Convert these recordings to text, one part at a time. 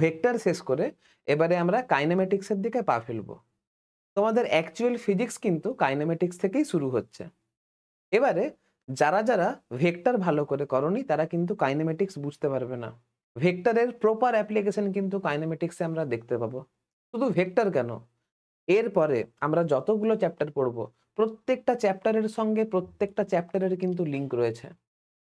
Vector শেষ করে এবারে আমরা কাইনেমেটিক্সের দিকে পা ফেলবো। তোমাদের অ্যাকচুয়াল ফিজিক্স কিন্তু কাইনেমেটিক্স থেকেই শুরু হচ্ছে। এবারে যারা ভেক্টর ভালো করে করনি তারা কিন্তু কাইনেমেটিক্স বুঝতে পারবে না। ভেক্টরের প্রপার অ্যাপ্লিকেশন কিন্তু কাইনেমেটিক্সে আমরা দেখতে পাবো। শুধু ভেক্টর কেন, এরপরে আমরা যতগুলো চ্যাপ্টার পড়বো প্রত্যেকটা চ্যাপ্টারের সঙ্গে প্রত্যেকটা চ্যাপ্টারের কিন্তু লিঙ্ক রয়েছে।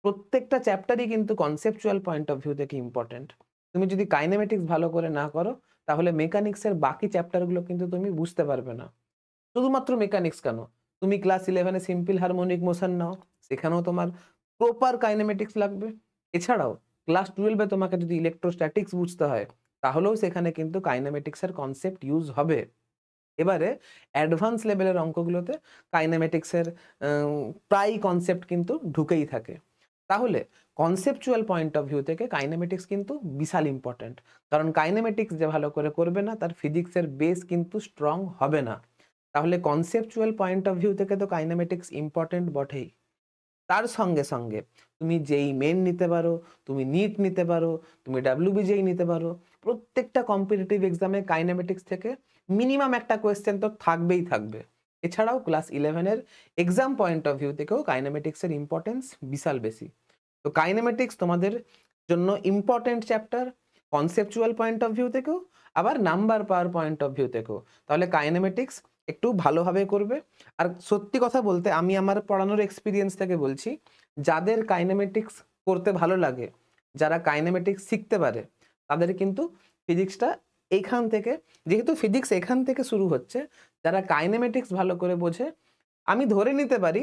প্রত্যেকটা চ্যাপ্টারই কিন্তু কনসেপচুয়াল পয়েন্ট অফ ভিউ থেকে ইম্পর্টেন্ট। তুমি যদি কাইনেমেটিক্স ভালো করে না করো তাহলে মেকানিক্সের বাকি চ্যাপ্টারগুলো কিন্তু তুমি বুঝতে পারবে না। শুধুমাত্র মেকানিক্স কেন, তুমি ক্লাস 11 এ সিম্পল হারমোনিক মোশন নাও, সেখানেও তোমার প্রপার কাইনেমেটিক্স লাগবে। এছাড়াও ক্লাস 12 এ তোমাকে যদি ইলেকট্রোস্ট্যাটিক্স বুঝতে হয় তাহলেও সেখানে কিন্তু কাইনেমেটিক্সের কনসেপ্ট ইউজ হবে। এবারে অ্যাডভান্স লেভেলের অঙ্কগুলোতে কাইনেমেটিক্সের প্রায় কনসেপ্ট কিন্তু ঢুকেই থাকে। তাহলে কনসেপচুয়াল পয়েন্ট অফ ভিউ থেকে কাইনেমেটিক্স কিন্তু বিশাল ইম্পর্ট্যান্ট। কারণ কাইনেমেটিক্স যে ভালো করে করবে না তার ফিজিক্সের বেস কিন্তু স্ট্রং হবে না। তাহলে কনসেপচুয়াল পয়েন্ট অফ ভিউ থেকে তো কাইনেমেটিক্স ইম্পর্ট্যান্ট বটেই। তার সঙ্গে সঙ্গে তুমি যেই মেন নিতে পারো, তুমি নিট নিতে পারো, তুমি ডাব্লিউবিজেই নিতে পারো, প্রত্যেকটা কম্পিটিটিভ এক্সামে কাইনেমেটিক্স থেকে মিনিমাম একটা কোয়েশ্চেন তো থাকবেই থাকবে। এছাড়াও ক্লাস 11 এর এক্সাম পয়েন্ট অফ ভিউ থেকেও কাইনেমেটিক্সের ইম্পর্টেন্স বিশাল বেশি। তো কাইনেমেটিক্স তোমাদের জন্য important chapter, conceptual point of view থেকেও আবার number power point of view থেকেও। তাহলে কাইনেমেটিক্স একটু ভালোভাবে করবে। আর সত্যি কথা বলতে আমি আমার পড়ানোর এক্সপিরিয়েন্স থেকে বলছি, যাদের কাইনেমেটিক্স করতে ভালো লাগে, যারা কাইনেমেটিক্স শিখতে পারে, তাদের কিন্তু ফিজিক্সটা এইখান থেকে, যেহেতু ফিজিক্স এখান থেকে শুরু হচ্ছে, যারা কাইনেমেটিক্স ভালো করে বোঝে আমি ধরে নিতে পারি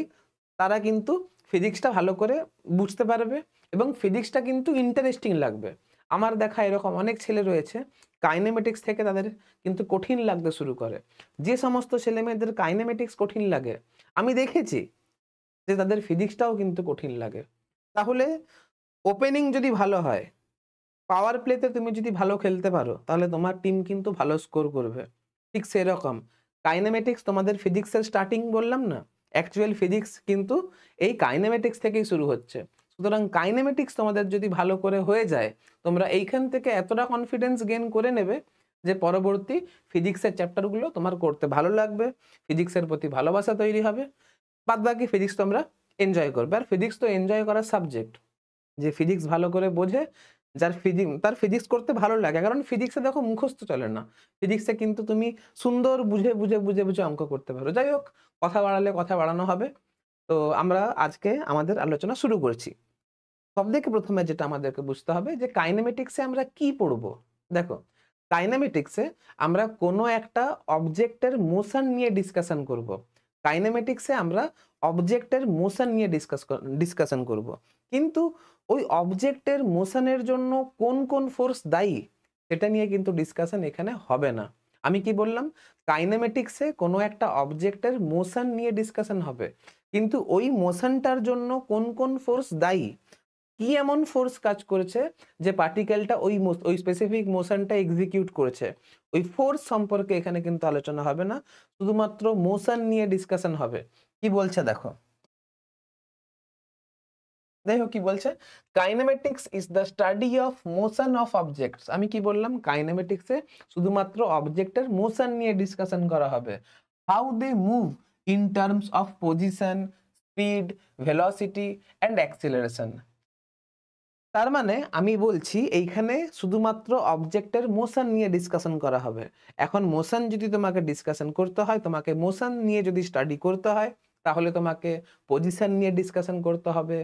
তারা কিন্তু ফিজিক্সটা ভালো করে বুঝতে পারবে এবং ফিজিক্সটা কিন্তু ইন্টারেস্টিং লাগবে। আমার দেখা এরকম অনেক ছেলে রয়েছে কাইনেমেটিক্স থেকে তাদের কিন্তু কঠিন লাগতে শুরু করে। যে সমস্ত ছেলেমেয়েদের কাইনেমেটিক্স কঠিন লাগে আমি দেখেছি যে তাদের ফিজিক্সটাও কিন্তু কঠিন লাগে। তাহলে ওপেনিং যদি ভালো হয়, পাওয়ার প্লেতে তুমি যদি ভালো খেলতে পারো তাহলে তোমার টিম কিন্তু ভালো স্কোর করবে। ঠিক সেরকম কাইনেমেটিক্স তোমাদের ফিজিক্সের স্টার্টিং বললাম না, অ্যাকচুয়াল ফিজিক্স কিন্তু এই কাইনেমেটিক্স থেকেই শুরু হচ্ছে। সুতরাং কাইনেমেটিক্স তোমাদের যদি ভালো করে হয়ে যায়, তোমরা এইখান থেকে এতটা কনফিডেন্স গেইন করে নেবে যে পরবর্তী ফিজিক্সের চ্যাপ্টারগুলো তোমার করতে ভালো লাগবে, ফিজিক্সের প্রতি ভালোবাসা তৈরি হবে, বাদবাকি ফিজিক্স তোমরা এনজয় করবে। আর ফিজিক্স তো এনজয় করার সাবজেক্ট। যে ফিজিক্স ভালো করে বোঝে, যার তার ফিজিক্স করতে ভালো লাগে। কারণ ফিজিক্সে দেখো মুখস্থ চলে না। ফিজিক্সে কিন্তু তুমি সুন্দর বুঝে অঙ্ক করতে পারো। যাই হোক, কথা বাড়ালে কথা বাড়ানো হবে। তো আমরা আজকে আমাদের আলোচনা শুরু করছি। সবথেকে প্রথমে যেটা আমাদেরকে বুঝতে হবে যে কাইনেমেটিক্সে আমরা কি পড়বো। দেখো, কাইনেমেটিক্সে আমরা কোনো একটা অবজেক্টের মোশন নিয়ে ডিসকাশন করব। কাইনেমেটিক্সে আমরা অবজেক্টের মোশন নিয়ে ডিসকাশন করব। কিন্তু ওই অবজেক্টের মোশনের জন্য কোন কোন ফোর্স দায়ী সেটা নিয়ে কিন্তু ডিসকাশন এখানে হবে না। আমি কি বললাম, কাইনেমেটিক্সে কোনো একটা অবজেক্টের মোশন নিয়ে ডিসকাশন হবে, কিন্তু ওই মোশনটার জন্য কোন কোন ফোর্স দায়ী, কি এমন ফোর্স কাজ করেছে যে পার্টিকেলটা ওই স্পেসিফিক মোশনটা এক্সিকিউট করেছে, ওই ফোর্স সম্পর্কে এখানে কিন্তু আলোচনা হবে না, শুধুমাত্র মোশন নিয়ে ডিসকাশন হবে। কি বলছে দেখো, দেখো কি বলছে, kinematics is the study of motion of objects. আমি কি বললাম, কাইনেমেটিক্সে শুধুমাত্র অবজেক্টের মোশন নিয়ে ডিসকাশন করা হবে। How they move in terms of position, speed, velocity and acceleration. তার মানে আমি বলছি এইখানে শুধুমাত্র অবজেক্টের মোশন নিয়ে ডিসকাশন করা হবে। এখন মোশন যদি তোমাকে ডিসকাশন করতে হয়, তোমাকে মোশন নিয়ে যদি স্টাডি করতে হয়, তাহলে তোমাকে পজিশন নিয়ে ডিসকাশন করতে হবে,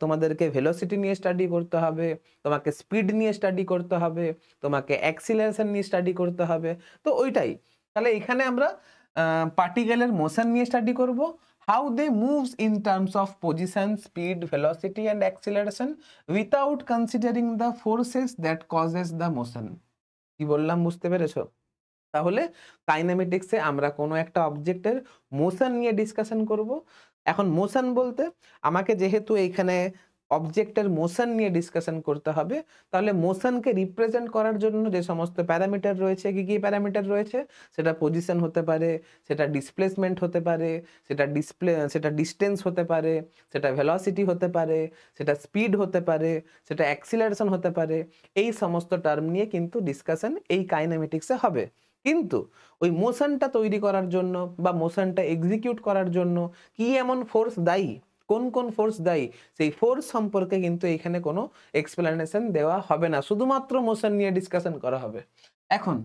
তোমাদেরকে ভেলোসিটি নিয়ে স্টাডি করতে হবে, তোমাকে স্পিড নিয়ে স্টাডি করতে হবে, তোমাকে অ্যাক্সিলারেশন নিয়ে স্টাডি করতে হবে। তো ওইটাই, তাহলে এখানে আমরা পার্টিকেলের মোশন নিয়ে স্টাডি করব, how they moves in terms of position, speed, velocity and acceleration without considering the forces that causes the motion। কি বললাম বুঝতে পেরেছো? তাহলে কাইনেমেটিক্সে আমরা কোনো একটা অবজেক্টের মোশন নিয়ে ডিসকাশন করব। এখন মোশন বলতে আমাকে যেহেতু এইখানে অবজেক্টের মোশন নিয়ে ডিসকাশন করতে হবে, তাহলে মোশনকে রিপ্রেজেন্ট করার জন্য যে সমস্ত প্যারামিটার রয়েছে, কি কি প্যারামিটার রয়েছে, সেটা পজিশন হতে পারে, সেটা ডিসপ্লেসমেন্ট হতে পারে, সেটা ডিস্টেন্স হতে পারে, সেটা ভেলোসিটি হতে পারে, সেটা স্পিড হতে পারে, সেটা অ্যাক্সিলারেশন হতে পারে। এই সমস্ত টার্ম নিয়ে কিন্তু ডিসকাশন এই কাইনেমেটিক্সে হবে। কিন্তু ওই মোশনটা তৈরি করার জন্য বা মোশনটা এক্সিকিউট করার জন্য কি এমন ফোর্স দায়ী, কোন কোন ফোর্স দায়ী, সেই ফোর্স সম্পর্কে কিন্তু এখানে কোনো এক্সপ্লেনেশন দেওয়া হবে না, শুধুমাত্র মোশন নিয়ে ডিসকাশন করা হবে। এখন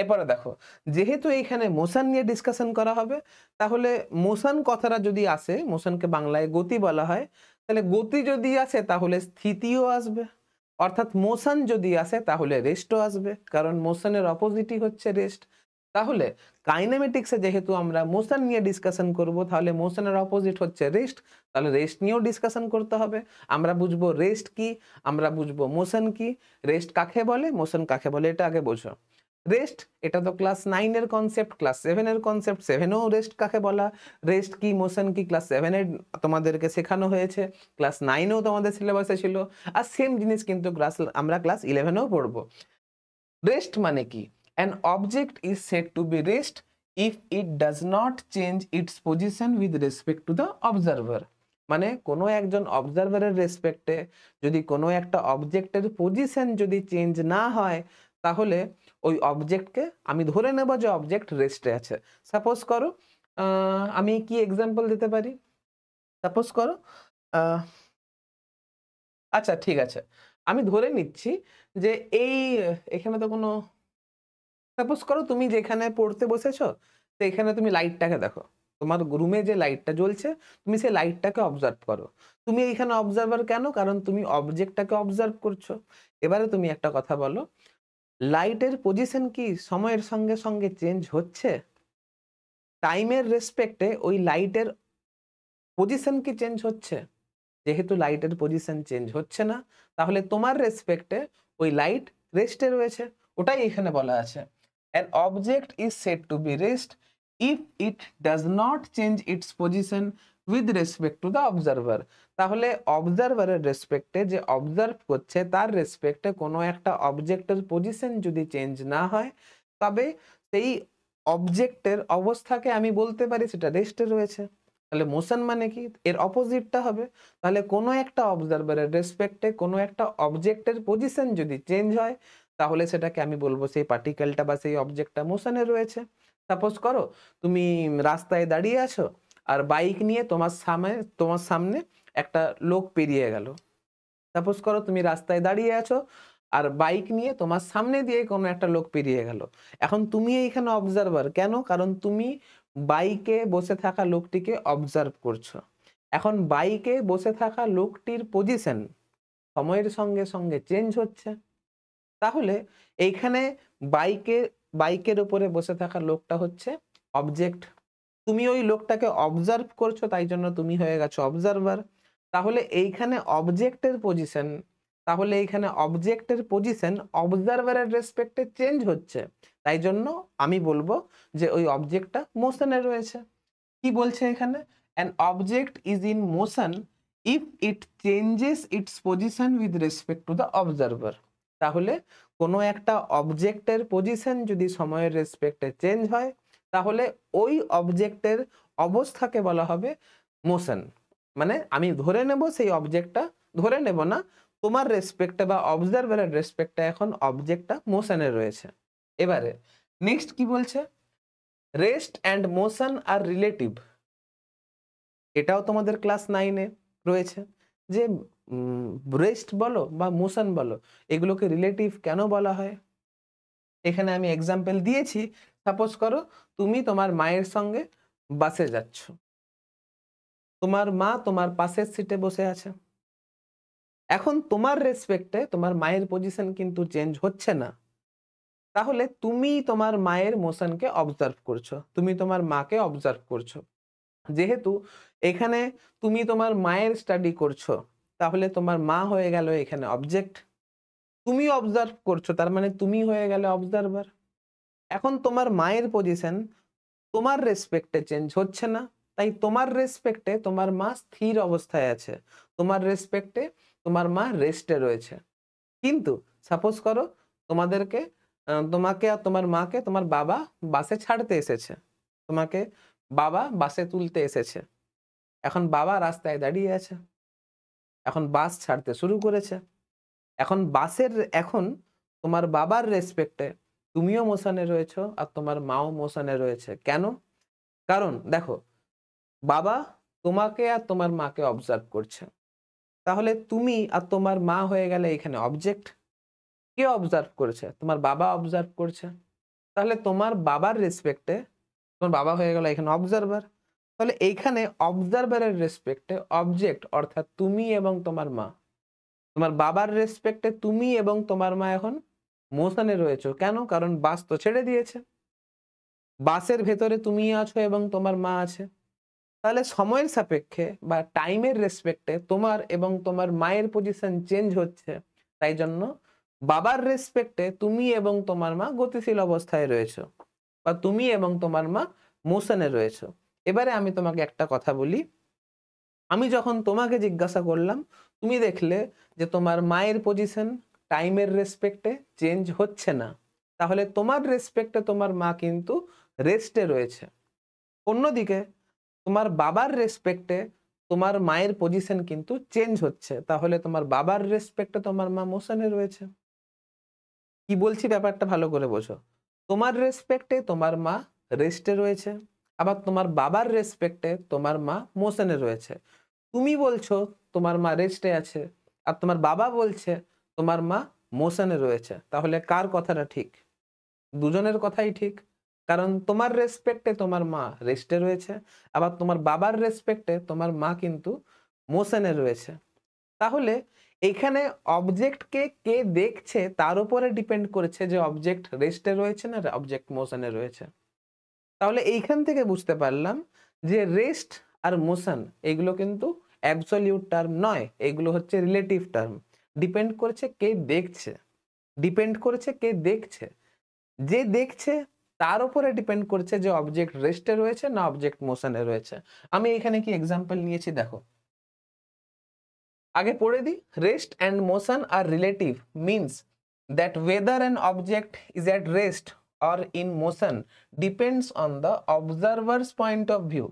এরপরে দেখো, যেহেতু এইখানে মোশন নিয়ে ডিসকাশন করা হবে, তাহলে মোশন কথাটা যদি আসে, মোশনকে বাংলায় গতি বলা হয়, তাহলে গতি যদি আসে তাহলে স্থিতিও আসবে, অর্থাৎ মোশন যদি আসে তাহলে রেস্টও আসবে, কারণ মোশনের অপোজিটই হচ্ছে রেস্ট। তাহলে কাইনেমেটিক্সে যেহেতু আমরা মোশন নিয়ে ডিসকাশন করব, তাহলে মোশনের অপোজিট হচ্ছে রেস্ট, তাহলে রেস্ট নিয়েও ডিসকাশন করতে হবে। আমরা বুঝবো রেস্ট কি, আমরা বুঝবো মোশন কি, রেস্ট কাকে বলে, মোশন কাকে বলে, এটা আগে বোঝো। রেস্ট, এটা তো ক্লাস 9 এর কনসেপ্ট, ক্লাস 7 এর কনসেপ্ট, 7এও রেস্ট কাকে বলা, রেস্ট কি মোশন কি ক্লাস 7 এ তোমাদেরকে শেখানো হয়েছে, ক্লাস 9এও তোমাদের সিলেবাসে ছিল, আর সেম জিনিস কিন্তু আমরা ক্লাস 11এও পড়বো। রেস্ট মানে কি? An object is said to be rest if it does not change its position with respect to the observer. মানে কোনো একজন অবজারভারের রেসপেক্টে যদি কোনো একটা অবজেক্টের পজিশন যদি চেঞ্জ না হয়, তাহলে ওই অবজেক্টকে আমি ধরে নেব যে অবজেক্ট রেস্টে আছে। সাপোজ করো, আমি কি এক্সাম্পল দিতে পারি, সাপোজ করো আচ্ছা ঠিক আছে, আমি ধরে নিচ্ছি যে এখানে তো কোনো, সাপোজ করো তুমি যেখানে পড়তে বসেছো, তো এখানে তুমি লাইটটাকে দেখো, তোমার রুমে যে লাইটটা জ্বলছে, তুমি সেই লাইটটাকে অবজার্ভ করো। তুমি এইখানে অবজারভার কেন? কারণ তুমি অবজেক্টটাকে অবজার্ভ করছো। এবারে তুমি একটা কথা বলো, লাইটের পজিশন কি সময়ের সঙ্গে সঙ্গে চেঞ্জ হচ্ছে? টাইমের রেসপেক্টে ওই লাইটের পজিশন কি চেঞ্জ হচ্ছে? যেহেতু লাইটের পজিশন চেঞ্জ হচ্ছে না, তাহলে তোমার রেসপেক্টে ওই লাইট রেস্টে রয়েছে, ওটাই এখানে বলা আছে। An object is said to be rest if it does not change its position with respect to the observer. তাহলে অবজারভারের রেসপেক্টে, যে অবজার্ভ করছে তার রেসপেক্টে কোনো একটা অবজেক্টের পজিশন যদি চেঞ্জ না হয়, তবে সেই অবজেক্টের অবস্থাকে আমি বলতে পারি সেটা রেস্টে রয়েছে। তাহলে মোশন মানে কি? এর অপোজিটটা হবে। তাহলে কোনো একটা অবজারভারের রেসপেক্টে কোনো একটা অবজেক্টের পজিশন যদি চেঞ্জ হয়, তাহলে সেটাকে আমি বলবো সেই পার্টিকেলটা বা সেই অবজেক্টটা মোশনে রয়েছে। সাপোজ করো তুমি রাস্তায় দাঁড়িয়ে আছো, আর বাইক নিয়ে তোমার সামনে একটা লোক পেরিয়ে গেল। সাপোজ করো তুমি রাস্তায় দাঁড়িয়ে আছো, আর বাইক নিয়ে তোমার সামনে দিয়ে কোনো একটা লোক পেরিয়ে গেল। এখন তুমি এইখানে অবজারভার, কেন? কারণ তুমি বাইকে বসে থাকা লোকটিকে অবজার্ভ করছো। এখন বাইকে বসে থাকা লোকটির পজিশন সময়ের সঙ্গে সঙ্গে চেঞ্জ হচ্ছে, তাহলে এইখানে বাইকের উপরে বসে থাকা লোকটা হচ্ছে অবজেক্ট। তুমি ওই লোকটাকে অবজার্ভ করছো, তাই জন্য তুমি হয়ে গেছো অবজারভার। তাহলে এইখানে অবজেক্টের পজিশন অবজারভারের রেসপেক্টে চেঞ্জ হচ্ছে, তাই জন্য আমি বলবো যে ওই অবজেক্টটা মোশনে রয়েছে। কি বলছে এখানে? An object is in motion if it changes its position with respect to the observer. তাহলে কোনো একটা অবজেক্টের পজিশন যদি সময়ের রেসপেক্টে চেঞ্জ হয়, তাহলে ওই অবজেক্টের অবস্থাকে বলা হবে মোশন। মানে আমি ধরে নেব সেই অবজেক্টটা, ধরে নেব না, তোমার রেসপেক্টে বা অবজারভারের রেসপেক্টে এখন অবজেক্টটা মোশনে রয়েছে। এবারে নেক্সট কি বলছে? রেস্ট অ্যান্ড মোশন আর রিলেটিভ। এটাও তোমাদের ক্লাস 9-এ রয়েছে যে রেস্ট বলো বা মোশন বলো, এগুলোকে রিলেটিভ কেন বলা হয়? এখানে আমি এক্সাম্পল দিয়েছি। সাপোজ করো তুমি তোমার মায়ের সঙ্গে বাসে যাচ্ছ, তোমার মা তোমার পাশের সিটে বসে আছে। এখন তোমার রেসপেক্টে তোমার মায়ের পজিশন কিন্তু চেঞ্জ হচ্ছে না, তাহলে তুমি তোমার মায়ের মোশনকে অবজার্ভ করছো, তুমি তোমার মাকে অবজার্ভ করছো। যেহেতু এখানে তুমি তোমার মায়ের স্টাডি করছো, তাহলে তোমার মা হয়ে গেল এখানে অবজেক্ট, তুমি অবজার্ভ করছো, তার মানে তুমি হয়ে গেলে অবজারভার। এখন তোমার মায়ের পজিশন তোমার রেসপেক্টে চেঞ্জ হচ্ছে না, তাই তোমার রেসপেক্টে তোমার মা স্থির অবস্থায় আছে, তোমার রেসপেক্টে তোমার মা রেস্টে রয়েছে। কিন্তু সাপোজ করো তোমাকে আর তোমার মাকে তোমার বাবা বাসে ছাড়তে এসেছে, তোমাকে বাবা বাসে তুলতে এসেছে। এখন বাবা রাস্তায় দাঁড়িয়ে আছে, এখন বাস ছাড়তে শুরু করেছে। এখন তোমার বাবার রেসপেক্টে তুমিও মোশনে রয়েছো আর তোমার মাও মোশনে রয়েছে। কেন? কারণ দেখো, বাবা তোমাকে আর তোমার মাকে অবজার্ভ করছে, তাহলে তুমি আর তোমার মা হয়ে গেলে এখানে অবজেক্ট। কে অবজার্ভ করেছে? তোমার বাবা অবজার্ভ করছে। তাহলে তোমার বাবার রেসপেক্টে তোমার বাবা হয়ে গেল এখানে অবজারভার। তাহলে এইখানে অবজারভারের রেসপেক্টে অবজেক্ট অর্থাৎ তুমি এবং তোমার মা। তোমার বাবার রেসপেক্টে তুমি এবং তোমার মা এখন মোশনে রয়েছে। কেন? কারণ বাস তো ছেড়ে দিয়েছে, বাসের ভেতরে তুমি আছো এবং তোমার মা আছে। তাহলে সময়ের সাপেক্ষে বা টাইমের রেসপেক্টে তোমার এবং তোমার মায়ের পজিশন চেঞ্জ হচ্ছে। তাই জন্য বাবার রেসপেক্টে তুমি এবং তোমার মা গতিশীল অবস্থায় রয়েছে বা তুমি এবং তোমার মা মোশনে রয়েছে। এবারে আমি তোমাকে একটা কথা বলি, আমি যখন তোমাকে জিজ্ঞাসা করলাম, তুমি দেখলে যে তোমার মায়ের পজিশন টাইমের রেসপেক্টে চেঞ্জ হচ্ছে না, তাহলে তোমার রেসপেক্টে তোমার মা কিন্তু রেস্টে রয়েছে। অন্যদিকে তোমার বাবার রেসপেক্টে তোমার মায়ের পজিশন কিন্তু চেঞ্জ হচ্ছে, তাহলে তোমার বাবার রেসপেক্টে তোমার মা মোশনে রয়েছে। কি বলছি ব্যাপারটা ভালো করে বোঝো। তোমার রেসপেক্টে তোমার মা রেস্টে রয়েছে, আবার তোমার বাবার রেসপেক্টে তোমার মা মোশনে রয়েছে। তুমি বলছো তোমার মা রেস্টে আছে আর তোমার বাবা বলছে তোমার মা মোশনে রয়েছে, তাহলে কার কথাটা ঠিক? দুজনের কথাই ঠিক। কারণ তোমার রেসপেক্টে তোমার মা রেস্টে রয়েছে, আবার তোমার বাবার রেসপেক্টে তোমার মা কিন্তু মোশনে রয়েছে। তাহলে এখানে অবজেক্টকে কে দেখছে তার উপরে ডিপেন্ড করেছে যে অবজেক্ট রেস্টে রয়েছে না অবজেক্ট মোশনে রয়েছে। তাহলে এইখান থেকে বুঝতে পারলাম যে রেস্ট আর মোশন এগুলো কিন্তু অ্যাবসলিউট টার্ম নয়, এগুলো হচ্ছে রিলেটিভ টার্ম। ডিপেন্ড করেছে কে দেখছে, ডিপেন্ড করেছে কে দেখছে। যে দেখছে তার উপরে ডিপেন্ড করছে যে অবজেক্ট রেস্টে রয়েছে না অবজেক্ট মোশনে রয়েছে। আমি এখানে কি এক্সাম্পল নিয়েছি দেখো, আগে পড়ে দিই। রেস্ট অ্যান্ড মোশন আর relative means that whether an object is at rest or in motion depends on the observer's point of view.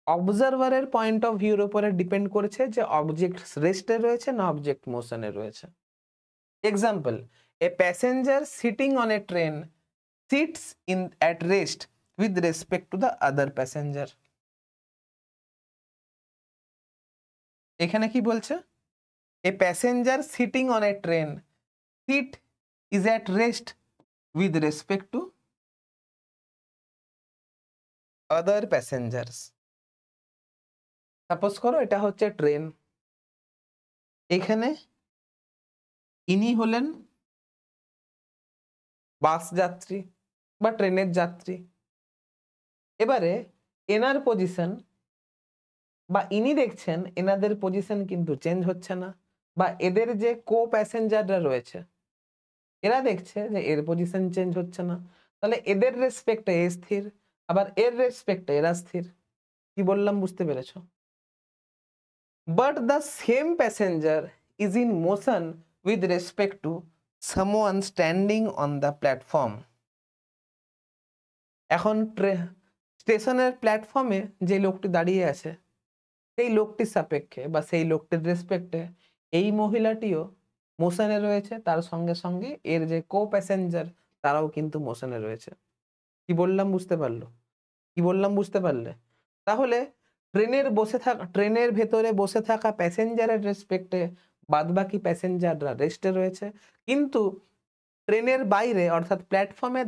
অবজারভারের পয়েন্ট অফ ভিউর উপরে ডিপেন্ড করেছে যে অবজেক্ট রেস্টে রয়েছে না অবজেক্ট মোশনে রয়েছে। Example, a passenger sitting on a train sits in at rest with respect to the other passenger. এখানে কি বলছে? A passenger sitting on a train sit is at rest with respect to other passengers. Suppose করো এটা হচ্ছে train, এখানে ইনি হলেন বাস যাত্রী বা ট্রেনের যাত্রী। এবারে এনার পজিশন বা ইনি দেখছেন এনাদের পজিশন কিন্তু চেঞ্জ হচ্ছে না, বা এদের যে কো প্যাসেঞ্জাররা রয়েছে এরা দেখছে যে এর পজিশন চেঞ্জ হচ্ছে না। তাহলে এদের রেসপেক্টে এ স্থির, আবার এর রেসপেক্টে এরা স্থির। কি বললাম বুঝতে পেরেছো? But the same passenger is in motion with respect to someone standing on the platform. এখন স্টেশনের প্ল্যাটফর্মে যে লোকটি দাঁড়িয়ে আছে সেই লোকটির সাপেক্ষে বা সেই লোকটির রেসপেক্টে এই মহিলাটিও মোশনে রয়েছে, তার সঙ্গে সঙ্গে এর যে কো প্যাসেঞ্জার তারাও কিন্তু মোশনে রয়েছে। কি বললাম বুঝতে পারলো? কি বললাম বুঝতে পারলে? তাহলে ট্রেনের ভেতরে বসে থাকা প্যাসেঞ্জারের রেসপেক্টে বাদবাকি প্যাসেঞ্জাররা রেস্টে রয়েছে, কিন্তু ট্রেনের বাইরে অর্থাৎ প্ল্যাটফর্মে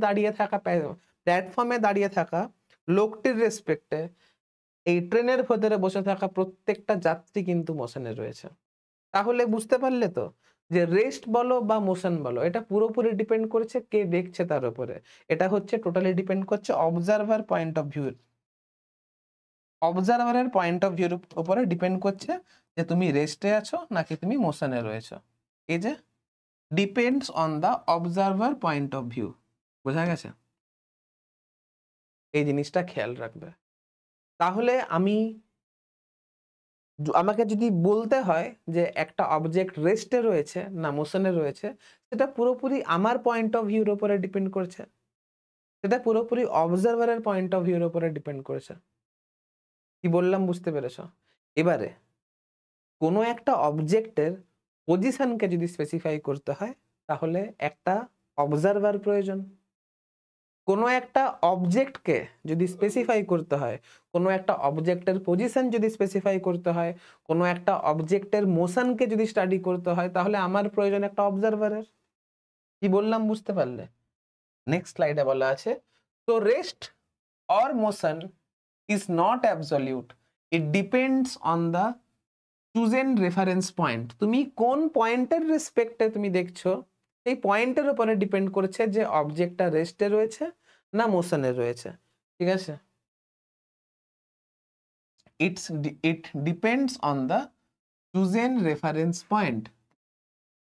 দাঁড়িয়ে থাকা লোকটির রেসপেক্টে এই ট্রেনের ভেতরে বসে থাকা প্রত্যেকটা যাত্রী কিন্তু মোশনে রয়েছে। তাহলে বুঝতে পারলে তো যে রেস্ট বলো বা মোশন বলো এটা পুরোপুরি ডিপেন্ড করছে কে দেখছে তার উপরে। এটা হচ্ছে টোটালি ডিপেন্ড করছে অবজারভারের পয়েন্ট অফ ভিউর উপরে ডিপেন্ড করছে যে তুমি রেস্টে আছো নাকি তুমি মোশনে রয়েছো। এই যে depends on the observer point of view, বোঝা গেছে? এই জিনিসটা খেয়াল রাখবে। তাহলে আমাকে যদি বলতে হয় যে একটা অবজেক্ট রেস্টে রয়েছে না মোশনে রয়েছে, সেটা পুরোপুরি আমার পয়েন্ট অফ ভিউর উপরে ডিপেন্ড করছে। সেটা পুরোপুরি অবজারভারের পয়েন্ট অফ ভিউর উপরে ডিপেন্ড করেছে। কি বললাম বুঝতে পেরেছ? এবারে কোনো একটা অবজেক্টের পজিশনকে যদি স্পেসিফাই করতে হয়, তাহলে একটা অবজারভার প্রয়োজন। কোনো একটা অবজেক্টকে যদি স্পেসিফাই করতে হয়, কোনো একটা অবজেক্টের পজিশন যদি স্পেসিফাই করতে হয়, কোনো একটা অবজেক্টের মোশনকে যদি স্টাডি করতে হয়, তাহলে আমার প্রয়োজন একটা অবজারভারের। কি বললাম বুঝতে পারলে? নেক্সট স্লাইডে বলা আছে, তো rest or motion is not absolute, it depends on the chosen reference point. তুমি কোন পয়েন্টের রেসপেক্টে তুমি দেখছো, এই পয়েন্টের উপরে ডিপেন্ড করছে যে অবজেক্টটা রেস্টে রয়েছে না মোশনে রয়েছে। ঠিক আছে? It depends on the chosen reference point.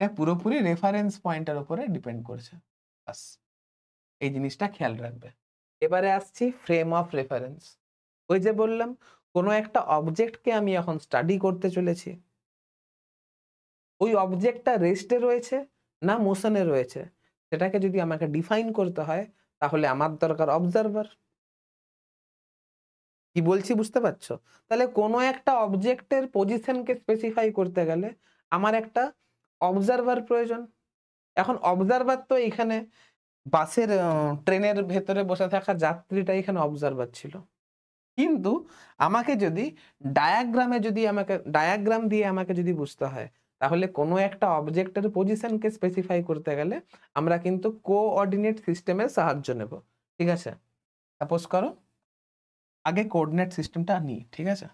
এটা পুরোপুরি রেফারেন্স পয়েন্টের উপরে ডিপেন্ড করছে। বাস এই জিনিসটা খেয়াল রাখবে। এবারে আসছি ফ্রেম অফ রেফারেন্স। ওই যে বললাম, কোনো একটা অবজেক্টকে আমি এখন স্টাডি করতে চলেছি, ওই অবজেক্টটা রেস্টে রয়েছে না মোশনে রয়েছে, সেটাকে যদি আমাকে ডিফাইন করতে হয়, তাহলে আমার দরকার অবজারভার। কি বলছি বুঝতে পারছো? তাহলে কোনো একটা অবজেক্টের পজিশনকে স্পেসিফাই করতে গেলে আমার একটা অবজারভার প্রয়োজন। এখন অবজারভার তো এখানে বাসের ট্রেনের ভেতরে বসে থাকা যাত্রীটা এখানে অবজারভার ছিল। কিন্তু আমাকে যদি ডায়াগ্রাম দিয়ে আমাকে যদি বুঝতে হয়, তাহলে কোনো একটা অবজেক্টের পজিশনকে স্পেসিফাই করতে গেলে আমরা কিন্তু কোঅর্ডিনেট সিস্টেমের সাহায্য নেব। ঠিক আছে? সাপোজ করো আগে কোঅর্ডিনেট সিস্টেমটা নিই। ঠিক আছে?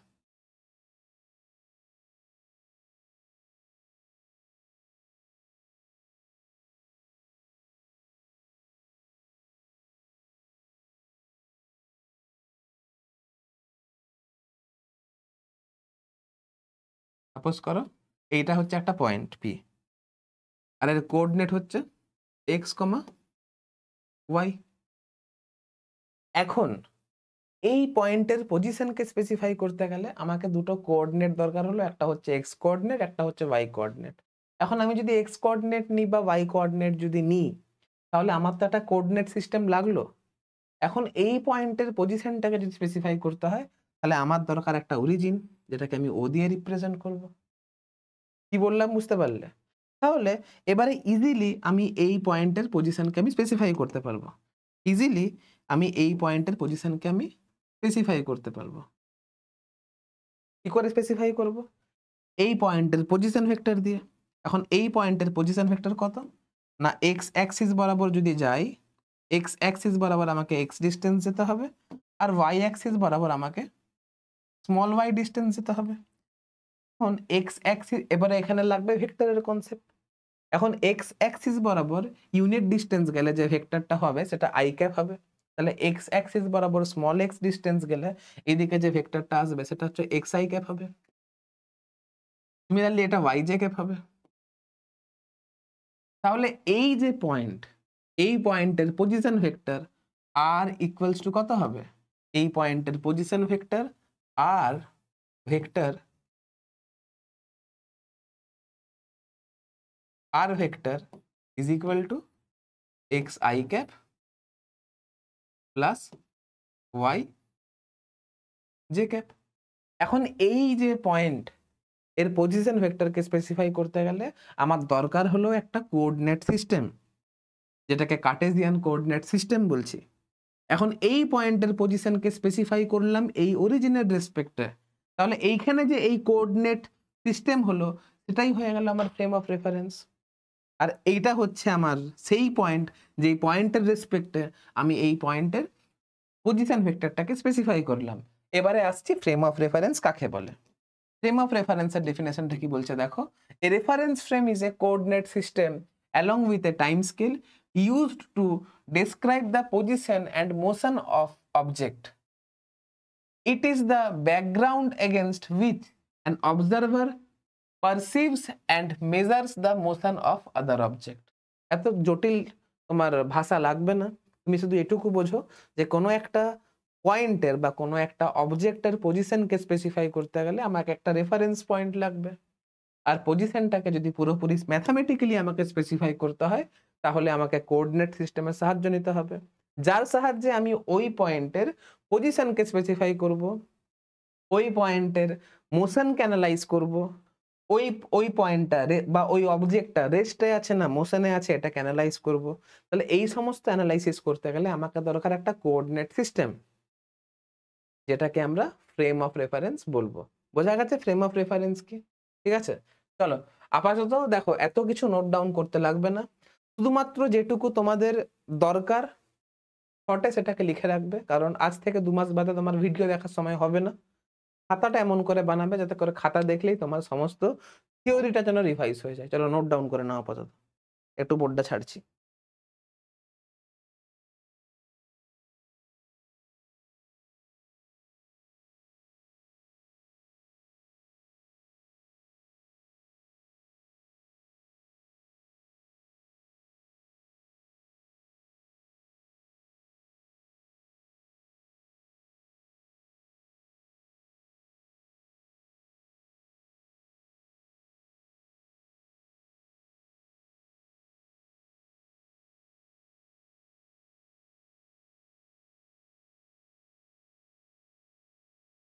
সাপোজ করো এইটা হচ্ছে একটা পয়েন্ট পি, আর এর কোঅর্ডিনেট হচ্ছে এক্স কমা ওয়াই। এখন এই পয়েন্টের পজিশনকে স্পেসিফাই করতে গেলে আমাকে দুটো কোঅর্ডিনেট দরকার হলো, একটা হচ্ছে এক্স কোঅর্ডিনেট, একটা হচ্ছে ওয়াই কোঅর্ডিনেট। এখন আমি যদি এক্স কোঅর্ডিনেট নিই বা ওয়াই কোঅর্ডিনেট যদি নিই, তাহলে আমার তো একটা কোঅর্ডিনেট সিস্টেম লাগলো। এখন এই পয়েন্টের পজিশনটাকে যদি স্পেসিফাই করতে হয়, তাহলে আমার দরকার একটা অরিজিন, যেটাকে আমি ও দিয়ে রিপ্রেজেন্ট করব। কি বললাম বুঝতে পারলে? তাহলে এবারে ইজিলি আমি এই পয়েন্টের পজিশনকে আমি স্পেসিফাই করতে পারবো। ইজিলি আমি এই পয়েন্টের পজিশনকে আমি স্পেসিফাই করতে পারবো। কি করে স্পেসিফাই করব? এই পয়েন্টের পজিশন ভেক্টর দিয়ে। এখন এই পয়েন্টের পজিশন ভেক্টর কত? না এক্স অ্যাক্সিস বরাবর যদি যাই, এক্স অ্যাক্সিস বরাবর আমাকে এক্স ডিস্টেন্স যেতে হবে, আর ওয়াই অ্যাক্সিস বরাবর আমাকে স্মল ওয়াই ডিস্টেন্স যেতে হবে। এখন এক্স অ্যাক্সিস, এবারে এখানে লাগবে ভেক্টরের কনসেপ্ট। এখন এক্স অ্যাক্সিস বরাবর ইউনিট ডিস্টেন্স গেলে যে ভেক্টরটা হবে সেটা আই ক্যাপ হবে। তাহলে এক্স অ্যাক্সিস বরাবর স্মল এক্স ডিস্টেন্স গেলে এদিকে যে ভেক্টরটা আসবে সেটা হচ্ছে এক্স আই ক্যাপ হবে। সিমিলারলি এটা ওয়াই জে ক্যাপ হবে। তাহলে এই যে পয়েন্ট, এই পয়েন্টের position vector r equals to কত হবে? এই পয়েন্টের position vector r vector is equal to x i cap plus y j cap. এখন এই যে পয়েন্ট, এর পজিশন ভেক্টরকে স্পেসিফাই করতে গেলে আমার দরকার হলো একটা কোঅর্ডিনেট সিস্টেম, যেটাকে কার্টেসিয়ান কোঅর্ডিনেট সিস্টেম বলছি। এখন এই পয়েন্টের পজিশনকে স্পেসিফাই করলাম এই অরিজিনের রেসপেক্টে, তাহলে এইখানে যে এই কোঅর্ডিনেট সিস্টেম হলো সেটাই হয়ে গেল আমার ফ্রেম অফ রেফারেন্স। আর এইটা হচ্ছে আমার সেই পয়েন্ট, যেই পয়েন্টের রেসপেক্টে আমি এই পয়েন্টের পজিশন ভেক্টরটাকে স্পেসিফাই করলাম। এবারে আসছি ফ্রেম অফ রেফারেন্স কাকে বলে। ফ্রেম অফ রেফারেন্সের ডেফিনেশনটা কি বলছে দেখো, এ reference frame is a coordinate system along with a time scale used to describe the position and motion of object. It is the background against which an observer perceives and measures the motion of other object. এত জটিল তোমার ভাষা লাগবে না, তুমি শুধু এটুকু বোঝো যে কোনো একটা পয়েন্টের বা কোনো একটা অবজেক্টের পজিশনকে স্পেসিফাই করতে গেলে আমাকে একটা রেফারেন্স পয়েন্ট লাগবে। আর পজিশনটাকে যদি পুরোপুরি ম্যাথামেটিক্যালি আমাকে স্পেসিফাই করতে হয় তাহলে আমাকে কোঅর্ডিনেট সিস্টেমের সাহায্য নিতে হবে, যার সাহায্যে আমি ওই পয়েন্টের পজিশনকে স্পেসিফাই করব, ওই পয়েন্টের মোশনকে অ্যানালাইজ করব, ওই ওই পয়েন্টটা বা ওই অবজেক্টটা রেস্টে আছে না মোশনে আছে এটাকে অ্যানালাইজ করব। তাহলে এই সমস্ত অ্যানালাইসিস করতে গেলে আমাকে দরকার একটা কোঅর্ডিনেট সিস্টেম, যেটাকে আমরা ফ্রেম অফ রেফারেন্স বলবো। বোঝা গেছে ফ্রেম অফ রেফারেন্স কি? ঠিক আছে, চলো আপাতত দেখো এত কিছু নোট ডাউন করতে লাগবে না, শুধুমাত্র যেটুকু তোমাদের দরকার শর্টে সেটাকে লিখে রাখবে, কারণ আজ থেকে 2 মাস বাদে তোমার ভিডিও দেখার সময় হবে না। খাতাটা এমন করে বানাবে যাতে করে খাতা দেখলেই তোমার সমস্ত থিওরিটা যেন রিভাইজ হয়ে যায়। চলো নোট ডাউন করে নাও আপাতত, একটু বোর্ডটা ছাড়ছি।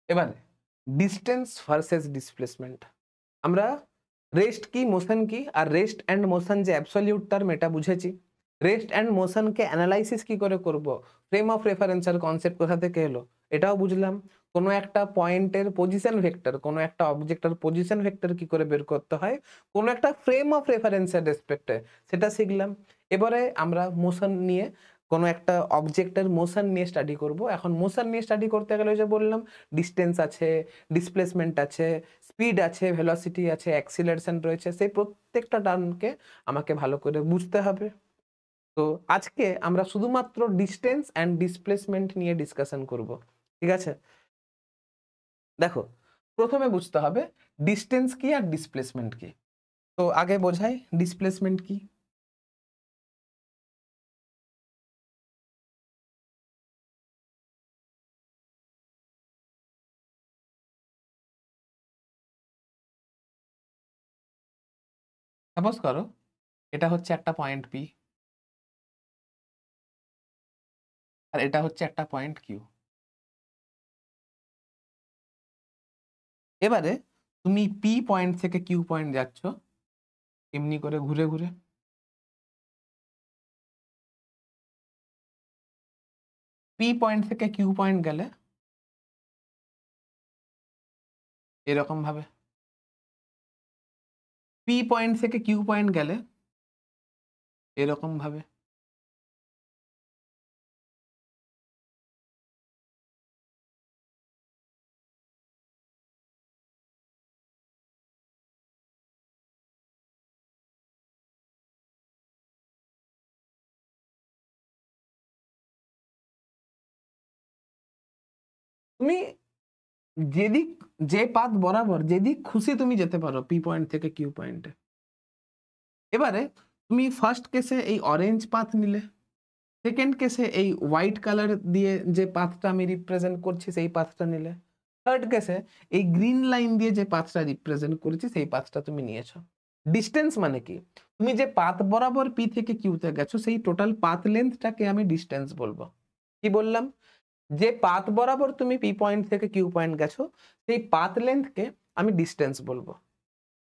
এবারে ডিস্টেন্স ভার্সেস ডিসপ্লেসমেন্ট। আমরা রেস্ট কি মোশন কি আর রেস্ট অ্যান্ড মোশন যে অ্যাবসলিউট টার্ম এটা বুঝেছি। রেস্ট অ্যান্ড মোশনকে অ্যানালাইসিস কি করে করব, ফ্রেম অফ রেফারেন্সের কনসেপ্ট কোথা থেকে এলো এটাও বুঝলাম। কোনো একটা পয়েন্টের পজিশন ভেক্টর, কোনো একটা অবজেক্টের পজিশন ভেক্টর কি করে বের করতে হয় কোনো একটা ফ্রেম অফ রেফারেন্সের রেসপেক্টে সেটা শিখলাম। এবারে আমরা মোশন নিয়ে কোনো একটা অবজেক্টের মোশন নিয়ে স্টাডি করব। এখন মোশন নিয়ে স্টাডি করতে গেলে যে বললাম ডিস্টেন্স আছে, ডিসপ্লেসমেন্ট আছে, স্পিড আছে, ভেলোসিটি আছে, অ্যাক্সিলারেশন রয়েছে, সেই প্রত্যেকটা টার্মকে আমাকে ভালো করে বুঝতে হবে। তো আজকে আমরা শুধুমাত্র ডিস্টেন্স অ্যান্ড ডিসপ্লেসমেন্ট নিয়ে ডিসকাশন করব। ঠিক আছে, দেখো প্রথমে বুঝতে হবে ডিস্টেন্স কি আর ডিসপ্লেসমেন্ট কি। তো আগে বোঝাই ডিসপ্লেসমেন্ট কি। সাপোজ করো এটা হচ্ছে একটা পয়েন্ট পি আর এটা হচ্ছে একটা পয়েন্ট কিউ। এবারে তুমি পি পয়েন্ট থেকে কিউ পয়েন্ট যাচ্ছ এমনি করে ঘুরে ঘুরে। পি পয়েন্ট থেকে কিউ পয়েন্ট গেলে এরকম ভাবে, পি পয়েন্ট থেকে কিউ পয়েন্ট গেলে এরকম ভাবে, তুমি যেদিক যে পাথ বরাবর যেদিক খুশি তুমি যেতে পারো পি পয়েন্ট থেকে কিউ পয়েন্টে। এবারে তুমি ফার্স্ট কেসে এই অরেঞ্জ পাথ নিলে, সেকেন্ড কেসে এই হোয়াইট কালার দিয়ে যে পাথটা আমি রিপ্রেজেন্ট করছি সেই পাথটা নিলে, থার্ড কেসে এই গ্রিন লাইন দিয়ে যে পাথটা রিপ্রেজেন্ট করেছি সেই পাথটা তুমি নিয়েছো। ডিস্টেন্স মানে কি, তুমি যে পাথ বরাবর পি থেকে কিউতে গেছো সেই টোটাল পাথ লেন্থটাকে আমি ডিস্টেন্স বলবো। কি বললাম, যে পাথ বরাবর তুমি পি পয়েন্ট থেকে কিউ পয়েন্ট গেছো সেই পাথ লেন্থকে আমি ডিস্টেন্স বলবো।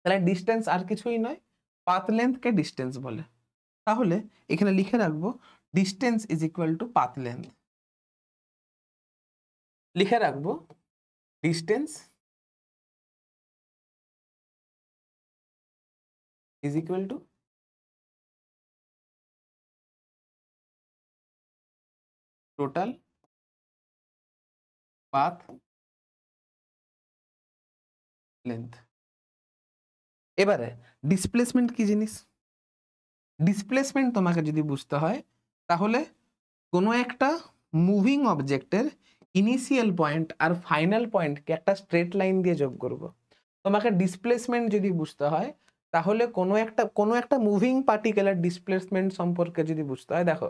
তাহলে ডিস্টেন্স আর কিছুই নয়, পাথ লেন্থকে ডিস্টেন্স বলে। তাহলে এখানে লিখে রাখবো distance is equal two path length. লিখে রাখবো distance is equal two total path length. এবারে ডিসপ্লেসমেন্ট কি জিনিস, ডিসপ্লেসমেন্ট তোমাকে যদি বুঝতে হয় তাহলে কোনো একটা মুভিং অবজেক্টের ইনিশিয়াল পয়েন্ট আর ফাইনাল পয়েন্টকে একটা স্ট্রেট লাইন দিয়ে যোগ করব। তোমাকে ডিসপ্লেসমেন্ট যদি বুঝতে হয় তাহলে কোনো একটা মুভিং পার্টিকুলার ডিসপ্লেসমেন্ট সম্পর্কে যদি বুঝতে হয়, দেখো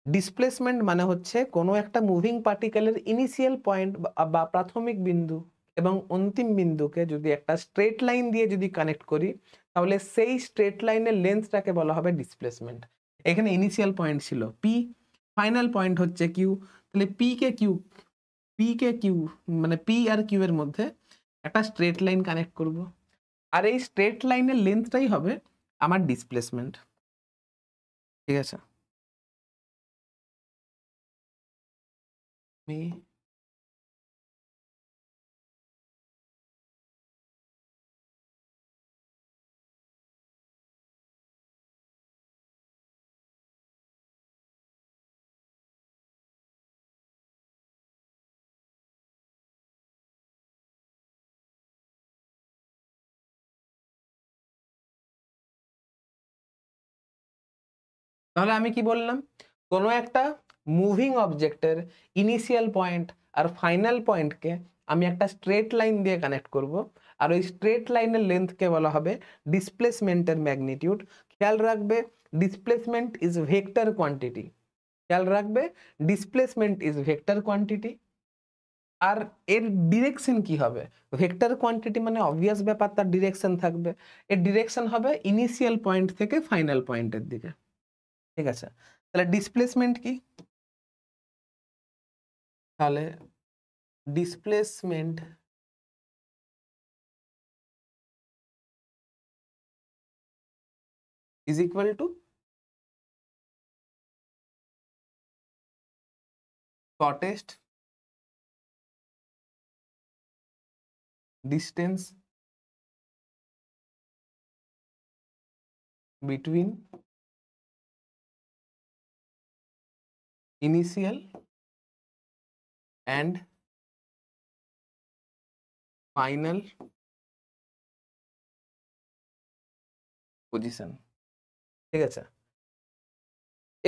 ডিসপ্লেসমেন্ট মানে হচ্ছে কোনো একটা মুভিং পার্টিকেলের ইনিশিয়াল পয়েন্ট বা প্রাথমিক বিন্দু এবং অন্তিম বিন্দুকে যদি একটা স্ট্রেট লাইন দিয়ে যদি কানেক্ট করি, তাহলে সেই স্ট্রেট লাইনের লেন্থটাকে বলা হবে ডিসপ্লেসমেন্ট। এখানে ইনিশিয়াল পয়েন্ট ছিল পি, ফাইনাল পয়েন্ট হচ্ছে কিউ, তাহলে পি কে কিউ মানে পি আর কিউ এর মধ্যে একটা স্ট্রেট লাইন কানেক্ট করব, আর এই স্ট্রেট লাইনের লেন্থটাই হবে আমার ডিসপ্লেসমেন্ট। ঠিক আছে, তাহলে আমি কি বললাম, কোনো একটা মুভিং অবজেক্টের ইনিশিয়াল পয়েন্ট আর ফাইনাল পয়েন্টকে আমি একটা স্ট্রেট লাইন দিয়ে কানেক্ট করব, আর ওই স্ট্রেট লাইনের লেন্থকে বলা হবে ডিসপ্লেসমেন্টের ম্যাগনিটিউড। খেয়াল রাখবে ডিসপ্লেসমেন্ট ইজ ভেক্টর কোয়ান্টিটি, খেয়াল রাখবে ডিসপ্লেসমেন্ট ইজ ভেক্টর কোয়ান্টিটি। আর এর ডিরেকশন কি হবে, ভেক্টর কোয়ান্টিটি মানে অবভিয়াস ব্যাপার, তার ডিরেকশন থাকবে, এর ডিরেকশন হবে ইনিশিয়াল পয়েন্ট থেকে ফাইনাল পয়েন্টের দিকে। ঠিক আছে, তাহলে ডিসপ্লেসমেন্ট কি, তাহলে displacement is equal two shortest distance between initial and final position. ঠিক আছে,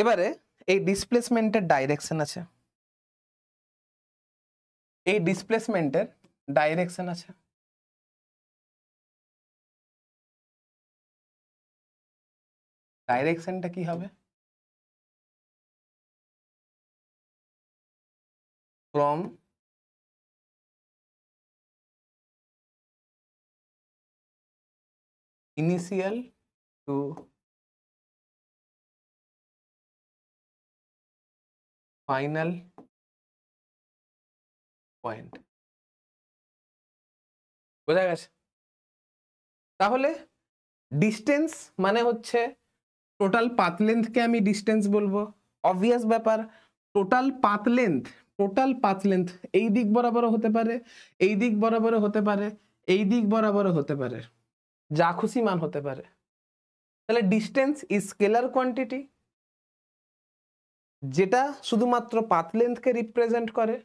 এবারে এই ডিসপ্লেসমেন্টের ডাইরেকশন আছে, এই ডিসপ্লেসমেন্টের ডাইরেকশন আছে, ডাইরেকশনটা কি হবে, from initial to final point. বোঝা গেছে? তাহলে ডিস্টেন্স মানে হচ্ছে টোটাল পাথ লেন্থকে আমি ডিস্টেন্স বলবো, অবভিয়াস ব্যাপার। টোটাল পাথ লেন্থ এই দিক বরাবর হতে পারে, এই দিক বরাবর হতে পারে, এই দিক বরাবর হতে পারে, যা খুশি মান হতে পারে। তাহলে ডিস্টেন্স ইজ স্কেলার কোয়ান্টিটি, যেটা শুধুমাত্র পাথ লেন্থকে রিপ্রেজেন্ট করে।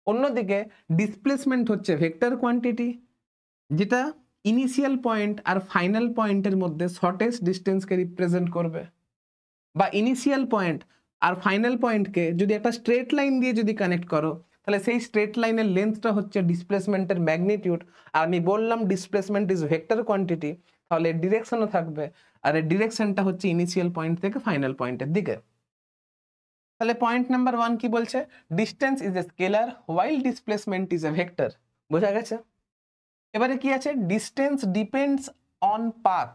অন্যদিকে ডিসপ্লেসমেন্ট হচ্ছে ভেক্টর কোয়ান্টিটি, যেটা ইনিশিয়াল পয়েন্ট আর ফাইনাল পয়েন্টের মধ্যে শর্টেস্ট ডিস্টেন্সকে রিপ্রেজেন্ট করবে। বা ইনিশিয়াল পয়েন্ট আর ফাইনাল পয়েন্টকে যদি একটা স্ট্রেট লাইন দিয়ে যদি কানেক্ট করো, তাহলে সেই স্ট্রেট লাইনের লেন্থটা হচ্ছে ডিসপ্লেসমেন্টের ম্যাগনিটিউড। আর আমি বললাম ডিসপ্লেসমেন্ট ইজ ভেক্টর কোয়ান্টিটি, তাহলে ডিরেকশনও থাকবে, আর এর ডিরেকশনটা হচ্ছে ইনিশিয়াল পয়েন্ট থেকে ফাইনাল পয়েন্টের দিকে। তাহলে পয়েন্ট নাম্বার 1 কি বলছে, distance is a scalar while displacement is a vector. বোঝা গেছে? এবারে কি আছে, distance depends on path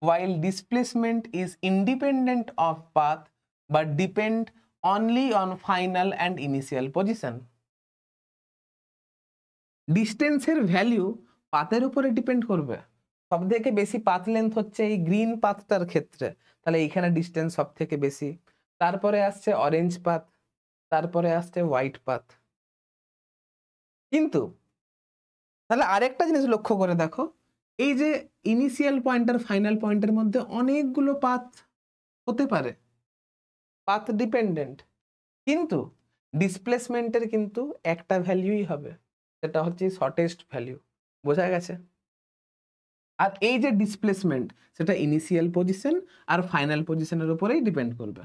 while displacement is independent of path but depend only on final and initial position. ডিস্টেন্সের ভ্যালু পাথের উপরে ডিপেন্ড করবে। সবথেকে বেশি পাথ লেন্থ হচ্ছে এই গ্রিন পাথটার ক্ষেত্রে, তাহলে এইখানে ডিস্টেন্স সব থেকে বেশি। তারপরে আসছে অরেঞ্জ পাথ, তারপরে আসছে হোয়াইট পাথ। কিন্তু তাহলে আরেকটা জিনিস লক্ষ্য করে দেখো, এই যে ইনিশিয়াল পয়েন্ট আর ফাইনাল পয়েন্টের মধ্যে অনেকগুলো পাথ হতে পারে, পাথ ডিপেন্ডেন্ট, কিন্তু ডিসপ্লেসমেন্টের কিন্তু একটা ভ্যালুই হবে, সেটা হচ্ছে শর্টেস্ট ভ্যালু। বোঝা গেছে? আর এই যে ডিসপ্লেসমেন্ট, সেটা ইনিশিয়াল পজিশন আর ফাইনাল পজিশনের উপরেই ডিপেন্ড করবে।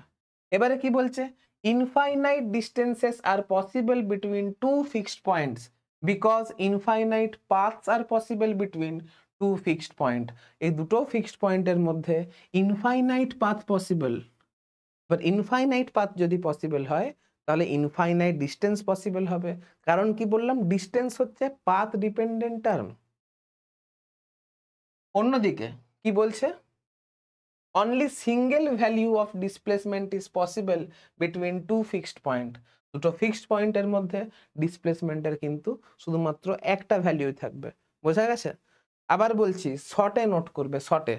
এবারে কি বলছে, infinite distances are possible between two fixed points because infinite paths are possible between two fixed point. এই দুটো ফিক্সড পয়েন্টের মধ্যে ইনফাইনাইট পাথ পসিবল, এবার ইনফাইনাইট পাথ যদি পসিবল হয় তাহলে ইনফাইনাইট ডিস্টেন্স পসিবল হবে। কারণ কি বললাম, ডিস্টেন্স হচ্ছে পাথ ডিপেন্ডেন্ট টার্ম। অন্যদিকে কি বলছে, only single value of displacement is possible between two fixed point. দুটো ফিক্সড পয়েন্টের মধ্যে ডিসপ্লেসমেন্টের কিন্তু শুধুমাত্র একটা ভ্যালুই থাকবে। বোঝা গেছে? আবার বলছি, শর্টে নোট করবে, শর্টে।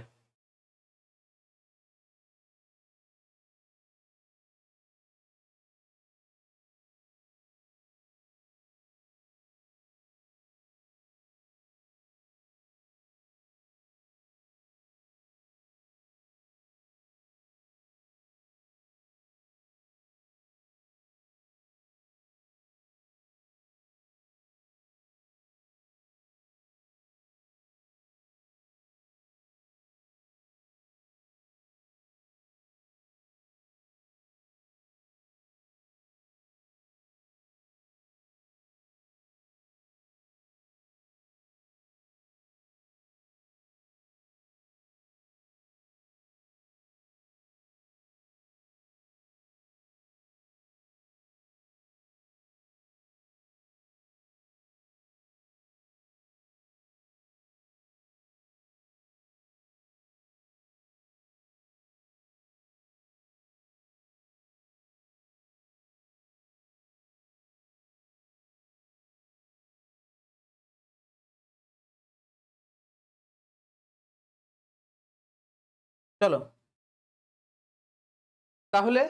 চলো তাহলে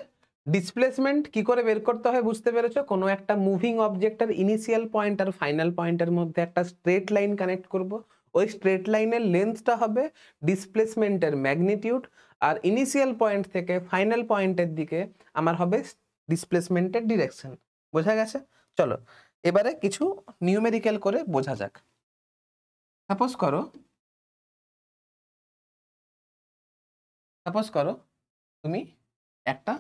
ডিসপ্লেসমেন্ট কি করে বের করতে হয় বুঝতে পেরেছো? কোনো একটা মুভিং অবজেক্টের ইনিশিয়াল পয়েন্ট আর ফাইনাল পয়েন্টের মধ্যে একটা স্ট্রেট লাইন কানেক্ট করব। ওই স্ট্রেট লাইনের লেন্থটা হবে ডিসপ্লেসমেন্টের ম্যাগনিটিউড, আর ইনিশিয়াল পয়েন্ট থেকে ফাইনাল পয়েন্টের দিকে আমার হবে ডিসপ্লেসমেন্টের ডিরেকশন। বোঝা গেছে? চলো এবারে কিছু নিউমেরিক্যাল করে বোঝা যাক। সাপোজ করো তুমি একটা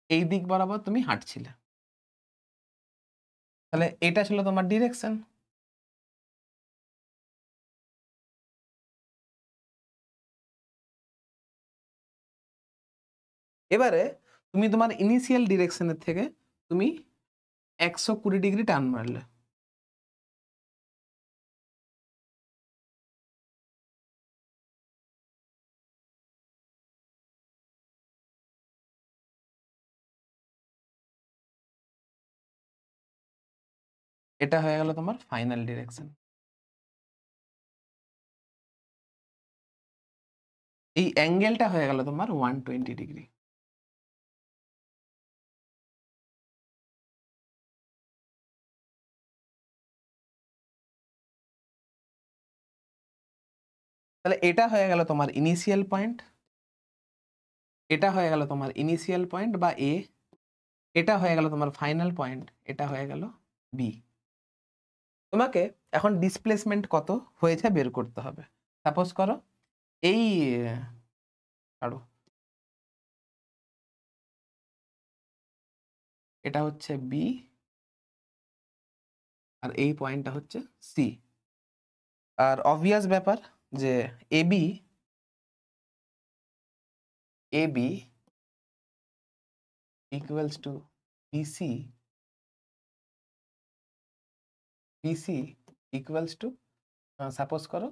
এই দিক বরাবর তুমি হাঁটছিলে, তাহলে এটা ছিল তোমার ডিরেকশন। এবারে তুমি তোমার ইনিশিয়াল ডিরেকশনের থেকে তুমি 120 ডিগ্রি টার্ন মারলে, এটা হয়ে গেল তোমার ফাইনাল ডিরেকশন। এই অ্যাঙ্গেলটা হয়ে গেল তোমার 120 ডিগ্রি। তাহলে এটা হয়ে গেল তোমার ইনিশিয়াল পয়েন্ট, এটা হয়ে গেল তোমার ইনিশিয়াল পয়েন্ট বা এ, এটা হয়ে গেল তোমার ফাইনাল পয়েন্ট, এটা হয়ে গেল বি। তোমাকে এখন ডিসপ্লেসমেন্ট কত হয়েছে বের করতে হবে। সাপোজ করো এই আরো এটা হচ্ছে বি আর এই পয়েন্টটা হচ্ছে সি। আর অবভিয়াস ব্যাপার যে AB equals to BC equals to suppose করো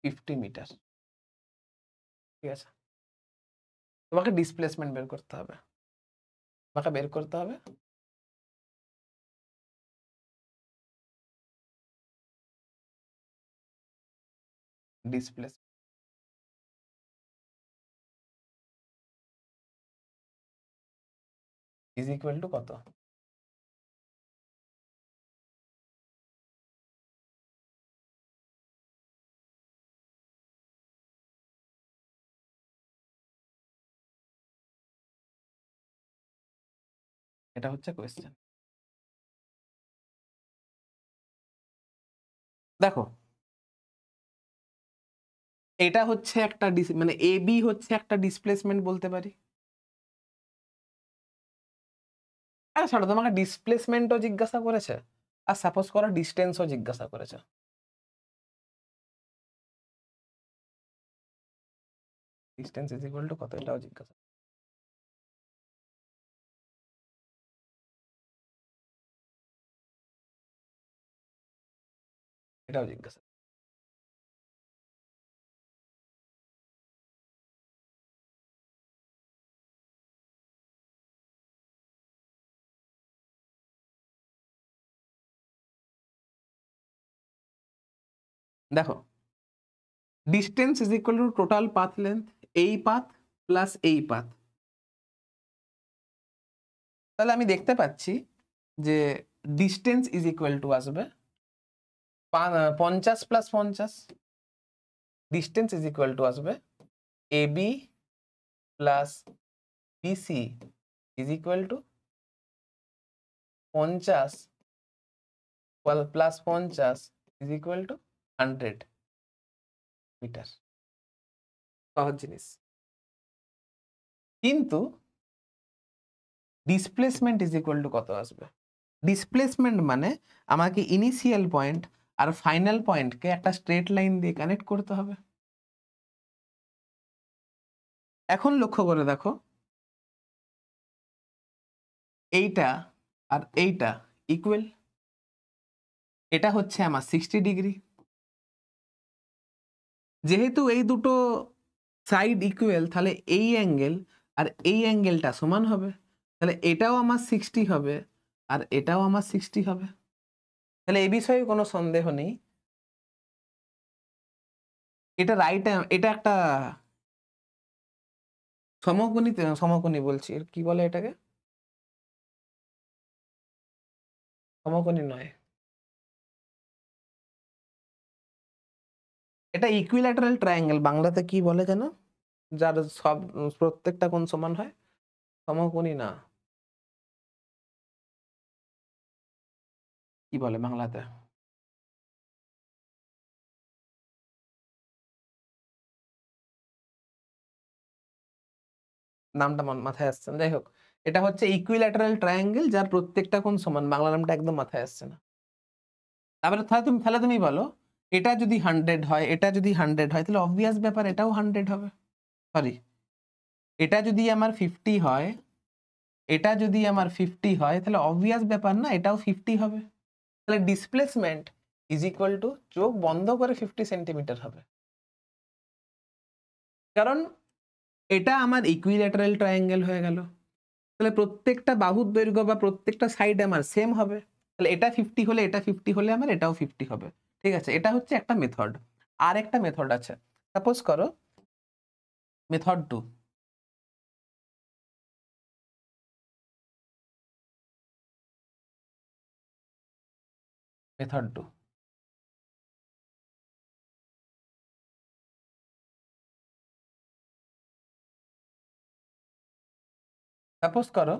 50 মিটার। ঠিক আছে, তোমাকে ডিসপ্লেসমেন্ট বের করতে হবে, ডিসপ্লেস ইজ ইকুয়াল টু কত? এটা হচ্ছে কোয়েশ্চেন। দেখো এটা হচ্ছে একটা মানে এ বি হচ্ছে একটা ডিসপ্লেসমেন্ট বলতে পারি। আরে ছাড়ো, তোমাকে ডিসপ্লেসমেন্টও জিজ্ঞাসা করেছে আর সাপোজ করো ডিস্টেন্সও জিজ্ঞাসা করেছে। ডিস্টেন্স ইজ ইকুয়াল টু কত, এটাও জিজ্ঞাসা। এটাও জিজ্ঞাসা। দেখো, distance is equal two total path length, এই পাথ প্লাস এই পাথ। তাহলে আমি দেখতে পাচ্ছি যে ডিস্টেন্স ইজ ইকুয়াল টু আসবে 50 plus 50। Distance is equal to আসবে AB plus BC is equal to 50 plus 50 is equal to 100 metre. সহজ জিনিস। কিন্তু ডিসপ্লেসমেন্ট ইজ ইকুয়াল টু কত আসবে? ডিসপ্লেসমেন্ট মানে আমাকে ইনিশিয়াল পয়েন্ট আর ফাইনাল পয়েন্টকে একটা স্ট্রেট লাইন দিয়ে কানেক্ট করতে হবে। এখন লক্ষ্য করে দেখো, এইটা আর এইটা ইকুয়াল। এটা হচ্ছে আমার 60 ডিগ্রি। যেহেতু এই দুটো সাইড ইকুয়াল, তাহলে এই অ্যাঙ্গেল আর এই অ্যাঙ্গেলটা সমান হবে। তাহলে এটাও আমার 60 হবে আর এটাও আমার 60 হবে। তাহলে এই বিষয়ে কোনো সন্দেহ নেই, এটা রাইট, এটা একটা সমকোণী, সমকোণী বলছি, কি বলে এটাকে? সমকোণী নয়, এটা ইকুইল্যাটারাল ট্রায়াঙ্গেল। বাংলাতে কি বলে যেন, যার সব প্রত্যেকটা কোণ সমান হয়? সমকোণী না, কি বলে বাংলাতে? নামটা মাথায় আসছে না, যাই হোক, এটা হচ্ছে ইকুইল্যাটারাল ট্রায়াঙ্গেল যার প্রত্যেকটা কোণ সমান। বাংলা নামটা একদম মাথায় আসছে না। তারপরে তাহলে তুমি বলো, এটা যদি 100 হয়, এটা যদি 100 হয়, তাহলে অবভিয়াস ব্যাপার এটাও 100 হবে। সরি, এটা যদি আমার 50 হয়, এটা যদি আমার 50 হয়, তাহলে অবভিয়াস ব্যাপার না এটাও 50 হবে। তাহলে ডিসপ্লেসমেন্ট ইজ ইকুয়াল টু চোখ বন্ধ করে 50 সেন্টিমিটার হবে। কারণ এটা আমার ইকুইল্যাটারাল ট্রায়াঙ্গেল হয়ে গেল। তাহলে প্রত্যেকটা বাহুর দৈর্ঘ্য বা প্রত্যেকটা সাইড আমার সেম হবে। তাহলে এটা 50 হলে এটা 50 হলে আমার এটাও 50 হবে। ঠিক আছে, এটা হচ্ছে একটা মেথড। আর একটা মেথড আছে, সাপোজ করো মেথড 2। মেথড 2, সাপোজ করো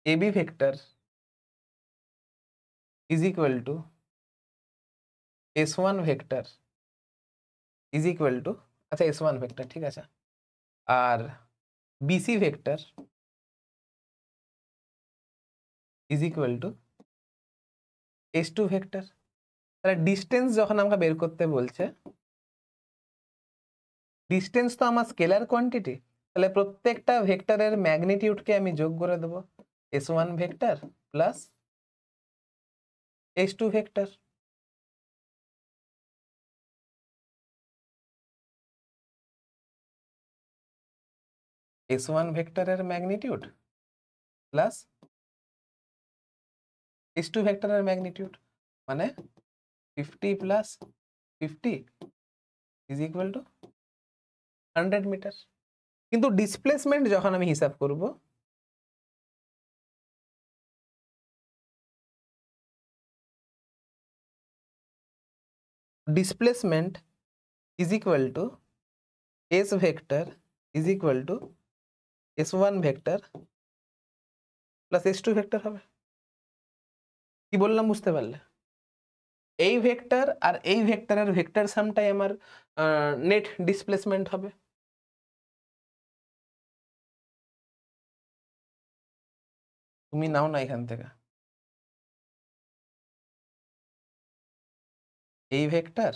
AB vector is equal to S1 vector is equal to, আচ্ছা S1 ভেক্টর ঠিক আছে, আর BC vector is equal to S2 vector. তাহলে ডিস্টেন্স যখন আমাকে বের করতে বলছে, ডিস্টেন্স তো আমার স্কেলার কোয়ান্টিটি, তাহলে প্রত্যেকটা ভেক্টরের ম্যাগনিটিউডকে আমি যোগ করে দেবো, S1 vector plus S2 vector. S1 ভেক্টরের ম্যাগনিটিউড প্লাস S2 ভেক্টরের ম্যাগনিটিউড, মানে 50 plus 50 is equal to 100 metre. কিন্তু ডিসপ্লেসমেন্ট যখন আমি হিসাব করব, displacement is equal to S vector is equal to S1 vector plus S2 vector হবে। কি বললাম বুঝতে পারলে? এই ভেক্টর আর এই ভেক্টরের ভেক্টর সামটাই আমার নেট ডিসপ্লেসমেন্ট হবে। তুমি নাও না এখান থেকে, এই ভেক্টর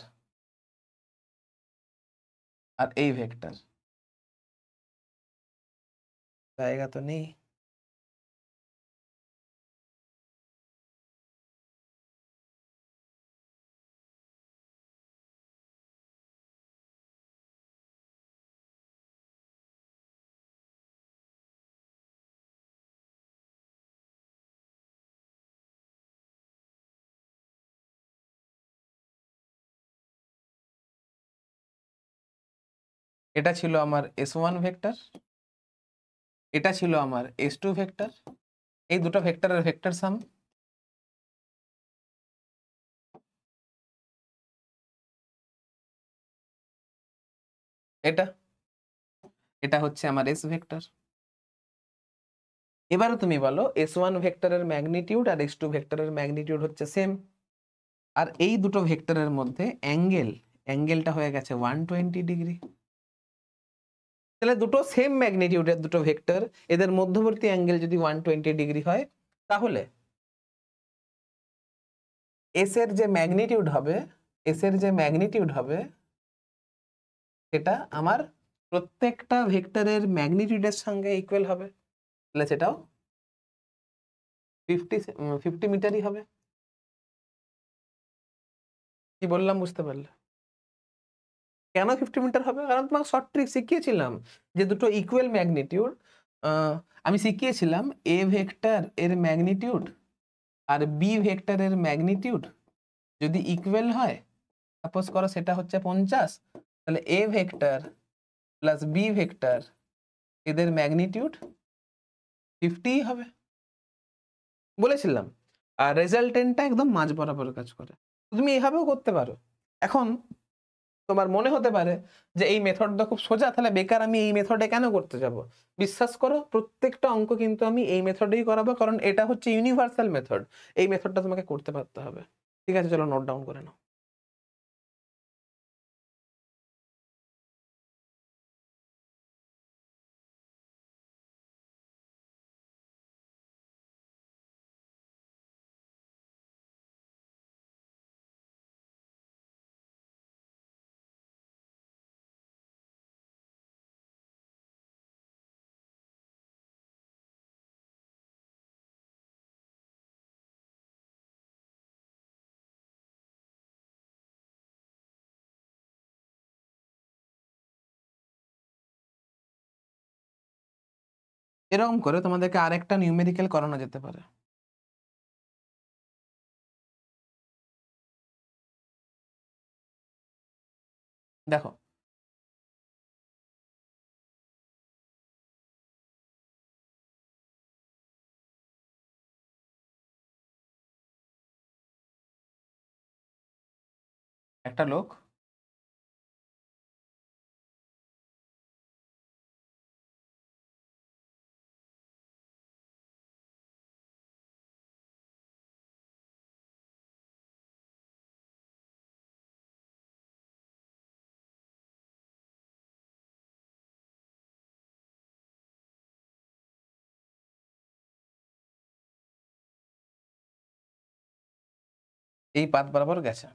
আর এই ভেক্টর, জায়গা তো নেই। এটা ছিল আমার S1 ভেক্টর, এটা ছিল আমার S2 ভেক্টর, এই দুটো ভেক্টরের ভেক্টর সাম। এটা এটা হচ্ছে আমার S ভেক্টর। এবারে তুমি বলো S1 ভেক্টরের ম্যাগনিটিউড আর S2 ভেক্টরের ম্যাগনিটিউড হচ্ছে সেম, আর এই দুটো ভেক্টরের মধ্যে অ্যাঙ্গেলটা হয়ে গেছে 120 ডিগ্রি। তাহলে দুটো সেম ম্যাগনিটিউডের দুটো ভেক্টর, এদের মধ্যবর্তী অ্যাঙ্গেল যদি 120 ডিগ্রি হয়, তাহলে এস এর যে ম্যাগনিটিউড হবে, সেটা আমার প্রত্যেকটা ভেক্টরের ম্যাগনিটিউডের সঙ্গে ইকুয়াল হবে। তাহলে সেটাও 50 মিটারই হবে। কি বললাম বুঝতে পারলে? কেন 50 মিটার হবে? কারণ তোমাকে শর্ট ট্রিক শিখিয়েছিলাম যে দুটো ইকুয়াল ম্যাগনিটিউড, আমি শিখিয়েছিলাম এ ভেক্টর এর ম্যাগনিটিউড আর বি ভেক্টরের ম্যাগনিটিউড যদি ইকুয়াল হয়, সাপোজ করো সেটা হচ্ছে 50, তাহলে A vector plus B vector এদের ম্যাগনিটিউড 50 হবে বলেছিলাম। আর রেজাল্টেন্টটা একদম মাঝ বরাবর কাজ করে। তুমি এইভাবেও করতে পারো। এখন তোমার মনে হতে পারে যে এই মেথডটা খুব সোজা, তাহলে বেকার আমি এই মেথডে কেন করতে যাব? বিশ্বাস করো, প্রত্যেকটা অঙ্ক কিন্তু আমি এই মেথডেই করাবো, কারণ এটা হচ্ছে ইউনিভার্সাল মেথড। এই মেথডটা তোমাকে করতে পারতে হবে। ঠিক আছে, চলো নোট ডাউন করে নাও। এরকম করে তোমাদেরকে আরেকটা নিউমেরিক্যাল করানো যেতে পারে। দেখো, একটা লোক এই পাথ বরাবর গেছে।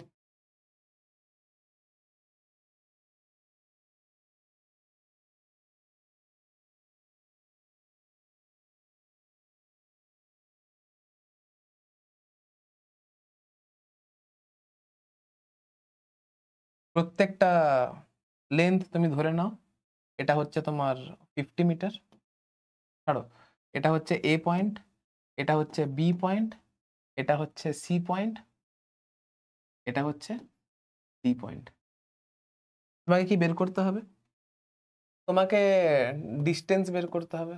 প্রত্যেকটা লেন্থ তুমি ধরে নাও, এটা হচ্ছে তোমার 50 মিটার। ছাড়ো, এটা হচ্ছে এ পয়েন্ট, এটা হচ্ছে বি পয়েন্ট, এটা হচ্ছে সি পয়েন্ট, এটা হচ্ছে ডি পয়েন্ট। তোমাকে কি বের করতে হবে? তোমাকে ডিস্টেন্স বের করতে হবে।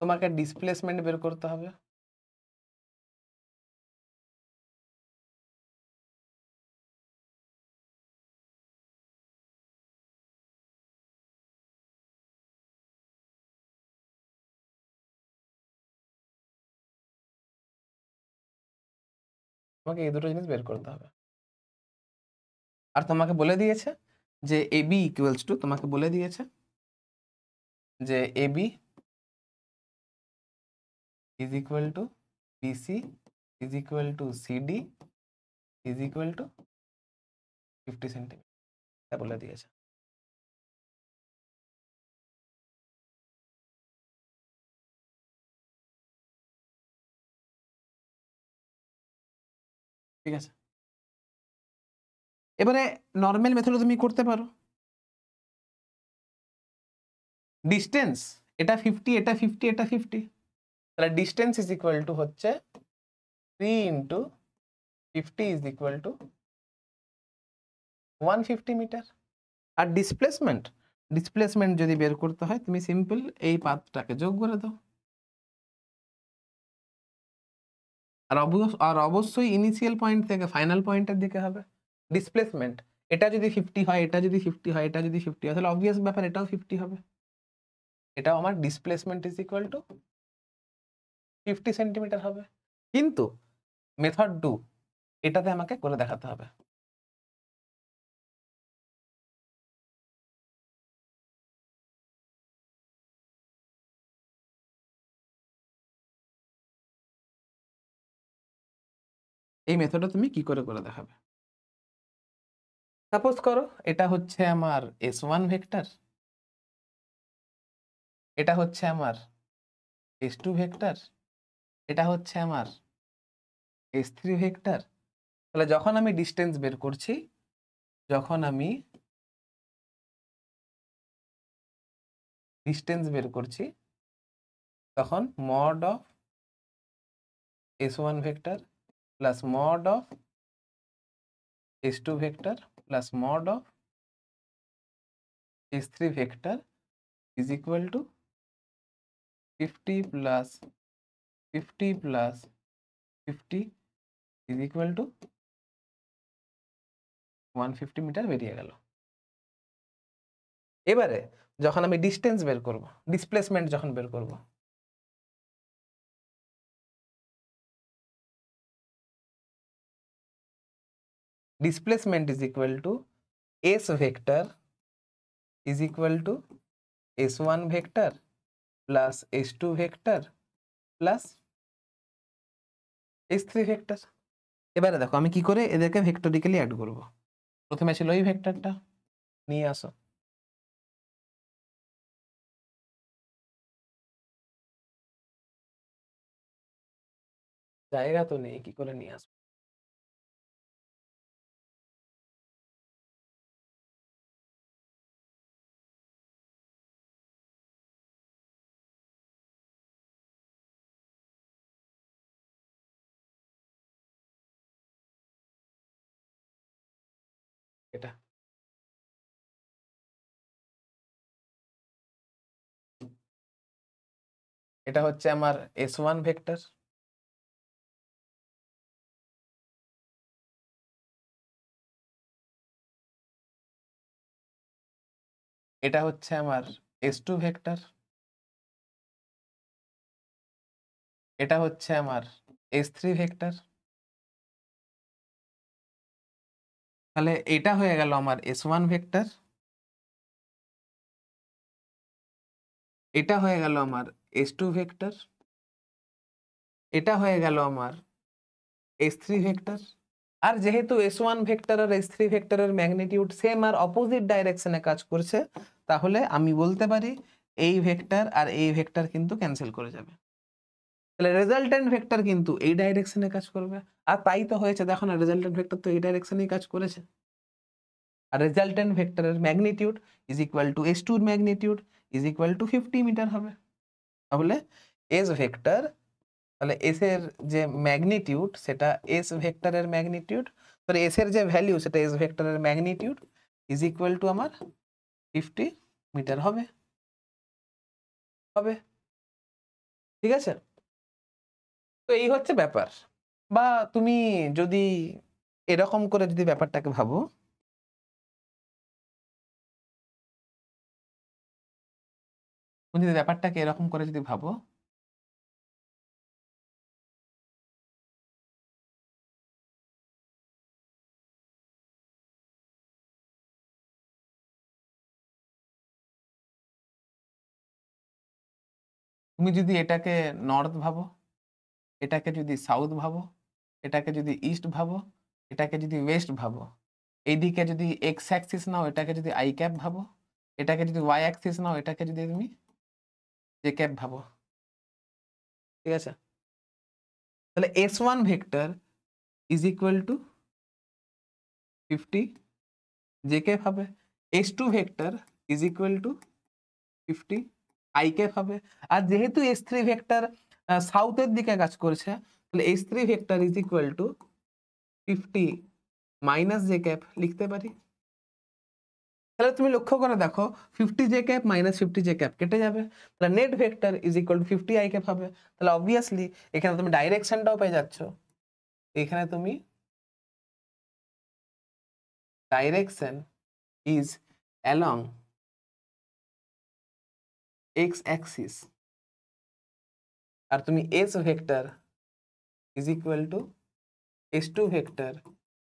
তোমাকে ডিসপ্লেসমেন্ট বের করতে হবে। তোমাকে এই দুটো জিনিস বের করতে হবে। আর তোমাকে বলে দিয়েছে যে এবি ইকুয়ালস টু, তোমাকে বলে দিয়েছে যে AB is equal to BC is equal to CD is equal to 50 centimetre বলে দিয়েছে। ঠিক আছে, এবারে নর্মাল মেথডে তুমি করতে পারো। ডিস্টেন্স এটা 50, এটা 50, এটা 50, তাহলে ডিস্টেন্স ইজ ইকুয়াল টু হচ্ছে 3 into 50 is equal to 150 metre. আর ডিসপ্লেসমেন্ট যদি বের করতে হয় তুমি সিম্পল এই পাথটাকে যোগ করে দাও। আর অবশ্যই ইনিশিয়াল পয়েন্ট থেকে ফাইনাল পয়েন্টের দিকে হবে ডিসপ্লেসমেন্ট। এটা যদি 50 হয়, এটা যদি 50 হয়, এটা যদি 50 হয়, তাহলে অবভিয়াস ব্যাপার এটাও 50 হবে। এটাও আমার displacement is equal to 50 centimetre হবে। কিন্তু মেথড 2 এটাতে আমাকে করে দেখাতে হবে। এই মেথডটা তুমি কি করে দেখাবে? সাপোজ করো এটা হচ্ছে আমার S1 ভেক্টর, এটা হচ্ছে আমার S2 ভেক্টর, এটা হচ্ছে আমার S3 ভেক্টর। তাহলে যখন আমি ডিস্টেন্স বের করছি, তখন mod of S1 vector plus mod of S2 vector plus mod of S3 vector is equal to 50 plus 50 plus 50 is equal to 150 metre বেরিয়ে গেল। এবারে যখন আমি ডিস্টেন্স বের করব, ডিসপ্লেসমেন্ট যখন বের করব, displacement is equal to S vector is equal to S1 vector plus S2 vector plus S3 vector. এবারে দেখো আমি কি করে এদেরকে ভেক্টরিক্যালি অ্যাড করব। প্রথমে ছিল এই ভেক্টরটা, নিয়ে আসো। জায়গা তো নেই, কি করে নিয়ে আসবো? এটা এটা হচ্ছে আমার S1 ভেক্টর, এটা হচ্ছে আমার S2 ভেক্টর, এটা হচ্ছে আমার S3 ভেক্টর। তাহলে এটা হয়ে গেল আমার S1 ভেক্টর, এটা হয়ে গেল আমার S2 ভেক্টর, এটা হয়ে গেল আমার S3 ভেক্টর। আর যেহেতু S1 ভেক্টর আর S3 ভেক্টরের ম্যাগনিটিউড সেম আর অপোজিট ডাইরেকশনে কাজ করছে, তাহলে আমি বলতে পারি এই ভেক্টর আর এই ভেক্টর কিন্তু ক্যান্সেল করে যাবে। তাহলে রেজাল্টেন্ট ভেক্টর কিন্তু এই ডাইরেকশনে কাজ করবে। আর তাই তো হয়েছে, দেখো না, রেজাল্টেন্ট ভেক্টর তো এই ডাইরেকশনেই কাজ করেছে। আর রেজাল্টেন্ট ভেক্টরের magnitude is equal to S2 এর magnitude is equal to 50 metre হবে। তাহলে S ভেক্টর, তাহলে S এর যে ম্যাগনিটিউড সেটা S ভেক্টরের ম্যাগনিটিউড, তাহলে S এর যে ভ্যালু সেটা S ভেক্টরের ম্যাগনিটিউড ইজ ইকুয়াল টু আমার 50 মিটার হবে। ঠিক আছে, তো এই হচ্ছে ব্যাপার। বা তুমি যদি এরকম করে যদি ব্যাপারটাকে ভাবো, তুমি যদি ব্যাপারটাকে এরকম করে যদি ভাবো, তুমি যদি এটাকে নর্থ ভাবো, এটাকে যদি সাউথ ভাবো, এটাকে যদি ইস্ট ভাবো, এটাকে যদি ওয়েস্ট ভাবো, এইদিকে যদি এক্স অ্যাক্সিস নাও এটাকে যদি আই ক্যাপ ভাবো, এটাকে যদি ওয়াই অ্যাক্সিস নাও এটাকে যদি তুমি জে ক্যাপ ভাবো। ঠিক আছে, তাহলে s1 vector is equal to 50 j cap হবে, s2 vector is equal to 50 i cap হবে। আর যেহেতু s3 ভেক্টর সাউথের দিকে কাজ করছে, তাহলে s3 vector is equal to 50 minus j cap লিখতে পারি। তাহলে তুমি লক্ষ্য করে দেখো 50 j cap minus 50 j cap কেটে যাবে, তাহলে net vector is equal to 50 i cap হবে। তাহলে অবভিয়াসলি এখানে তুমি ডাইরেকশনটাও পেয়ে যাচ্ছ, এখানে তুমি direction is along x axis, আর তুমি S vector is equal to s2 vector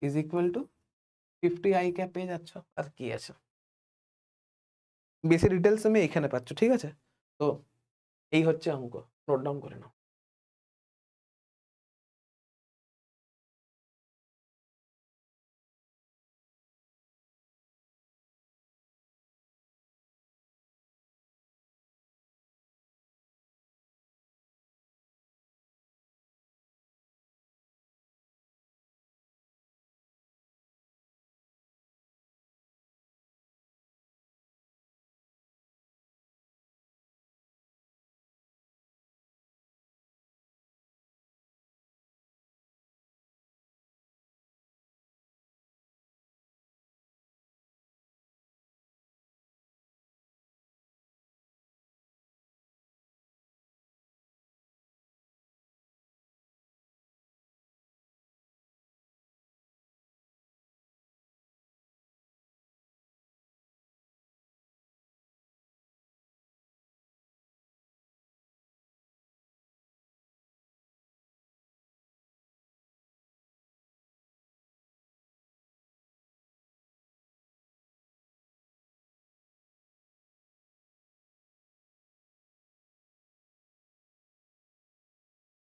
is equal to 50 i cap পেয়ে যাচ্ছ। আর কি আছে, বেশি ডিটেলস তুমি এখানে পাচ্ছ। ঠিক আছে, তো এই হচ্ছে অঙ্ক, নোট ডাউন করে নাও।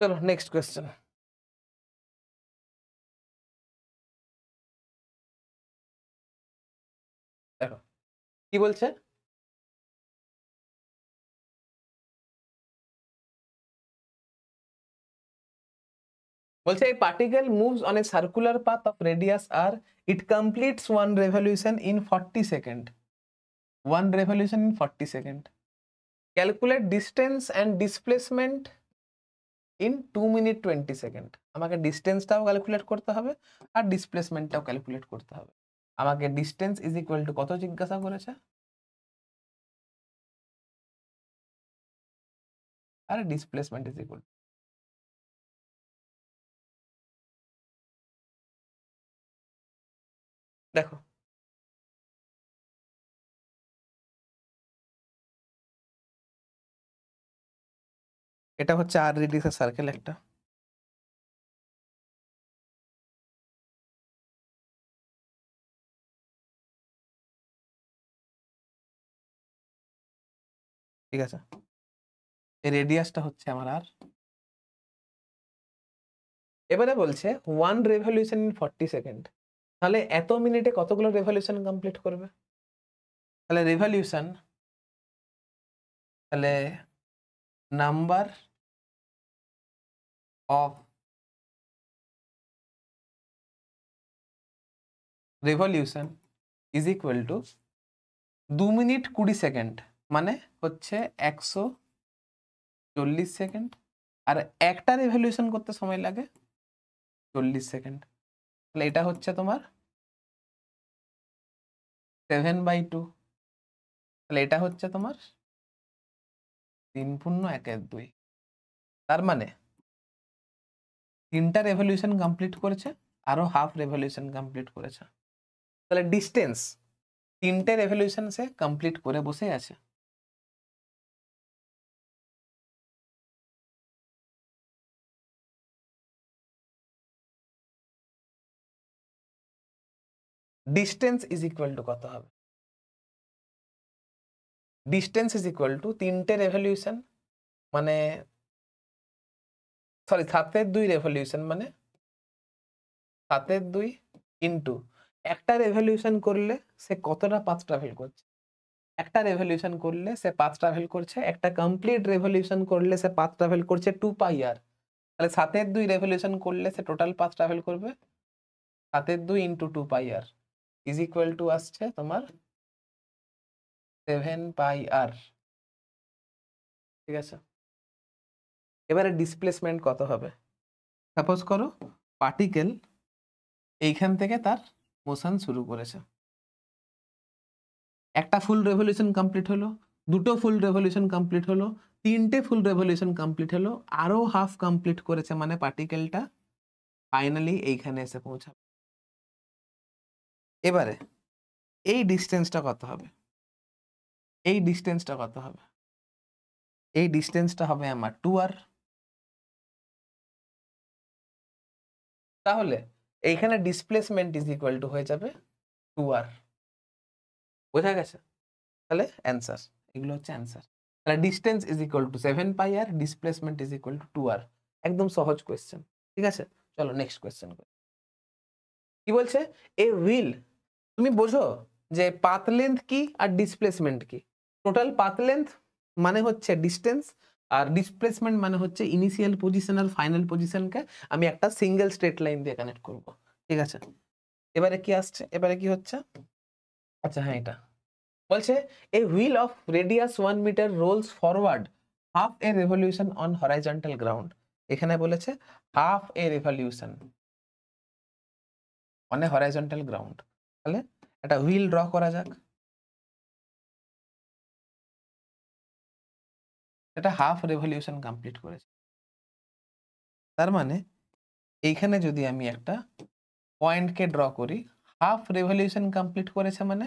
চলো নেক্সট কোয়েশ্চেন। দেখো কি বলছে, বলছে a particle moves on a circular path of radius r, it completes one revolution in 40 second, one revolution in 40 second, calculate distance and displacement in 2 minute 20 second। আমাকে ডিস্টেন্সটাও calculate করতে হবে আর ডিসপ্লেসমেন্টটাও calculate করতে হবে। আমাকে ডিস্টেন্স ইজ ইকুয়াল টু কত জিজ্ঞাসা করেছে, আর displacement is equal, দেখো এটা হচ্ছে আর রেডিয়াসের সার্কেল একটা, ঠিক আছে, এই রেডিয়াসটা হচ্ছে আমার আর। এবারে বলছে ওয়ান রেভলিউশন ইন 40 সেকেন্ড, তাহলে এত মিনিটে কতগুলো রেভলিউশন কমপ্লিট করবে, তাহলে রেভলিউশন, তাহলে number of revolution is equal two 2 minute 20 second, মানে হচ্ছে 140 সেকেন্ড, আর একটা রেভলিউশন করতে সময় লাগে 40 সেকেন্ড। তাহলে এটা হচ্ছে তোমার 7/2, তাহলে এটা হচ্ছে তোমার 3×1=2, তার মানে 3টা রেভলিউশন কমপ্লিট করেছে, আরো হাফ রেভলিউশন কমপ্লিট করেছে। তাহলে ডিস্টেন্স 3টে রেভলিউশন সে কমপ্লিট করে বসে আছে। ডিস্টেন্স ইজ ইকুয়াল টু কত হবে, ডিস্টেন্স ইজ ইকুয়াল টু 3টে রেভলিউশন মানে সরি 7/2 রেভলিউশন মানে 7/2 ইন্টু একটা রেভলিউশন করলে সে কতটা পাথ ট্রাভেল করছে, একটা রেভলিউশন করলে সে পাথ ট্রাভেল করছে, একটা কমপ্লিট রেভলিউশন করলে সে পাথ ট্রাভেল করছে 2πr। তাহলে 7/2 রেভলিউশন করলে সে টোটাল পাথ ট্রাভেল করবে 7/2 into 2πr is equal two আসছে তোমার 7πr। ঠিক আছে, এবারে ডিসপ্লেসমেন্ট কত হবে? সাপোজ করো পার্টিকেল এইখান থেকে তার মোশন শুরু করেছে, একটা ফুল রেভলিউশন কমপ্লিট হলো, দুটো ফুল রেভলিউশন কমপ্লিট হলো, তিনটে ফুল রেভলিউশন কমপ্লিট হলো, আরো হাফ কমপ্লিট করেছে, মানে পার্টিকেলটা ফাইনালি এইখানে এসে পৌঁছাবে। এবারে এই ডিস্টেন্সটা কত হবে? এই ডিস্টেন্সটা কত হবে? এই ডিস্টেন্সটা হবে আমার 2r। তাহলে এইখানে ডিসপ্লেসমেন্ট ইজ ইকুয়াল টু হয়ে যাবে 2r। বোঝা গেছে? তাহলে অ্যান্সার, এগুলো হচ্ছে অ্যান্সার। তাহলে distance is equal two 7πr, displacement is equal two 2r। একদম সহজ কোয়েশ্চেন। ঠিক আছে, চলো নেক্সট কোয়েশ্চেন করি। কি বলছে? এ হুইল, তুমি বোঝো যে পাথ লেন্থ কি আর ডিসপ্লেসমেন্ট কি। টোটাল পাথ লেন্থ মানে হচ্ছে ডিস্টেন্স, আর ডিসপ্লেসমেন্ট মানে হচ্ছে ইনিশিয়াল পজিশন আর ফাইনাল পজিশনকে আমি একটা সিঙ্গেল স্ট্রেট লাইন দিয়ে কানেক্ট করব। ঠিক আছে, এবারে কি আসছে, এবারে কি হচ্ছে? আচ্ছা হ্যাঁ, এটা বলছে a wheel of radius 1 metre rolls forward half a revolution on horizontal ground. এখানে বলেছে half a revolution on a horizontal ground. তাহলে একটা হুইল ড্র করা যাক। এটা হাফ রেভলিউশন কমপ্লিট করেছে, তার মানে এইখানে যদি আমি একটা পয়েন্টকে ড্র করি, হাফ রেভলিউশন কমপ্লিট করেছে মানে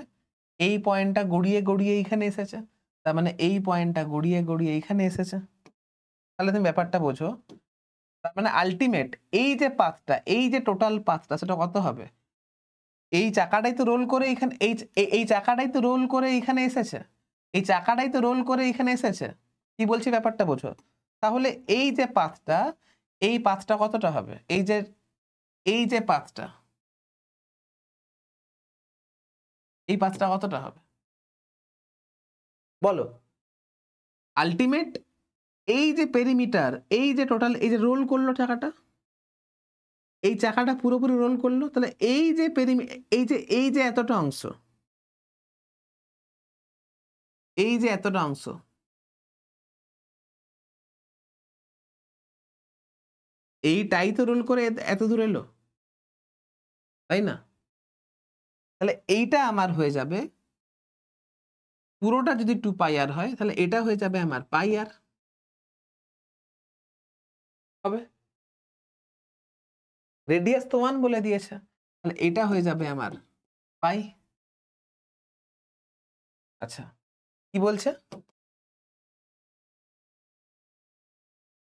এই পয়েন্টটা গড়িয়ে গড়িয়ে এইখানে এসেছে, তার মানে এই পয়েন্টটা গড়িয়ে গড়িয়ে এইখানে এসেছে। তাহলে তুমি ব্যাপারটা বোঝো, তার মানে আলটিমেট এই যে পাথটা, এই যে টোটাল পাথটা, সেটা কত হবে? এই চাকাটাই তো রোল করে এখানে, এই চাকাটাই তো রোল করে এখানে এসেছে, এই চাকাটাই তো রোল করে এখানে এসেছে। কি বলছি ব্যাপারটা বোঝো? তাহলে এই যে পাথটা, এই পাথটা কতটা হবে? এই যে পাথটা, এই পাথটা কতটা হবে বলো? আলটিমেট এই যে পেরিমিটার, এই যে টোটাল, এই যে রোল করলো চাকাটা, এই চাকাটা পুরোপুরি রোল করলো, তাহলে এই যে এই যে এতটা অংশ, এই যে এতটা অংশ, এইটাই তো রোল করে এত দূর এলো, তাই না? তাহলে এইটা আমার হয়ে যাবে, পুরোটা যদি 2πr হয় তাহলে এটা হয়ে যাবে আমার πr হবে। রেডিয়াস তো 1 বলে দিয়েছে, তাহলে এটা হয়ে যাবে আমার পাই। আচ্ছা, কি বলছে?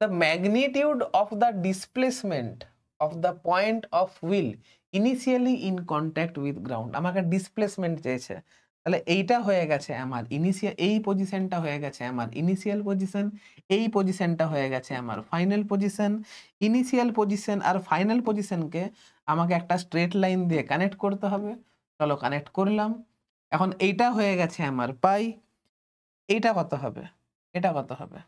The magnitude of the displacement of the point of wheel initially in contact with ground। আমাকে ডিসপ্লেসমেন্ট চেয়েছে, তাহলে এইটা হয়ে গেছে আমার ইনিশিয়াল, এই পজিশনটা হয়ে গেছে আমার ইনিশিয়াল পজিশন, এই পজিশনটা হয়ে গেছে আমার ফাইনাল পজিশন। ইনিশিয়াল পজিশন আর ফাইনাল পজিশনকে আমাকে একটা স্ট্রেট লাইন দিয়ে কানেক্ট করতে হবে। চলো কানেক্ট করলাম। এখন এইটা হয়ে গেছে আমার পাই। এইটা কত হবে? এটা কত হবে?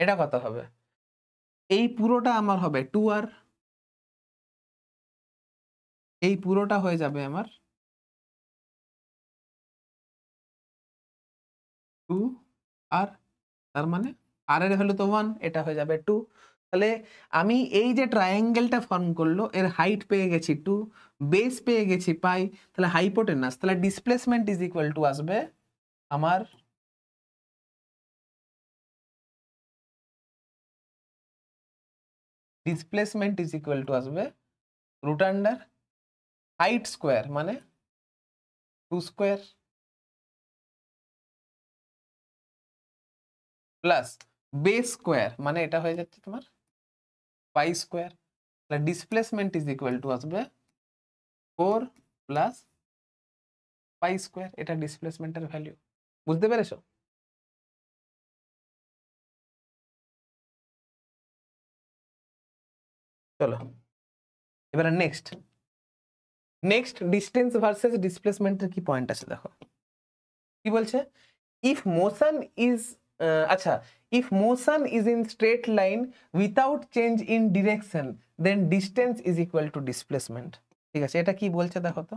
এটা কত হবে? এই পুরোটা আমার হবে 2r, এই পুরোটা হয়ে যাবে আমার 2r, তার মানে r এর ভ্যালু তো 1, এটা হয়ে যাবে 2। তাহলে আমি এই যে ট্রায়াঙ্গেলটা ফর্ম করলো, এর হাইট পেয়ে গেছি 2, বেস পেয়ে গেছি পাই, তাহলে হাইপোটেনাস, তাহলে ডিসপ্লেসমেন্ট ইজ ইকুয়াল টু আসবে আমার ডিসপ্লেসমেন্ট ইজ ইকুয়াল টু আসবে রুট আন্ডার হাইট স্কোয়ার মানে 2 স্কোয়ার প্লাস বেস স্কোয়ার মানে এটা হয়ে যাচ্ছে তোমার পাই স্কোয়ার। তাহলে ডিসপ্লেসমেন্ট ইজ ইকুয়াল টু আসবে 4 প্লাস পাই স্কোয়ার। এটা ডিসপ্লেসমেন্টের ভ্যালু। বুঝতে পেরেছো? চলো এবারে নেক্সট ডিস্টেন্স ভার্সেস ডিসপ্লেসমেন্টের কি পয়েন্ট আছে দেখো কি বলছে ইফ মোশন ইজ আচ্ছা if motion is in straight line without change in direction then distance is equal to displacement. ঠিক আছে, এটা কি বলছে দেখো তো।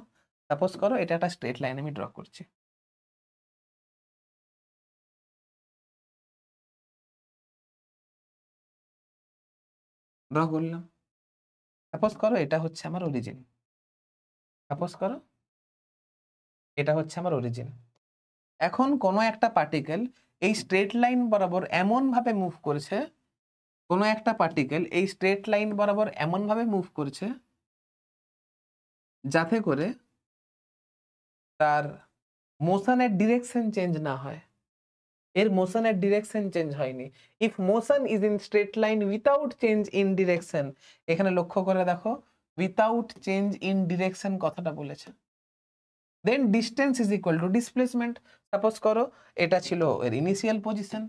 সাপোজ করো এটা একটা স্ট্রেট লাইন আমি ড্র করছি, ড্র করলাম। সাপোজ করো এটা হচ্ছে আমার অরিজিন, সাপোজ করো এটা হচ্ছে আমার অরিজিন। এখন কোনো একটা পার্টিকেল এই স্ট্রেট লাইন বরাবর এমন ভাবে মুভ করেছে, কোনো একটা পার্টিকেল এই স্ট্রেট লাইন বরাবর এমন ভাবে মুভ করছে যাতে করে তার মোশনের ডিরেকশন চেঞ্জ না হয়। এর মোশনের ডিরেকশন চেঞ্জ হয়নি। If motion is in straight line without change in direction, এখানে লক্ষ্য করে দেখো উইথাউট চেঞ্জ ইন ডিরেকশন কথাটা বলেছে। Then distance is equal to displacement. Suppose করো এটা ছিল এর ইনিশিয়াল পজিশন,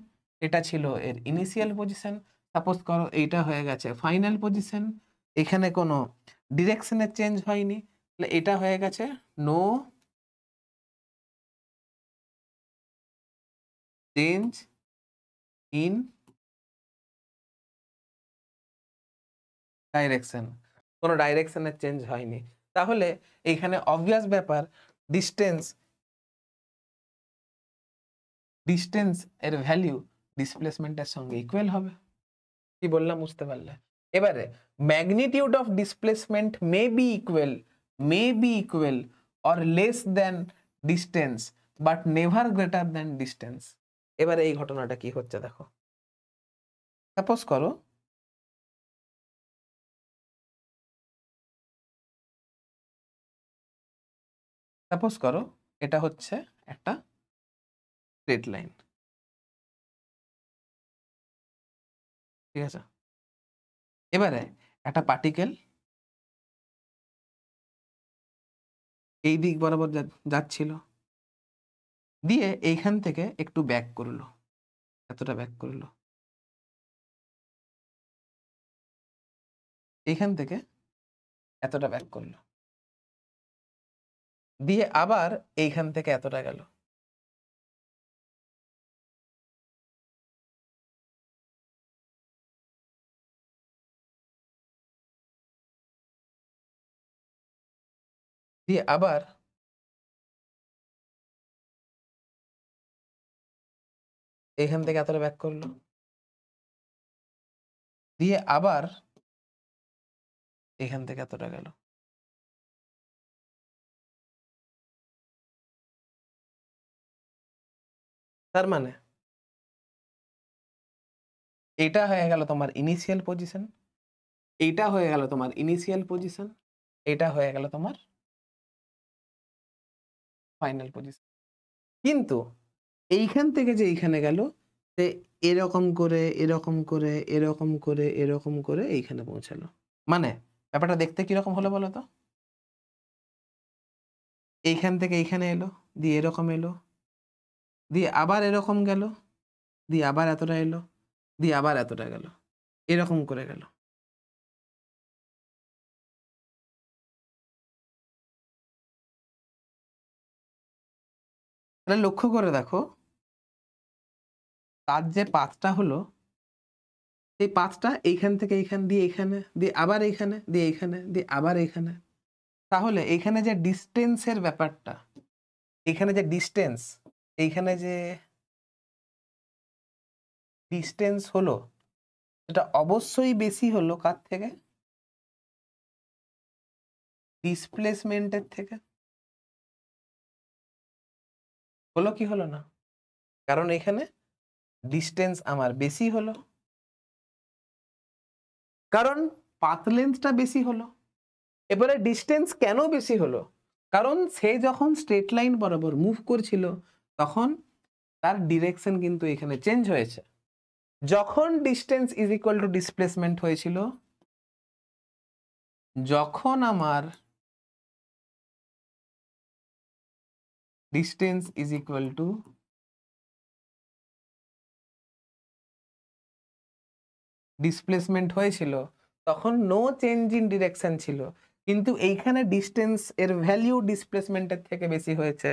এটা ছিল এর ইনিশিয়াল পজিশন, সাপোজ করো এইটা হয়ে গেছে ফাইনাল পজিশন, এখানে কোনো ডিরেকশনের চেঞ্জ হয়নি, তাহলে এটা হয়ে গেছে নো চেঞ্জ ইন ডাইরেকশন, কোনো ডাইরেকশনের চেঞ্জ হয়নি। তাহলে এইখানে অবভিয়াস ব্যাপার ডিস্টেন্স এর ভ্যালু ডিসপ্লেসমেন্টের সঙ্গে ইকুয়াল হবে। কি বললাম বুঝতে পারলে? এবারে magnitude of displacement may be equal or less than distance but never greater than distance. এবারে এই ঘটনাটা কি হচ্ছে দেখো, সাপোজ করো এটা হচ্ছে একটা স্ট্রেট লাইন, ঠিক আছে। এবারে একটা পার্টিকেল এই দিক বরাবর যাচ্ছিল, দিয়ে এইখান থেকে একটু ব্যাক করলো, এতটা ব্যাক করলো, এইখান থেকে এতটা ব্যাক করলো, দিয়ে আবার এইখান থেকে এতটা গেল, দিয়ে আবার এইখান থেকে এতটা ব্যাক করলো, দিয়ে আবার এখান থেকে এতটা গেল। তার মানে এটা হয়ে গেল তোমার ইনিশিয়াল পজিশন, এইটা হয়ে গেল তোমার ইনিশিয়াল পজিশন, এটা হয়ে গেল তোমার ফাইনাল পজিশন। কিন্তু এইখান থেকে যে এইখানে গেল সে এরকম করে এরকম করে এরকম করে এরকম করে এইখানে পৌঁছালো। মানে ব্যাপারটা দেখতে কিরকম হলো বলো তো? এইখান থেকে এইখানে এলো, দিয়ে এরকম এলো, দিয়ে আবার এরকম গেল, দিয়ে আবার এতটা এলো, দিয়ে আবার এতটা গেল, এরকম করে গেল। তাহলে লক্ষ্য করে দেখো তার যে পাথটা হলো, এই পাথটা এইখান থেকে এইখান দিয়ে এখানে, দিয়ে আবার এইখানে, দিয়ে এইখানে, দিয়ে আবার এইখানে। তাহলে এইখানে যে ডিস্টেন্সের ব্যাপারটা, এখানে যে ডিস্টেন্স, এইখানে যে ডিস্টেন্স হলো সেটা অবশ্যই বেশি হলো কার থেকে? ডিসপ্লেসমেন্টের থেকে। হলো কি হলো না? কারণ এখানে ডিস্টেন্স আমার বেশি হলো, কারণ পাথ লেন্থটা বেশি হলো। এবারে ডিস্টেন্স কেন বেশি হলো? কারণ সে যখন স্ট্রেট লাইন বরাবর মুভ করছিল তখন তার ডিরেকশন কিন্তু এখানে চেঞ্জ হয়েছে। যখন distance is equal to displacement হয়েছিল, যখন আমার distance is equal to displacement হয়েছিল তখন নো চেঞ্জ ইন ডিরেকশন ছিল, কিন্তু এইখানে ডিস্টেন্স এর ভ্যালু ডিসপ্লেসমেন্টের থেকে বেশি হয়েছে।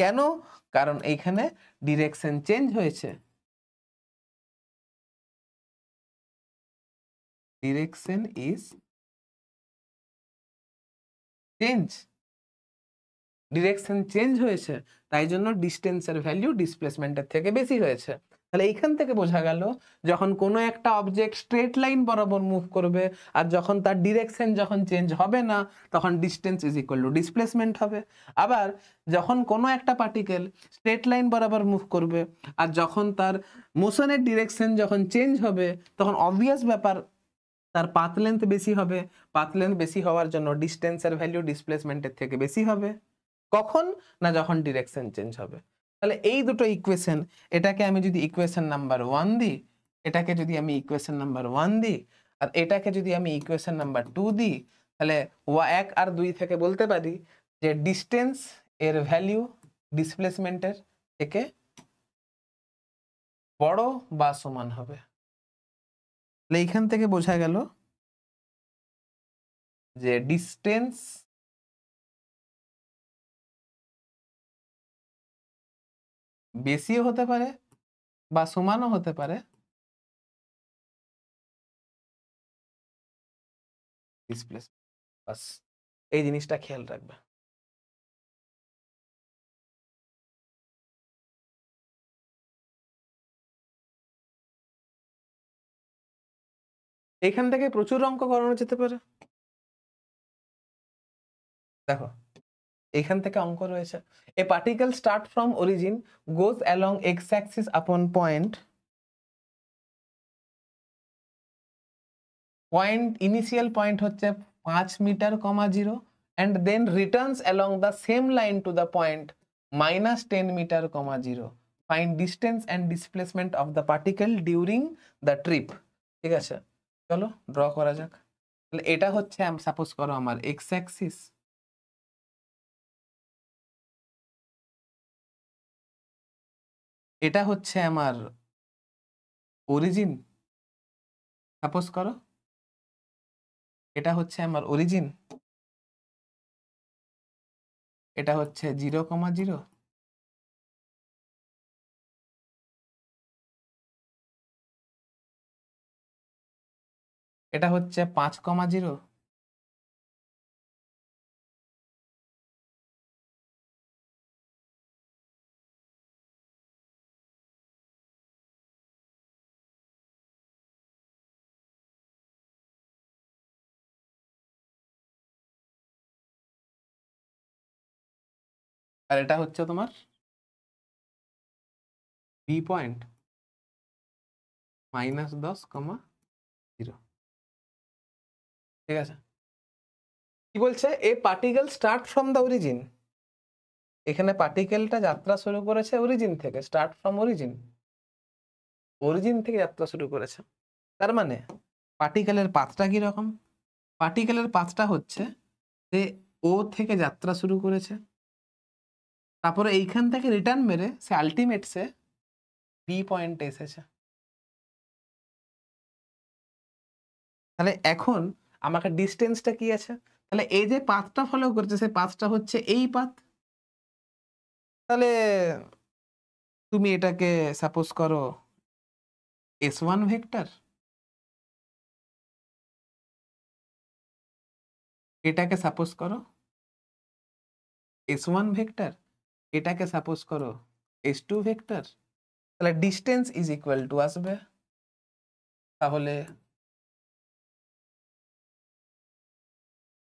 কেন? কারণ এইখানে ডিরেকশন চেঞ্জ হয়েছে। Direction is change, direction change হয়েছে, তাই জন্য ডিস্টেন্সের ভ্যালু ডিসপ্লেসমেন্টের থেকে বেশি হয়েছে। তাহলে এইখান থেকে বোঝা গেল যখন কোনো একটা অবজেক্ট স্ট্রেট লাইন বরাবর মুভ করবে আর যখন তার ডিরেকশন যখন চেঞ্জ হবে না তখন distance is equal to displacement হবে। আবার যখন কোনো একটা পার্টিকেল স্ট্রেট লাইন বরাবর মুভ করবে আর যখন তার মোশনের ডিরেকশন যখন চেঞ্জ হবে তখন অবভিয়াস ব্যাপার তার পাথ লেন্থ বেশি হবে, পাথ লেন্থ বেশি হওয়ার জন্য ডিস্টেন্সের ভ্যালু ডিসপ্লেসমেন্টের থেকে বেশি হবে। কখন? না যখন ডিরেকশন চেঞ্জ হবে। তাহলে এই দুটো ইকুয়েশন, এটাকে আমি যদি ইকুয়েশন নাম্বার 1 দিই, এটাকে যদি আমি ইকুয়েশন নাম্বার 1 দিই আর এটাকে যদি আমি ইকুয়েশন নাম্বার 2 দিই, তাহলে 1 আর 2 থেকে বলতে পারি যে ডিস্টেন্স এর ভ্যালু ডিসপ্লেসমেন্টের থেকে বড় বা সমান হবে। তাহলে এইখান থেকে বোঝা গেল যে ডিস্টেন্স বেশিও হতে পারে বা সমানও হতে পারে ডিসপ্লেসমেন্ট। বাস এই জিনিসটা খেয়াল রাখবে। এখান থেকে প্রচুর অঙ্ক করানো যেতে পারে। দেখো এখান থেকে অঙ্ক রয়েছে, a particle start from origin goes along x axis upon point initial point হচ্ছে 5 metre, 0 and then returns along the same line to the point -10 metre, 0. Find distance and displacement of the particle during the trip. ঠিক আছে, চলো draw করা যাক। তাহলে এটা হচ্ছে suppose করো আমার এক্স অ্যাক্সিস, এটা হচ্ছে আমার অরিজিন, সাপোজ করো এটা হচ্ছে আমার অরিজিন, এটা হচ্ছে 0,0, এটা হচ্ছে 5,0, আর এটা হচ্ছে তোমার বি পয়েন্ট -10,0। ঠিক আছে, কি বলছে? A particle start from the origin, এখানে পার্টিকেলটা যাত্রা শুরু করেছে অরিজিন থেকে, স্টার্ট ফ্রম অরিজিন, অরিজিন থেকে যাত্রা শুরু করেছে। তার মানে পার্টিকেলের পাথটা কি রকম? পার্টিকেলের পাথটা হচ্ছে যে ও থেকে যাত্রা শুরু করেছে, তারপরে এইখান থেকে রিটার্ন মেরে সে আলটিমেট সে বি পয়েন্টে এসেছে। তাহলে এখন আমাকে ডিস্টেন্সটা কি আছে? তাহলে এই যে পাথটা ফলো করেছে সেই পাথটা হচ্ছে এই পাথ। তাহলে তুমি এটাকে সাপোজ করো S1 ভেক্টর, এটাকে সাপোজ করো S1 ভেক্টর, এটাকে সাপোজ করো S2 ভেক্টর। তাহলে ডিস্টেন্স ইজ ইকুয়াল টু আসবে, তাহলে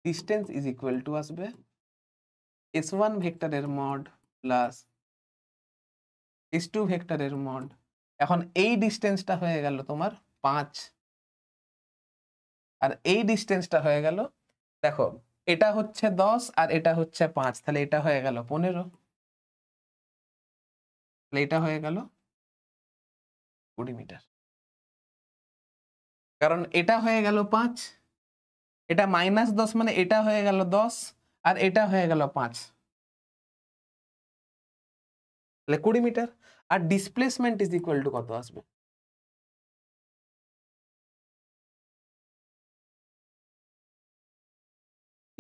ডিস্টেন্স ইজ ইকুয়াল টু আসবে S1 ভেক্টরের মড প্লাস S2 ভেক্টরের মড। এখন এই ডিস্টেন্সটা হয়ে গেল তোমার 5 আর এই ডিস্টেন্সটা হয়ে গেল, দেখো এটা হচ্ছে 10 আর এটা হচ্ছে 5, তাহলে এটা হয়ে গেল 15, তাহলে এটা হয়ে গেল 20 মিটার। কারণ এটা হয়ে গেল 5, এটা -10 মানে এটা হয়ে গেল 10 আর এটা হয়ে গেল 5, তাহলে 20 মিটার। আর ডিসপ্লেসমেন্ট ইজ ইকুয়াল টু কত আসবে?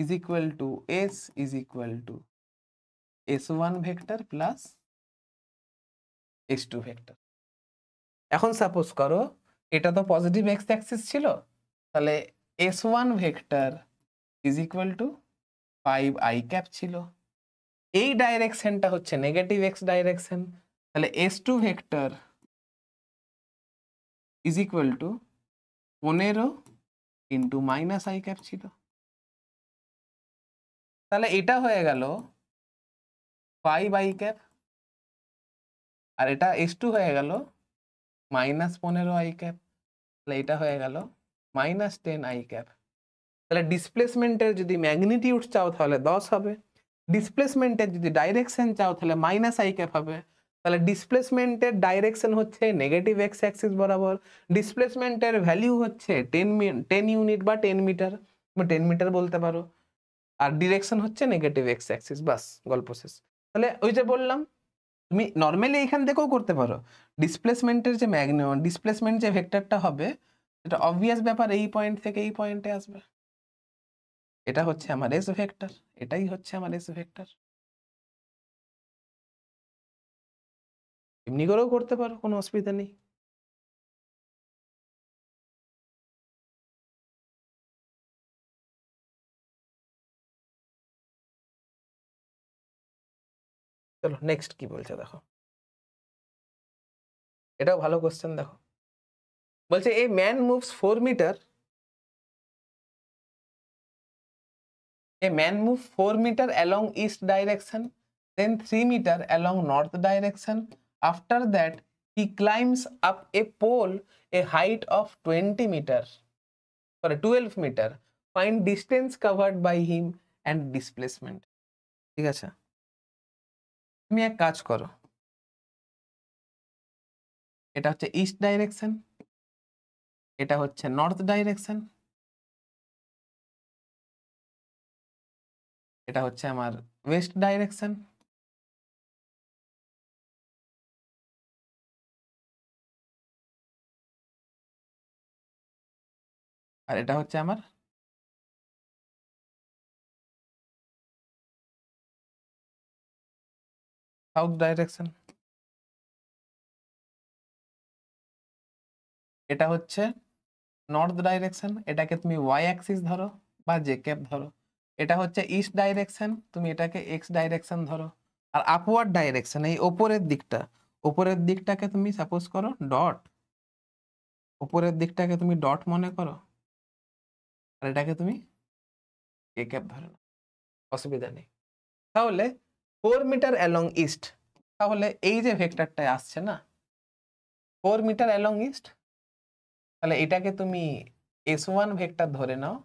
Is equal to S is equal to s1 vector plus s2 vector. এখন সাপোজ করো এটা তো পজিটিভ এক্স অ্যাক্সিস ছিল, তাহলে s1 vector is equal to 5i cap ছিল। এই ডাইরেকশনটা হচ্ছে নেগেটিভ এক্স ডাইরেকশন, তাহলে s2 vector is equal to 15 into minus i cap ছিল। তাহলে এটা হয়ে গেল 5i ক্যাপ, আর এটা s2 হয়ে গেল মাইনাস 15i ক্যাপ, তাহলে এটা হয়ে গেল মাইনাস 10i ক্যাপ। তাহলে ডিসপ্লেসমেন্টের যদি ম্যাগনিটিউড চাও তাহলে 10 হবে, ডিসপ্লেসমেন্টের যদি ডাইরেকশন চাও তাহলে মাইনাস আই ক্যাপ হবে। তাহলে ডিসপ্লেসমেন্টের ডাইরেকশন হচ্ছে নেগেটিভ এক্স অ্যাক্সিস বরাবর, ডিসপ্লেসমেন্টের ভ্যালু হচ্ছে 10 ইউনিট বা 10 মিটার বা 10 মিটার বলতে পারো, আর ডিরেকশন হচ্ছে নেগেটিভ এক্স অ্যাক্সিস। বাস, গল্প শেষ। তাহলে ওই যে বললাম, তুমি নর্মালি এখান থেকেও করতে পারো। ডিসপ্লেসমেন্টের যে ডিসপ্লেসমেন্ট যে ভেক্টরটা হবে এটা অবভিয়াস ব্যাপার, এই পয়েন্ট থেকে এই পয়েন্টে আসবে। এটা হচ্ছে আমার এস ভেক্টর, এটাই হচ্ছে আমার এস ভেক্টর। এমনি করেও করতে পারো, কোনো অসুবিধা নেই। চলো নেক্সট কি বলছে দেখো, এটাও ভালো কোশ্চেন। দেখো বলছে a man moves 4 metre, a man moves 4 meter along east direction, then 3 meter along north direction. After that, he climbs up a pole a height of 20 meter, sorry 12 meter. Find distance covered by him and displacement. ঠিক আছে, তুমি এক কাজ করো, এটা হচ্ছে east direction, এটা হচ্ছে নর্থ ডাইরেকশন, এটা হচ্ছে আমার ওয়েস্ট ডাইরেকশন, আর এটা হচ্ছে আমার সাউথ ডাইরেকশন। এটা হচ্ছে নর্থ ডাইরেকশন, এটাকে তুমি ওয়াই অ্যাক্সিস ধরো বা জে ক্যাপ ধরো। এটা হচ্ছে ইস্ট ডাইরেকশন, তুমি এটাকে এক্স ডাইরেকশন ধরো। আর আপওয়ার্ড ডাইরেকশন এই ওপরের দিকটা, ওপরের দিকটাকে তুমি সাপোজ করো ডট, ওপরের দিকটাকে তুমি ডট মনে করো, আর এটাকে তুমি কে ক্যাপ ধরে নাও, অসুবিধা নেই। তাহলে 4 মিটার অ্যালং ইস্ট, তাহলে এই যে ভেক্টরটা আসছে না 4 মিটার অ্যালং ইস্ট, তাহলে এটাকে তুমি s1 ভেক্টর ধরে নাও,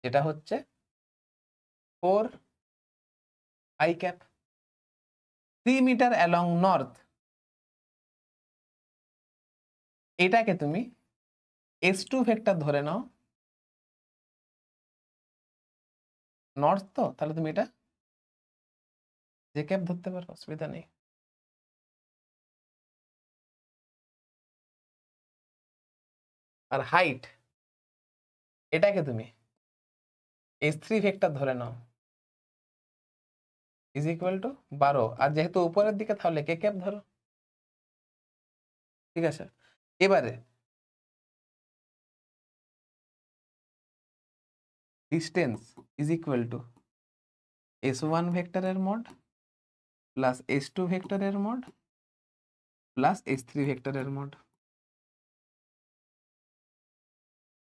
যেটা হচ্ছে 4i cap. 3 metre along north, এটাকে তুমি s2 ভেক্টর ধরে নাও, নর্থ তো, তাহলে তুমি এটা জে ক্যাপ ধরতে পারো, অসুবিধা নেই। আর হাইট, এটাকে তুমি s3 ভেক্টর ধরে নাও, ইজ ইকুয়াল টু 12, আর যেহেতু উপরের দিকে তাহলে কে ক্যাপ ধরো। ঠিক আছে, এবারে distance is equal to s1 ভেক্টরের মড প্লাস s2 ভেক্টরের মড প্লাস s3 ভেক্টরের মড।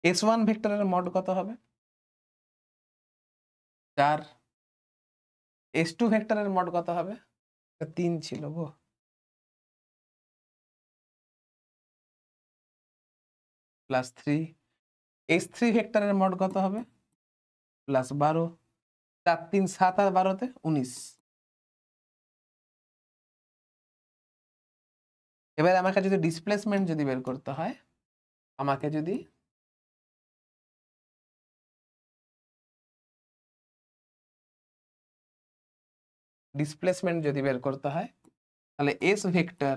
s1 ভেক্টরের মড কত হবে? 4। s2 ভেক্টরের মড কত হবে? 3 ছিল গো, প্লাস 3। s3 ভেক্টরের মড কত হবে? প্লাস 12। 4 3 7 আর 12তে 19। এবার আমাকে যদি ডিসপ্লেসমেন্ট যদি বের করতে হয়, আমাকে যদি ডিসপ্লেসমেন্ট যদি বের করতে হয়, তাহলে s vector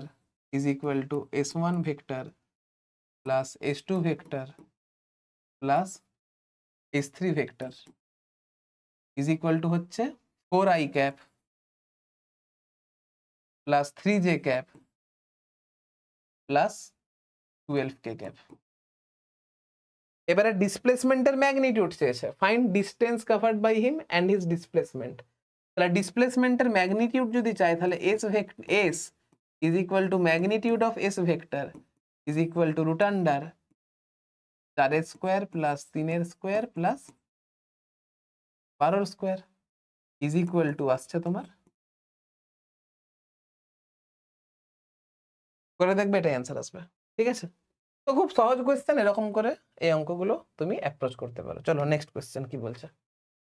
is equal to s1 vector plus s2 vector plus s3 vector. Is equal to হচ্ছে 4i cap plus 3j cap plus 12k cap. এবারে ডিসপ্লেসমেন্টের ম্যাগনিটিউড চেয়েছে, find distance covered by him and his displacement. তাহলে ডিসপ্লেসমেন্টের magnitude যদি চাই তাহলে s is equal to magnitude of s vector is equal to root under 4 square plus 3 square plus 12 square is equal two আসছে তোমার, করে দেখবে এটা অ্যান্সার আসবে। ঠিক আছে, তো খুব সহজ কোয়েশ্চেন, এরকম করে এই অঙ্কগুলো তুমি অ্যাপ্রোচ করতে পারো। চলো নেক্সট কোয়েশ্চেন কি বলছে।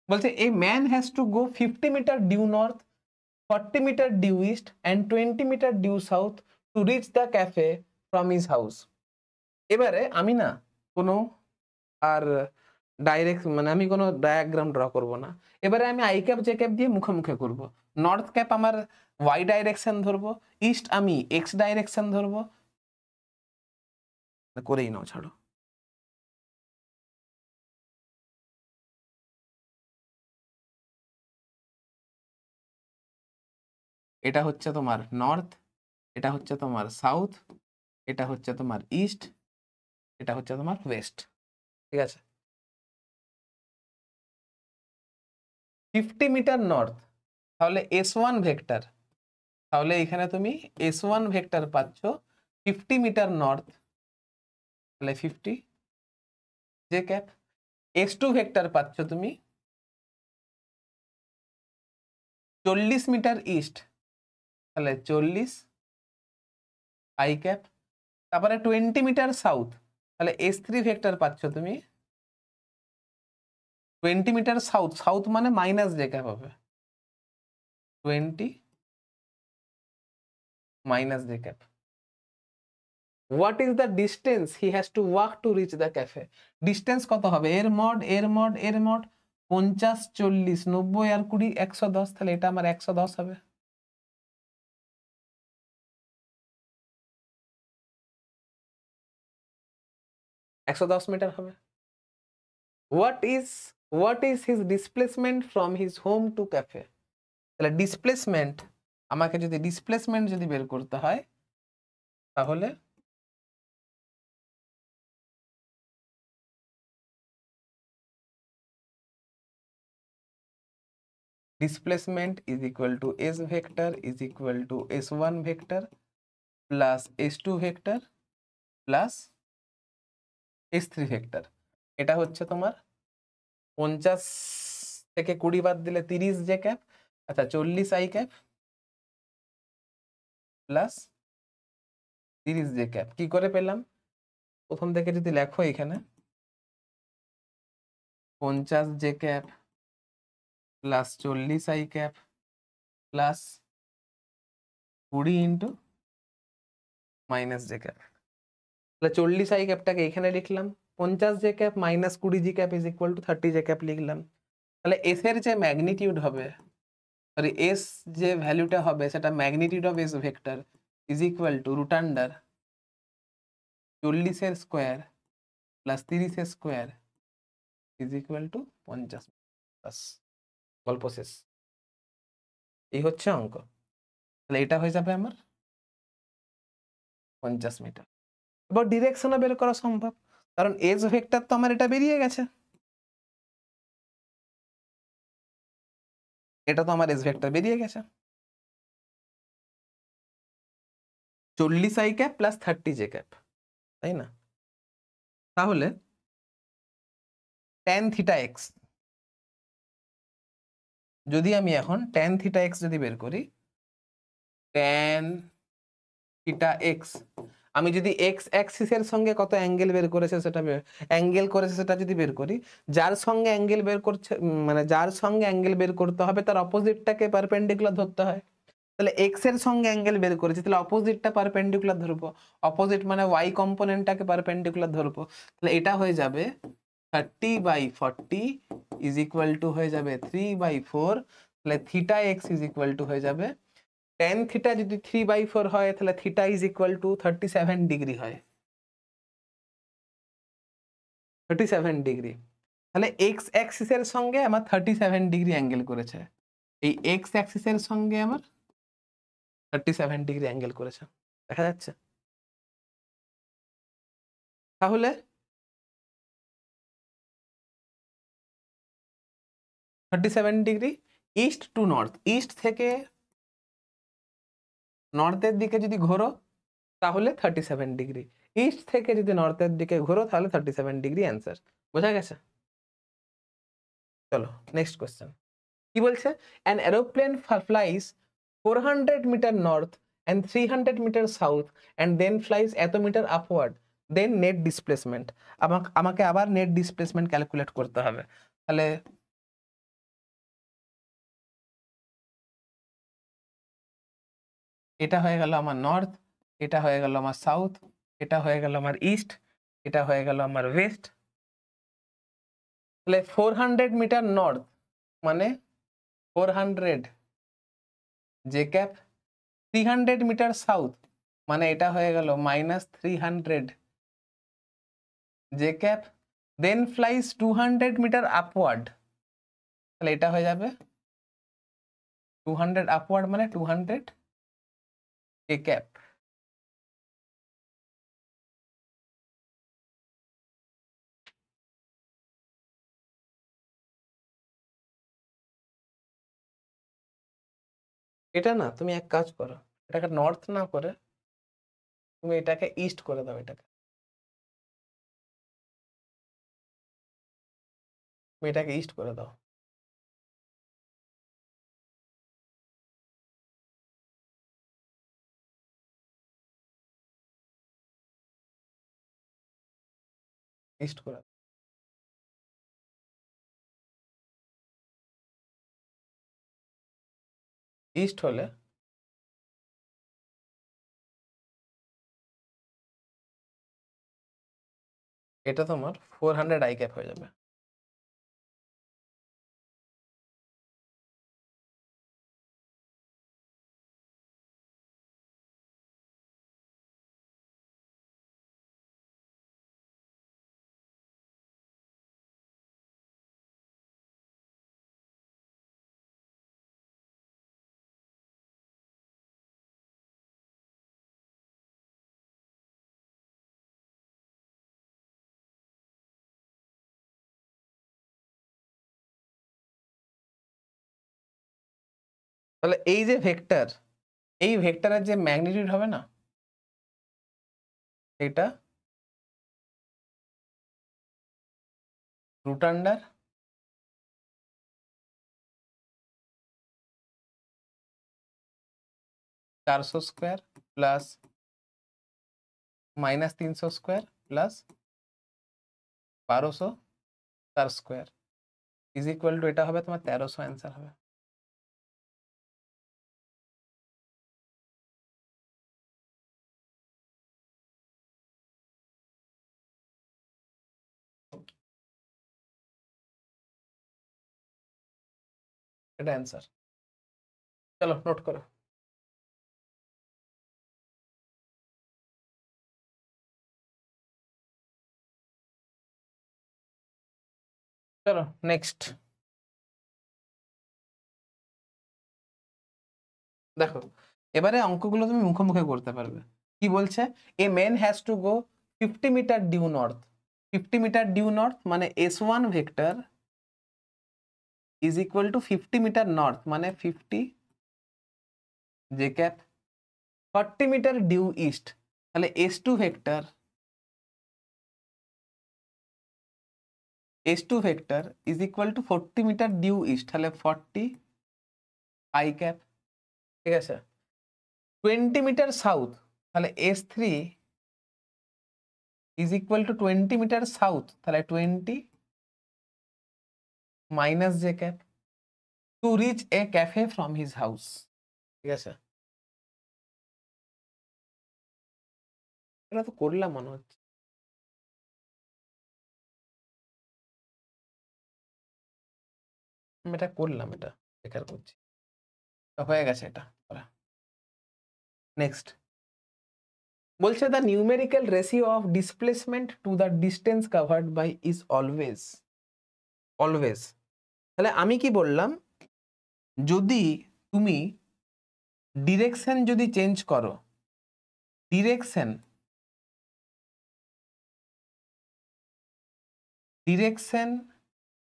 বলছে a man has to go 50 metre due north, 40 metre due east and 20 metre due south to reach the cafe from his house. এবারে আমি না কোনো আর ডাইরেক্ট মানে আমি কোনো ডায়াগ্রাম ড্র করব না, এবারে আমি আই ক্যাপ জে ক্যাপ দিয়ে মুখে মুখে করব। নর্থ ক্যাপ আমার ওয়াই ডাইরেকশন ধরবো, ইস্ট আমি এক্স ডাইরেকশন ধরবো, করেই নাও, ছাড়ো। এটা হচ্ছে তোমার নর্থ, এটা হচ্ছে তোমার সাউথ, এটা হচ্ছে তোমার ইস্ট, এটা হচ্ছে তোমার ওয়েস্ট। ঠিক আছে, 50 মিটার নর্থ, তাহলে S1 ভেক্টর, তাহলে এখানে তুমি S1 ভেক্টর পাচ্ছ 50 মিটার নর্থ, তাহলে 50 জে ক্যাপ। S2 ভেক্টর পাচ্ছ তুমি 40 মিটার ইস্ট, তাহলে 40 আই ক্যাপ। তারপরে 20 মিটার সাউথ, তাহলে S3 ভেক্টর পাচ্ছ তুমি 20 মিটার সাউথ, সাউথ মানে মাইনাস জে ক্যাপ হবে, 20 minus j cap. What is the distance he has to walk two reach the cafe? Distance কত হবে? এর মড 50 40 90 আর 20 110, তাহলে এটা আমার 110 হবে। $110 মিটার হবে। What is his displacement from his home two cafe? তাহলে ডিসপ্লেসমেন্ট, আমাকে যদি ডিসপ্লেসমেন্ট যদি বের করতে হয় তাহলে displacement is equal to s vector is equal to s1 vector plus s2 vector plus s3 vector। এটা হচ্ছে তোমার 50 থেকে 20 বাদ দিলে 30 জে ক্যাপ, আচ্ছা 40 I cap plus 30 J cap. কি করে পেলাম? প্রথম থেকে যদি লেখো এখানে 50 j cap plus 40 I cap plus 20 into minus j cap, তাহলে 40 আই ক্যাপটাকে এখানে লিখলাম, 50 j cap minus 20 G cap is equal two 30 J cap লিখলাম। তাহলে এস এর যে ম্যাগনিটিউড হবে, সরি এস যে ভ্যালুটা হবে সেটা magnitude of S vector is equal to root under 40 এর স্কোয়ার প্লাস 30 এর স্কোয়ার ইজ ইকুয়াল টু 50। বাস, গল্প শেষ। এই হচ্ছে অঙ্ক। তাহলে এটা হয়ে যাবে আমার 50 মিটার। এবার ডিরেকশনও বের করা সম্ভব, কারণ এস ভেক্টর তো আমার এটা বেরিয়ে গেছে, এটা তো আমার এস ভেক্টর বেরিয়ে গেছে। 40 I cap plus 30 J cap, তাই না? তাহলে tan থিটা এক্স, যদি আমি এখন tan থিটা এক্স যদি বের করি, tan থিটা এক্স, আমি যদি এক্স অ্যাক্সিসের সঙ্গে কত অ্যাঙ্গেল বের করেছে সেটা যদি বের করি, যার সঙ্গে অ্যাঙ্গেল বের করছে মানে যার সঙ্গে অ্যাঙ্গেল বের করতে হবে তার অপোজিটটাকে পারপেন্ডিকুলার ধরতে হয়। তাহলে এক্স এর সঙ্গে অ্যাঙ্গেল বের করেছি, তাহলে অপোজিটটা পারপেন্ডিকুলার ধরবো, অপোজিট মানে ওয়াই কম্পোনেন্টটাকে পারপেন্ডিকুলার ধরবো। তাহলে এটা হয়ে যাবে 30/40 ইজ ইকুয়াল টু হয়ে যাবে 3/4, তাহলে theta x is equal two হয়ে যাবে tan থিটা যদি 3/4 হয় তাহলে theta is equal two 37 degree হয়, 37 ডিগ্রি। তাহলে এক্স অ্যাক্সিসের সঙ্গে আমার 37 ডিগ্রি অ্যাঙ্গেল করেছে, এই এক্স অ্যাক্সিসের সঙ্গে আমার 37 ডিগ্রি অ্যাঙ্গেল করেছে, দেখা যাচ্ছে? তাহলে 37 degree east two north, east থেকে নর্থের দিকে যদি ঘোরো তাহলে 37 ডিগ্রি, ইস্ট থেকে যদি নর্থের দিকে ঘোরো তাহলে 37 ডিগ্রি অ্যান্সার। বোঝা গেছে? চলো নেক্সট কোয়েশ্চেন। কি বলছে? An aeroplane flies 400 metre north and 300 metre south and then flies এত metre upward, then net displacement. আমাকে আবার নেট ডিসপ্লেসমেন্ট ক্যালকুলেট করতে হবে। তাহলে এটা হয়ে গেল আমার নর্থ, এটা হয়ে গেল আমার সাউথ, এটা হয়ে গেল আমার ইস্ট, এটা হয়ে গেল আমার ওয়েস্ট। তাহলে 400 মিটার নর্থ মানে 400 জে ক্যাপ, 300 মিটার সাউথ মানে এটা হয়ে গেল -300 জে ক্যাপ, দেন ফ্লাইস 200 মিটার আপওয়ার্ড, তাহলে এটা হয়ে যাবে 200 আপওয়ার্ড মানে 200 কে ক্যাপ। এটা না, তুমি এক কাজ করো, এটাকে নর্থ না করে তুমি এটাকে ইস্ট করে দাও, এটাকে তুমি এটাকে ইস্ট করে দাও। ইস্ট করে দাও। ইস্ট হলে এটা তোমার 400 আই ক্যাপ হয়ে যাবে। তাহলে এই যে ভেক্টর, এই ভেক্টরের যে ম্যাগনিটিউড হবে না, এটা রুট আন্ডার চারশো স্কোয়ার প্লাস -300 স্কোয়ার প্লাস 1200 তার স্কোয়ার ইজ ইকুয়াল টু, এটা হবে তোমার 1300 অ্যান্সার হবে। এটা অ্যান্সার। চলো নোট করো। চলো নেক্সট দেখো, এবারে অঙ্কগুলো তুমি মুখোমুখি করতে পারবে। কি বলছে? A man has to go 50 metre due north, 50 metre due north মানে S1 vector is equal to 50 metre north মানে 50 j cap, 40 metre due east তাহলে S2 vector, S2 vector is equal to 40 metre due east তাহলে 40 I cap, ঠিক আছে। 20 metre south তাহলে S3 is equal to 20 metre south তাহলে 20 minus j cap to reach a cafe from his house, ঠিক আছে। এটা তো করলাম মনে হচ্ছে। আমি এটা করলাম, এটা বেকার করছি, হয়ে গেছে এটা করা। নেক্সট বলছে the numerical ratio of displacement to the distance covered by is always, always. তাহলে আমি কি বললাম, যদি তুমি ডিরেকশন যদি চেঞ্জ করো, ডিরেকশন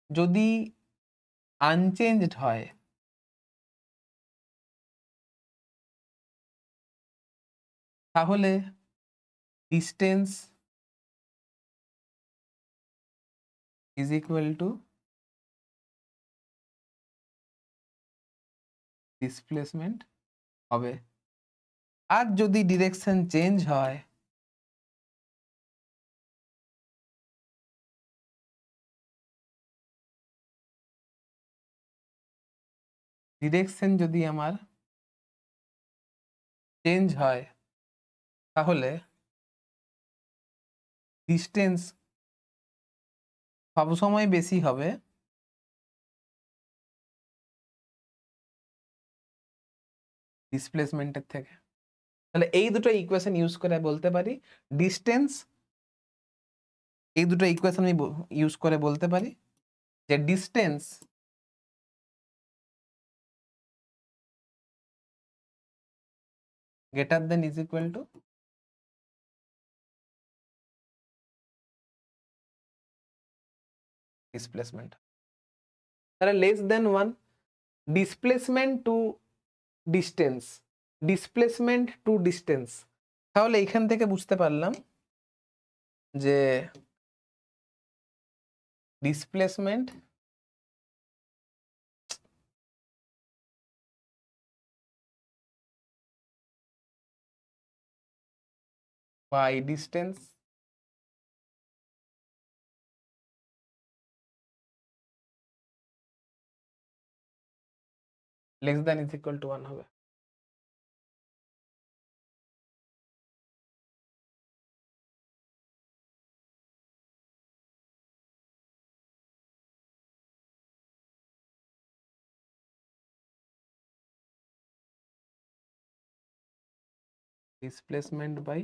যদি আনচেঞ্জড হয়, তাহলে distance is equal to displacement হবে। আর যদি ডিরেকশন চেঞ্জ হয়, ডিরেকশন যদি আমার চেঞ্জ হয়, তাহলে ডিস্টেন্স সবসময় বেশি হবে ডিসপ্লেসমেন্টের থেকে। তাহলে এই দুটো ইকুয়েশন ইউজ করে বলতে পারি ডিস্টেন্স, এই দুটো ইকুয়েশন আমি ইউজ করে বলতে পারি যে distance greater than is equal to displacement. তাহলে less than 1, displacement to distance, displacement to distance. তাহলে এখান থেকে বুঝতে পারলাম যে displacement by distance less than is equal to 1 হবে। Displacement by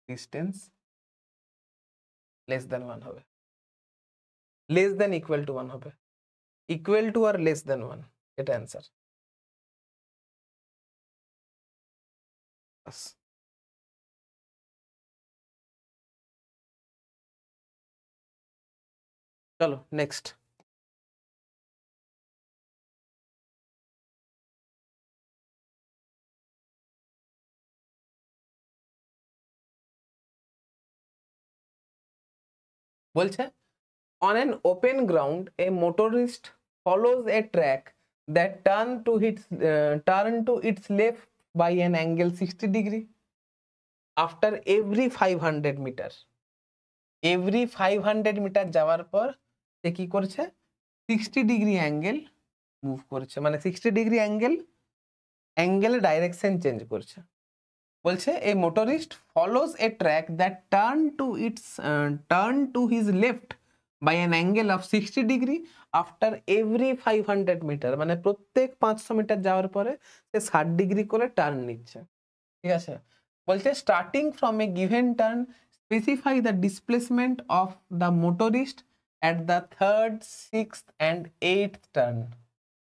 distance less than 1 হবে, লেস দেন ইকুয়াল টু 1 হবে, ইকুয়াল টু আর লেস দেন 1, এটা অ্যান্সার। চলো নেক্সট। বলছে on an open ground a motorist follows a track that turn to its left by an angle 60 degree after every 500 meter, every 500 metre যাওয়ার পর সে কি করছে 60 degree angle move করছে, মানে 60 ডিগ্রি অ্যাঙ্গেলে ডাইরেকশন চেঞ্জ করছে। বলছে a motorist follows a track that turn to his left by an angle of 60 degree after every 500 metre, মানে প্রত্যেক 500 মিটার যাওয়ার পরে সে 60 ডিগ্রি করে টার্ন নিচ্ছে। ঠিক আছে, বলছে starting from a given turn specify the displacement of the motorist at the 3rd, 6th and 8th turn.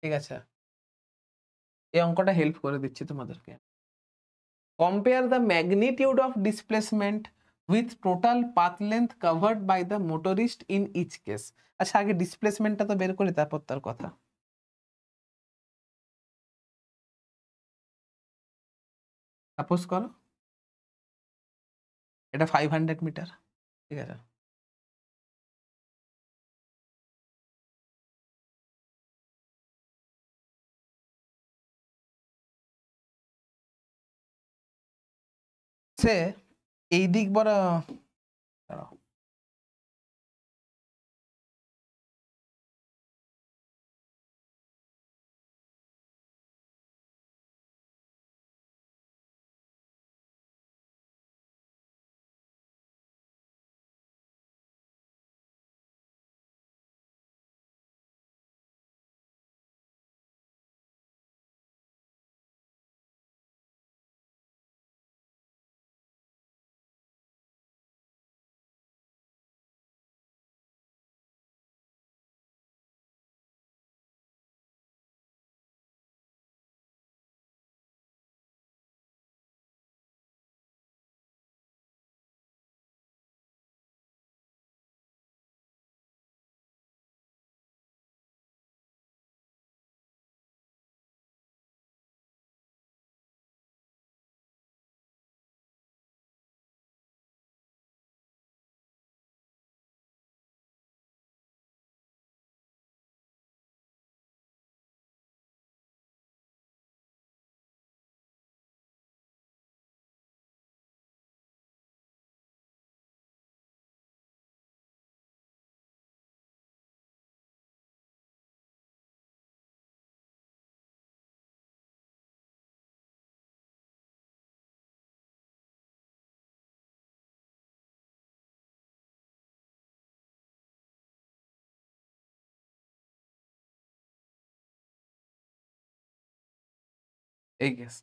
ঠিক আছে, এই অঙ্কটা হেল্প করে দিচ্ছি তোমাদেরকে। Compare the magnitude of displacement with total path length covered by the motorist in each case. আচ্ছা আগে ডিসপ্লেসমেন্টটা তো বের করি, তারপর তার কথা। সাপোজ করো এটা 500 মিটার, ঠিক আছে, সে এই দিক বড়, দাঁড়াও, এই কেস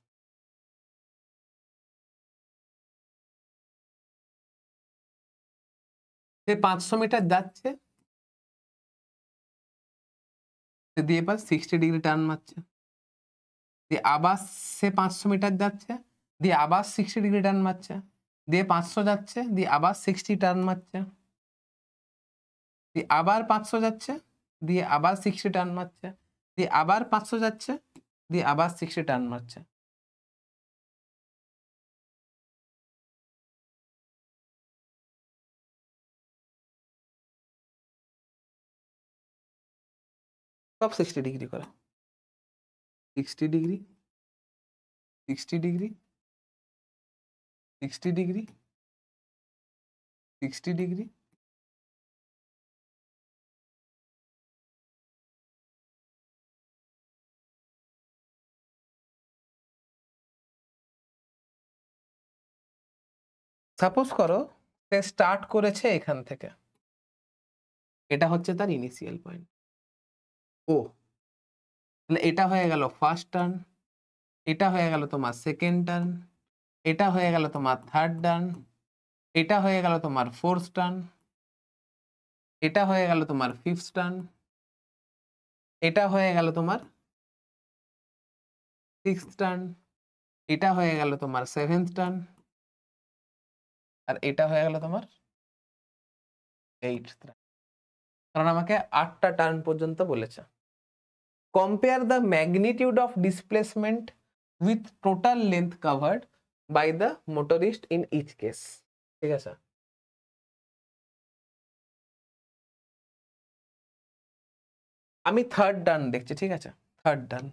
সে 500 মিটার যাচ্ছে, সে দিয়ে এবার 60 ডিগ্রি টার্ন মারছে, দিয়ে আবার সে 500 মিটার যাচ্ছে, দিয়ে আবার 60 ডিগ্রি টার্ন মারছে, দিয়ে 500 যাচ্ছে, দিয়ে আবার 60 টার্ন মারছে, দিয়ে আবার 500 যাচ্ছে, দিয়ে আবার 60 টার্ন মারছে, দিয়ে আবার 500 যাচ্ছে, দিয়ে আবার 60 টার্ন মারছে। সব 60 ডিগ্রি করে, 60 degree, 60 degree, 60 degree, 60 degree, suppose করো সে স্টার্ট করেছে এখান থেকে, এটা হচ্ছে তার ইনিশিয়াল পয়েন্ট ও, তাহলে এটা হয়ে গেল ফার্স্ট টার্ন, এটা হয়ে গেল তোমার সেকেন্ড টার্ন, এটা হয়ে গেল তোমার থার্ড টার্ন, এটা হয়ে গেল তোমার ফোর্থ টার্ন, এটা হয়ে গেল তোমার ফিফথ টার্ন, এটা হয়ে গেল তোমার সিক্সথ টার্ন, এটা হয়ে গেল তোমার সেভেন্থ টার্ন, আর এটা হয়ে গেল তোমার এইটথ টার্ন। কারণ আমাকে 8টা টার্ন পর্যন্ত বলেছে। Compare the magnitude of displacement with total length covered by the motorist in each case. ঠিক আছে, আমি থার্ড টার্ন দেখছি, ঠিক আছে, থার্ড টার্ন।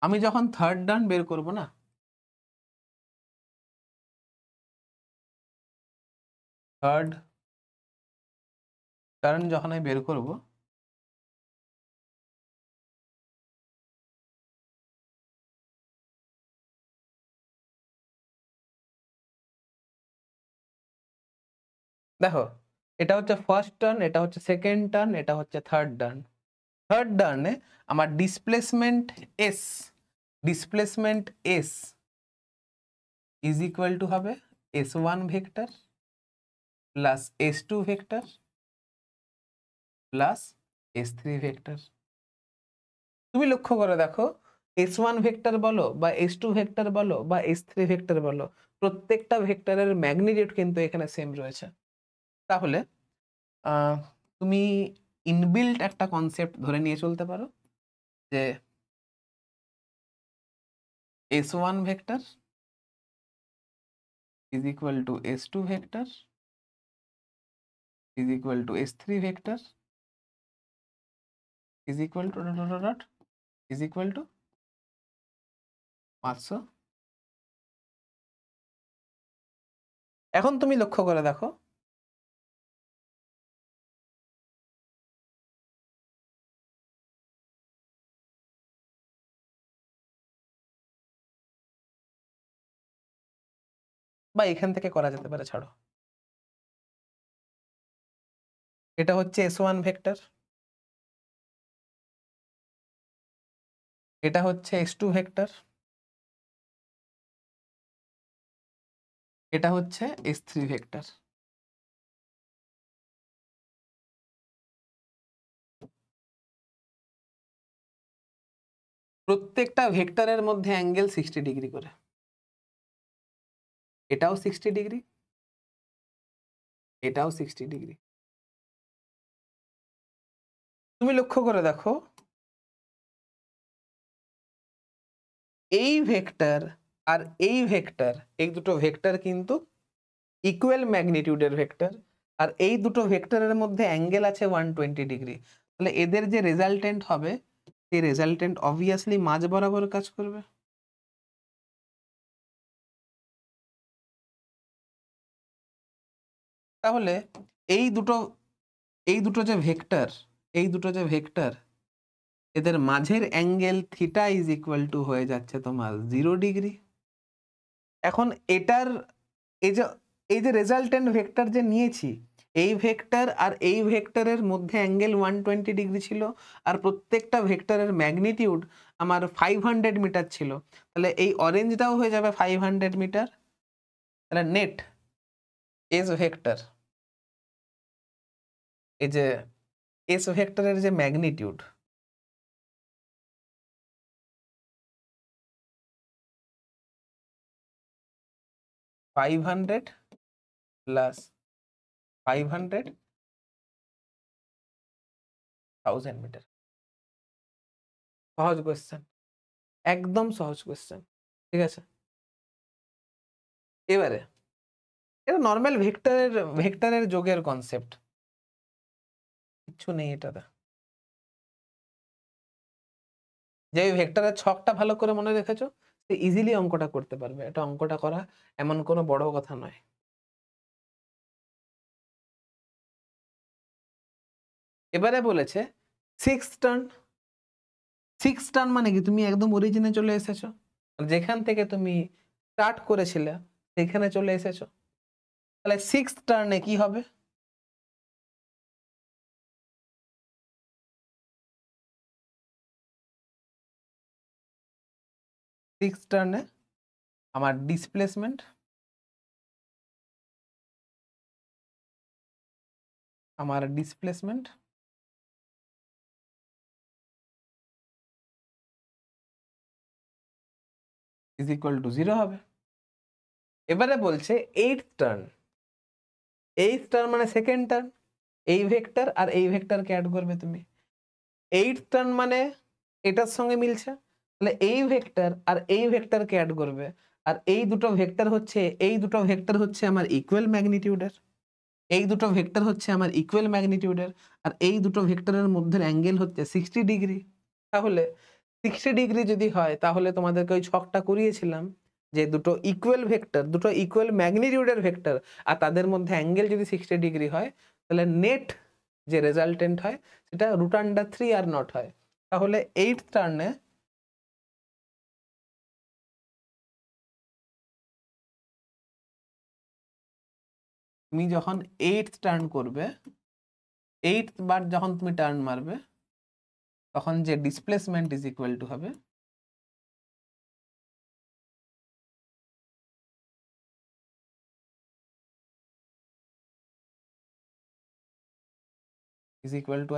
আমি যখন থার্ড টার্ন বের করব না, থার্ড টার্ন যখন আমি বের করব, দেখো এটা হচ্ছে ফার্স্ট টার্ন, এটা হচ্ছে সেকেন্ড টার্ন, এটা হচ্ছে থার্ড টার্ন। থার্ড টার্নে আমার displacement S, displacement S is equal two হবে S1 vector plus S2 vector plus S3 vector. তুমি লক্ষ্য করে দেখো S1 ভেক্টর বলো বা S2 ভেক্টর বলো বা S3 ভেক্টর বলো, প্রত্যেকটা ভেক্টরের ম্যাগনিটিউড কিন্তু এখানে সেম রয়েছে। তাহলে তুমি ইনবিল্ট একটা কনসেপ্ট ধরে নিয়ে চলতে পারো যে S1 vector is equal to S2 vector is equal to S3 vector is equal to dot is equal to 500। এখন তুমি লক্ষ্য করে দেখো বা এখান থেকে করা যেতে পারে, ছাড়ো, এটা হচ্ছে S1 ভেক্টর, এটা হচ্ছে S2 ভেক্টর, এটা হচ্ছে S3 ভেক্টর। প্রত্যেকটা ভেক্টরের মধ্যে অ্যাঙ্গেল 60 ডিগ্রি করে, এটাও 60 ডিগ্রি, এটাও 60 ডিগ্রি। তুমি লক্ষ্য করে দেখো এই ভেক্টর আর এই ভেক্টর, এই দুটো ভেক্টর কিন্তু ইকুয়াল ম্যাগনিটিউডের ভেক্টর, আর এই দুটো ভেক্টরের মধ্যে অ্যাঙ্গেল আছে 120 ডিগ্রি। তাহলে এদের যে রেজাল্টেন্ট হবে, সেই রেজাল্টেন্ট অবভিয়াসলি মাঝ বরাবর কাজ করবে। তাহলে এই দুটো যে ভেক্টর এদের মাঝের angle theta is equal two হয়ে যাচ্ছে তোমার 0 ডিগ্রি। এখন এটার এই যে রেজাল্টেন্ট ভেক্টর যে নিয়েছি, এই ভেক্টর আর এই ভেক্টরের মধ্যে অ্যাঙ্গেল 120 ডিগ্রি ছিল, আর প্রত্যেকটা ভেক্টরের ম্যাগনিটিউড আমার 500 মিটার ছিল। তাহলে এই অরেঞ্জটাও হয়ে যাবে 500 মিটার। তাহলে নেট এস ভেক্টর, এই যে এস ভেক্টরের যে magnitude, five hundred plus 500,000 metre. সহজ কোয়েশ্চেন, একদম সহজ কোয়েশ্চেন, ঠিক আছে। এবারে এটা নর্মাল ভেক্টরের যোগের কনসেপ্ট, কিচ্ছু নেই এটাতে। যে ভেক্টরের ছকটা ভালো করে মনে রেখেছো, সে ইজিলি অঙ্কটা করতে পারবে। এটা অঙ্কটা করা এমন কোনো বড় কথা নয়। এবারে বলেছে 6 টার্ন। 6 টার্ন মানে কি, তুমি একদম অরিজিনে চলে এসেছো, যেখান থেকে তুমি স্টার্ট করেছিলে সেখানে চলে এসেছো। তাহলে 6 টার্নে কি হবে? সিক্স টার্নে আমার ডিসপ্লেসমেন্ট ইজ ইকুয়াল টু 0 হবে। এবারে বলছে 8th টার্ন। 8th টার্ন মানে সেকেন্ড টার্ন, এই ভেক্টর আর এই ভেক্টরকে অ্যাড করবে তুমি। 8th টার্ন মানে এটার সঙ্গে মিলছে, তাহলে এই ভেক্টর আর এই ভেক্টরকে অ্যাড করবে। আর এই দুটো ভেক্টর হচ্ছে আমার ইকুয়াল ম্যাগনিটিউডের, আর এই দুটো ভেক্টরের মধ্যে অ্যাঙ্গেল হচ্ছে 60 ডিগ্রি। তাহলে 60 ডিগ্রি যদি হয়, তাহলে তোমাদেরকে ওই ছকটা করিয়েছিলাম যে দুটো ইকুয়াল ম্যাগনিটিউডের ভেক্টর আর তাদের মধ্যে অ্যাঙ্গেল যদি 60 ডিগ্রি হয়, তাহলে নেট যে রেজাল্টেন্ট হয় সেটা √3 আর নট হয়। তাহলে 8th টার্নে তুমি যখন 8th টার্ন করবে, 8th বার যখন তুমি টার্ন মারবে, তখন যে ডিসপ্লেসমেন্ট ইজ ইকুয়াল টু হবে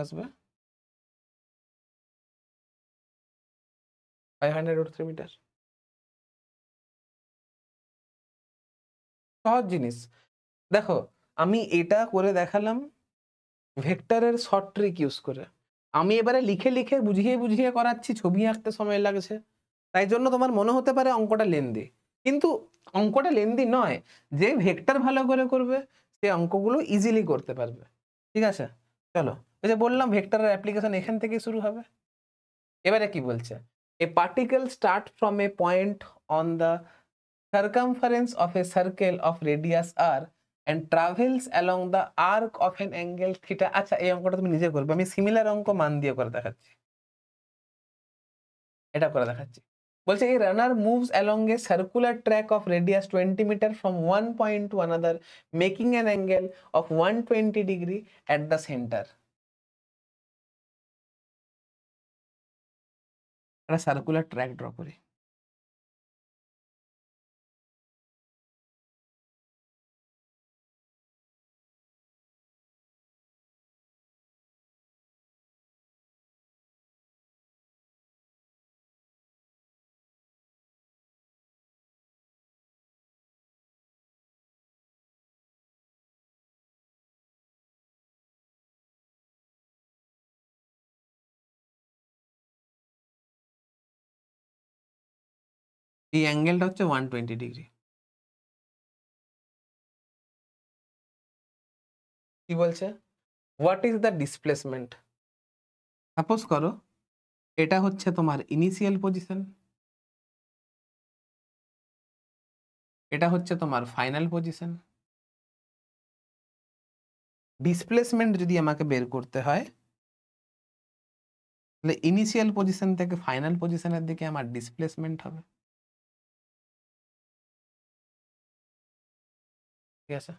আসবে 500 মিটার। সহজ জিনিস। দেখো, আমি এটা করে দেখালাম ভেক্টরের শর্ট ট্রিক ইউজ করে। আমি এবারে লিখে বুঝিয়ে করাচ্ছি, ছবি আঁকতে সময় লাগছে, তাই জন্য তোমার মনে হতে পারে অঙ্কটা লেন্দি, কিন্তু অঙ্কটা লেন্দি নয়। যে ভেক্টর ভালো করে করবে সে অঙ্কগুলো ইজিলি করতে পারবে, ঠিক আছে। চলো, ওই যে বললাম ভেক্টরের অ্যাপ্লিকেশন এখান থেকেই শুরু হবে। এবারে কি বলছে, a particle start from a point on the circumference of a circle of radius r and travels along the arc of an angle theta। আচ্ছা, এই অঙ্কটা তুমি নিজে করবে, আমি সিমিলার অঙ্ক মান দিয়ে করে দেখাচ্ছি। এটা করে দেখাচ্ছি। বলছে এই রানার moves along a circular track of radius 20 meter from one point to another making an angle of 120 degree at the center। একটা সার্কুলার ট্র্যাক ড্র করি। এই অ্যাঙ্গেলটা হচ্ছে 120 ডিগ্রি। কি বলছে, what is the displacement. Suppose করো এটা হচ্ছে তোমার ইনিশিয়াল পজিশন, এটা হচ্ছে তোমার ফাইনাল পজিশন, ডিসপ্লেসমেন্ট যদি আমাকে বের করতে হয় তাহলে ইনিশিয়াল পজিশন থেকে ফাইনাল পজিশনের দিকে আমার ডিসপ্লেসমেন্ট হবে। ঠিক আছে?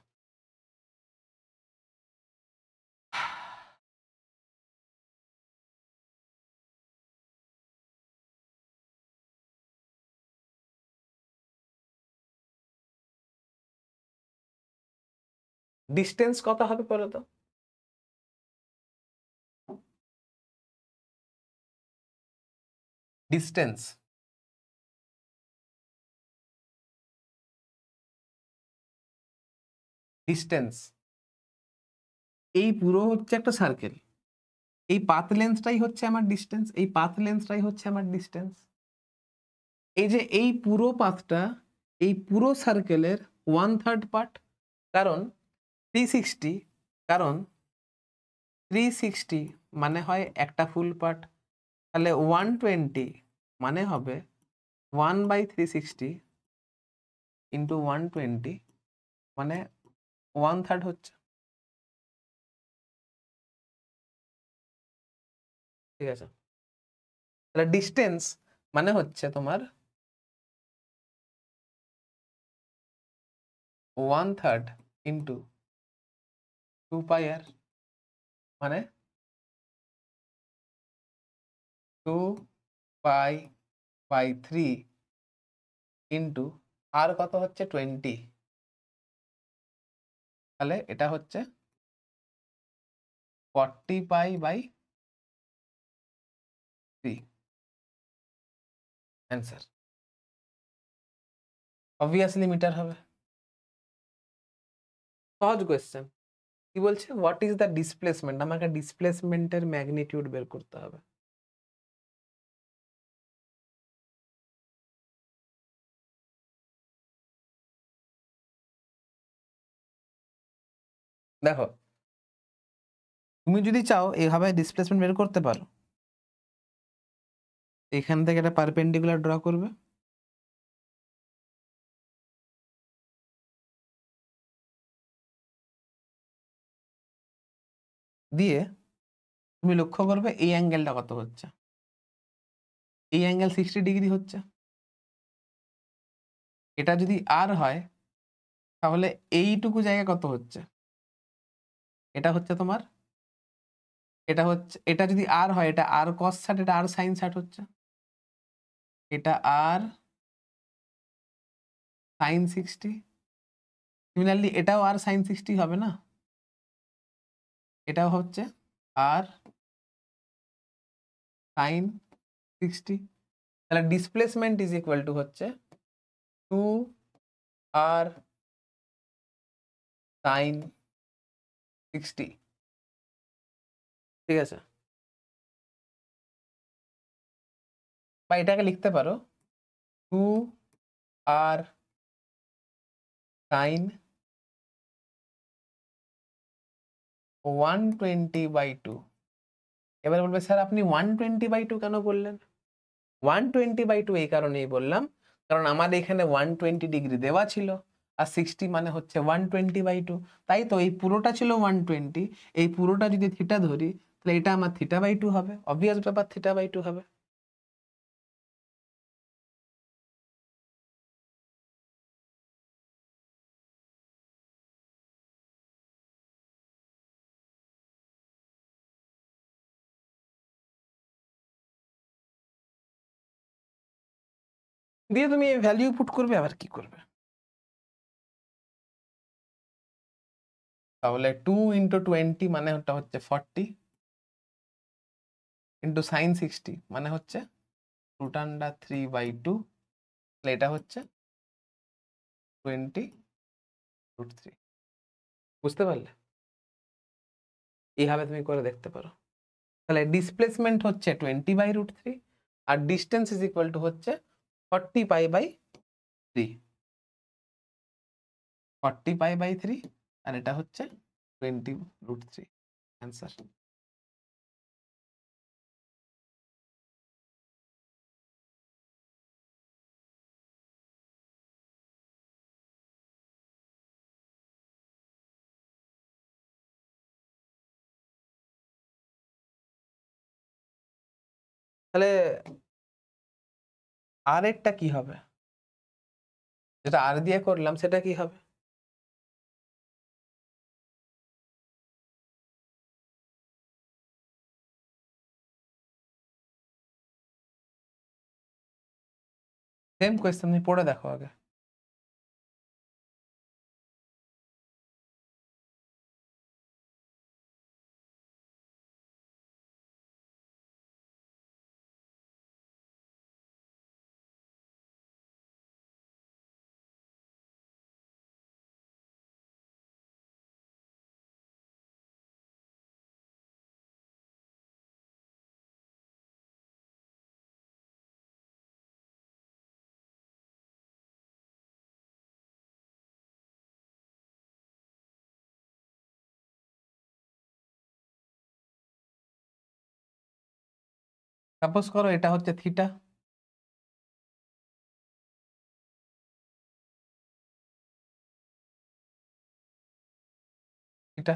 ডিস্টেন্স কত হবে বলো তো? ডিস্টেন্স ডিস্টেন্স এই পুরো হচ্ছে একটা সার্কেল, এই পাথ লেন্থটাই হচ্ছে আমার ডিস্টেন্স, এই পাথ লেন্থটাই হচ্ছে আমার ডিস্টেন্স। এই যে এই পুরো পাথটা এই পুরো সার্কেলের 1/3 পার্ট, কারণ 360 কারণ 360 মানে হয় একটা ফুল পার্ট, তাহলে 120 মানে হবে 1/360 ইন্টু 120 মানে 1/3 হচ্ছে। ঠিক আছে? তাহলে ডিস্টেন্স মানে হচ্ছে তোমার 1/3 ইন্টু 2πr মানে 2π/3 ইন্টু আর কত হচ্ছে 20, তাহলে এটা হচ্ছে 40π/3 অ্যান্সার। অবভিয়াসলি মিটার হবে। সহজ কোয়েশ্চেন। কি বলছে? What is the displacement? আমাকে ডিসপ্লেসমেন্টের ম্যাগনিটিউড বের করতে হবে। দেখো, তুমি যদি চাও এইভাবে ডিসপ্লেসমেন্ট বের করতে পারো, এখান থেকে একটা পারপেন্ডিকুলার ড্র করবে, দিয়ে তুমি লক্ষ্য করবে এই অ্যাঙ্গেলটা কত হচ্ছে। এই অ্যাঙ্গেল 60 ডিগ্রি হচ্ছে। এটা যদি আর হয় তাহলে এইটুকু জায়গা কত হচ্ছে? এটা হচ্ছে তোমার, এটা হচ্ছে, এটা যদি আর হয় এটা আর cos 60, এটা আর sin 60 হচ্ছে, এটা আর sin 60, সিমিলারলি এটাও আর sin 60 হবে না, এটাও হচ্ছে আর sin 60। তাহলে ডিসপ্লেসমেন্ট ইজ ইকুয়াল টু হচ্ছে 2r sin 60। ঠিক আছে? বা এটাকে লিখতে পারো 2r sin 120/2। এবার বলবে স্যার আপনি 120/2 কেন বললেন? 120/2 এই কারণেই বললাম কারণ আমাদের এখানে 120 ডিগ্রি দেওয়া ছিল, আর 60 মানে হচ্ছে 120/2। তাই তো এই পুরোটা ছিল 120, এই পুরোটা যদি থিটা ধরি তাহলে এটা আমার θ/2 হবে। অবভিয়াস ব্যাপার, θ/2 হবে। দিয়ে তুমি এই ভ্যালু পুট করবে, আবার কি করবে? তাহলে 2 × 20 মানে ওটা হচ্ছে 40 ইন্টু sin 60 মানে হচ্ছে √3/2, তাহলে এটা হচ্ছে 20√3। বুঝতে পারলে? এইভাবে তুমি করে দেখতে পারো। তাহলে ডিসপ্লেসমেন্ট হচ্ছে 20/√3 আর ডিস্টেন্স ইজ ইকুয়াল টু হচ্ছে 40π/3, 40π/3 আর এটা হচ্ছে 20√3 অ্যান্সার। তাহলে আর এরটা কি হবে? যেটা আর দিয়ে করলাম সেটা কি হবে? সেম কোয়েশ্চেন, তুমি পড়ে দেখো আগে। সাপোজ করো এটা হচ্ছে থিটা, থিটা।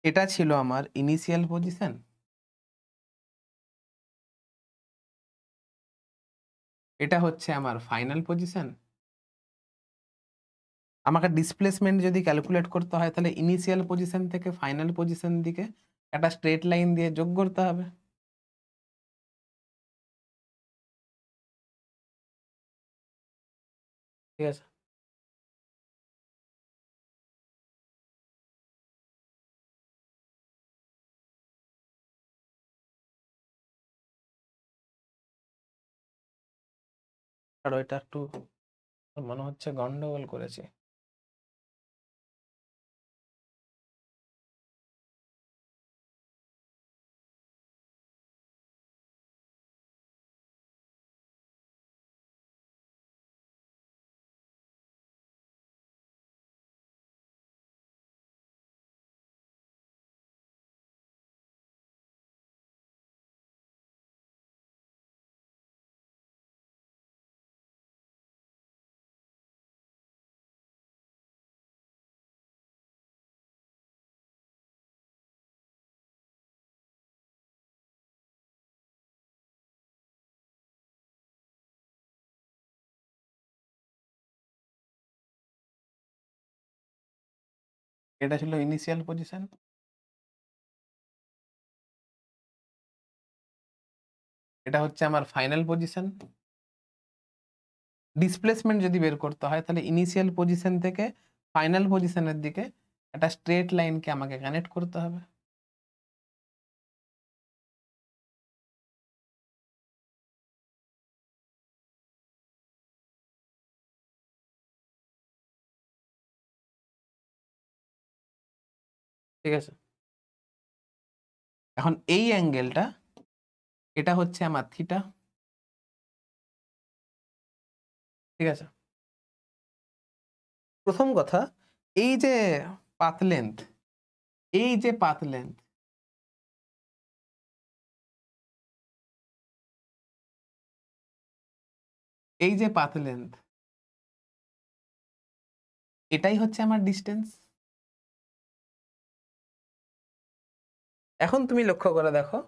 এটা ছিল আমার ইনিশিয়াল পজিশন, এটা হচ্ছে আমার ফাইনাল পজিশন। আমাকে ডিসপ্লেসমেন্ট যদি ক্যালকুলেট করতে হয় তাহলে ইনিশিয়াল পজিশন থেকে ফাইনাল পজিশন দিকে একটা স্ট্রেট লাইন দিয়ে যোগ করতে হবে। ঠিক আছে, আর এটা একটু মনে হচ্ছে গন্ডগোল করেছি। এটা ছিল ইনিশিয়াল পজিশন, এটা হচ্ছে আমার ফাইনাল পজিশন। ডিসপ্লেসমেন্ট যদি বের করতে হয় তাহলে ইনিশিয়াল পজিশন থেকে ফাইনাল পজিশনের দিকে একটা স্ট্রেট লাইনকে আমাকে কানেক্ট করতে হবে। ঠিক আছে, এখন এই অ্যাঙ্গেলটা, এটা হচ্ছে আমার থিটা। ঠিক আছে, প্রথম কথা, এই যে পাথ লেন্থ, এই যে পাথ লেন্থ, এই যে পাথ লেন্থ, এটাই হচ্ছে আমার ডিস্টেন্স। এখন তুমি লক্ষ্য করে দেখো,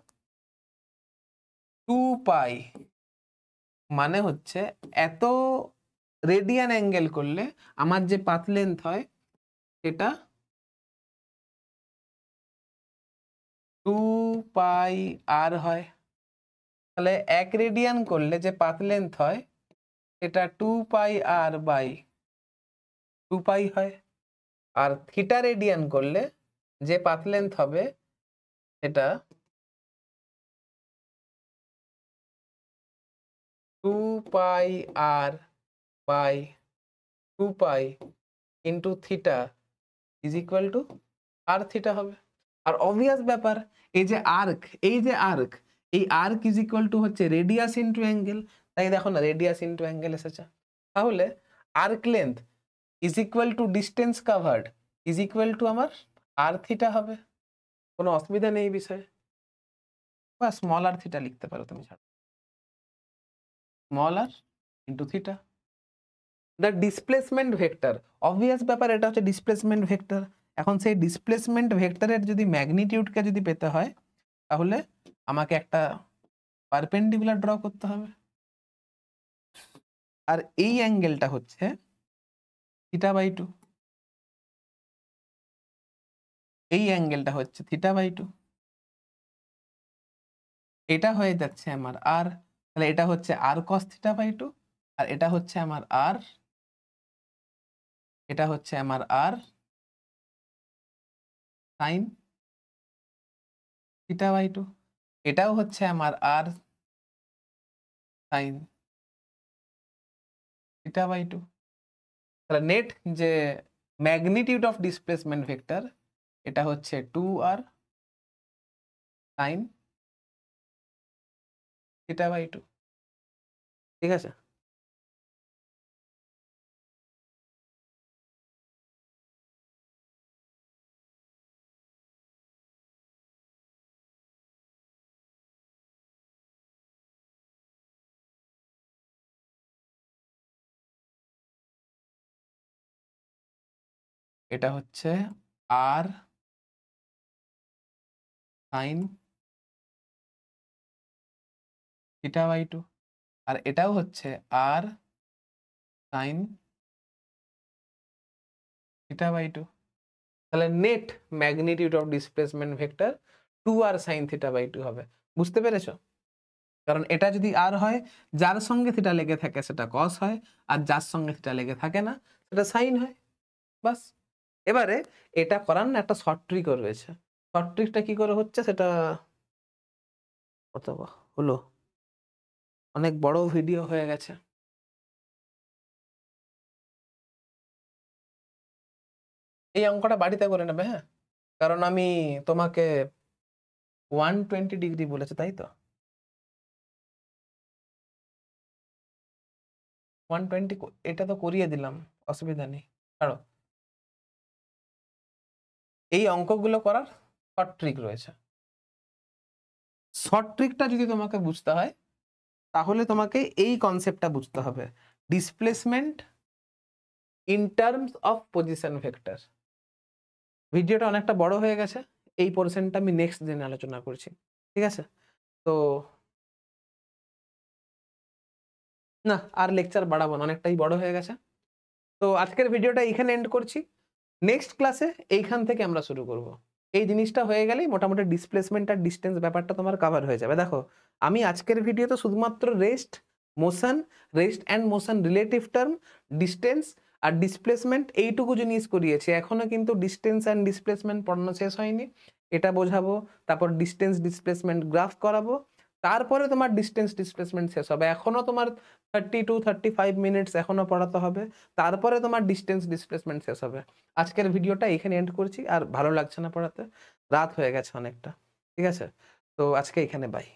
2 পাই মানে হচ্ছে এত রেডিয়ান অ্যাঙ্গেল করলে আমার যে পাথ লেন্থ হয় সেটা 2 পাই আর হয়। তাহলে 1 রেডিয়ান করলে যে পাথ লেন্থ হয় সেটা 2 পাই আর বাই 2 পাই হয়। আর থিটা রেডিয়ান করলে যে পাথ লেন্থ হবে সেটা 2 pi r by 2 pi into theta is equal to r theta হবে। আর অবভিয়াস ব্যাপার, এই যে আর্ক, এই যে আর্ক, এই আর্ক ইজ ইকুয়াল টু হচ্ছে রেডিয়াস ইন্টু অ্যাঙ্গেল। তাই দেখো না, রেডিয়াস ইন্টু অ্যাঙ্গেল এসেছে। তাহলে arc length is equal to distance covered is equal to আমার আর থিটা হবে। কোনো অসুবিধা নেই এই বিষয়ে, বা স্মল আর থিটা লিখতে পারো তুমি, ছাড়ো, small r into theta. The displacement vector, obvious ব্যাপার, এটা হচ্ছে ডিসপ্লেসমেন্ট ভেক্টর। এখন সেই ডিসপ্লেসমেন্ট ভেক্টরের যদি ম্যাগনিটিউডকে যদি পেতে হয় তাহলে আমাকে একটা পারপেন্ডিকুলার ড্র করতে হবে, আর এই অ্যাঙ্গেলটা হচ্ছে θ/2, এই অ্যাঙ্গেলটা হচ্ছে θ/2, এটা হয়ে যাচ্ছে আমার আর, তাহলে এটা হচ্ছে r cos θ/2 আর এটা হচ্ছে আমার r, এটা হচ্ছে আমার r sin θ/2, এটাও হচ্ছে আমার r sin θ/2। তাহলে নেট যে ম্যাগনিটিউড অফ ডিসপ্লেসমেন্ট ভেক্টর এটা হচ্ছে 2r sin θ/2, ঠিক আছে। এটা হচ্ছে r sin θ/2 আর এটাও হচ্ছে r sin θ/2। তাহলে net magnitude of displacement vector 2r sin θ/2 হবে। বুঝতে পেরেছো? কারণ এটা যদি r হয়, যার সঙ্গে থিটা লেগে থাকে সেটা cos হয়, আর যার সঙ্গে থিটা লেগে থাকে না সেটা sin হয়। বাস। এবারে এটা করার না একটা শর্ট ট্রিকও রয়েছে। শর্ট ট্রিকটা কি করে হচ্ছে সেটা অথবা হলো, অনেক বড় ভিডিও হয়ে গেছে। এই অঙ্কটা বাড়িতে করে নেবে, হ্যাঁ? কারণ আমি তোমাকে 120 ডিগ্রি বলেছে, তাই তো? 120 এটা তো করিয়ে দিলাম, অসুবিধা নেই, ছাড়ো। এই অঙ্কগুলো করার শর্ট ট্রিক রয়েছে। শর্ট ট্রিকটা যদি তোমাকে বুঝতে হয় তাহলে তোমাকে এই কনসেপ্টটা বুঝতে হবে, displacement in terms of position vector. ভিডিওটা অনেকটা বড় হয়ে গেছে, এই পোরশনটা আমি নেক্সট দিন আলোচনা করছি, ঠিক আছে? তো না, আর লেকচার বাড়াবো না, অনেকটাই বড় হয়ে গেছে। তো আজকের ভিডিওটা এইখানে এন্ড করছি। নেক্সট ক্লাসে এইখান থেকে আমরা শুরু করব। এই জিনিসটা হয়ে গেলেই মোটামুটি ডিসপ্লেসমেন্ট আর ডিস্টেন্স ব্যাপারটা তোমার কভার হয়ে যাবে। দেখো, আমি আজকের ভিডিওতে শুধুমাত্র rest and motion relative term, distance আর ডিসপ্লেসমেন্ট এইটুকু জিনিস করিয়েছি। এখনো কিন্তু ডিস্টেন্স অ্যান্ড ডিসপ্লেসমেন্ট পড়ানো শেষ হয়নি। এটা বোঝাবো, তারপর ডিস্টেন্স ডিসপ্লেসমেন্ট গ্রাফ করাবো, তারপরে তোমার ডিস্টেন্স ডিসপ্লেসমেন্ট শেষ হবে। এখনো তোমার 30 to 35 মিনিটস এখনো পড়াতে হবে, তারপরে তোমার ডিস্টেন্স ডিসপ্লেসমেন্ট শেষ হবে। আজকের ভিডিওটা এখানে এন্ড করছি, আর ভালো লাগছে না পড়াতে, রাত হয়ে গেছে অনেকটা, ঠিক আছে? তো আজকে এখানে বাই।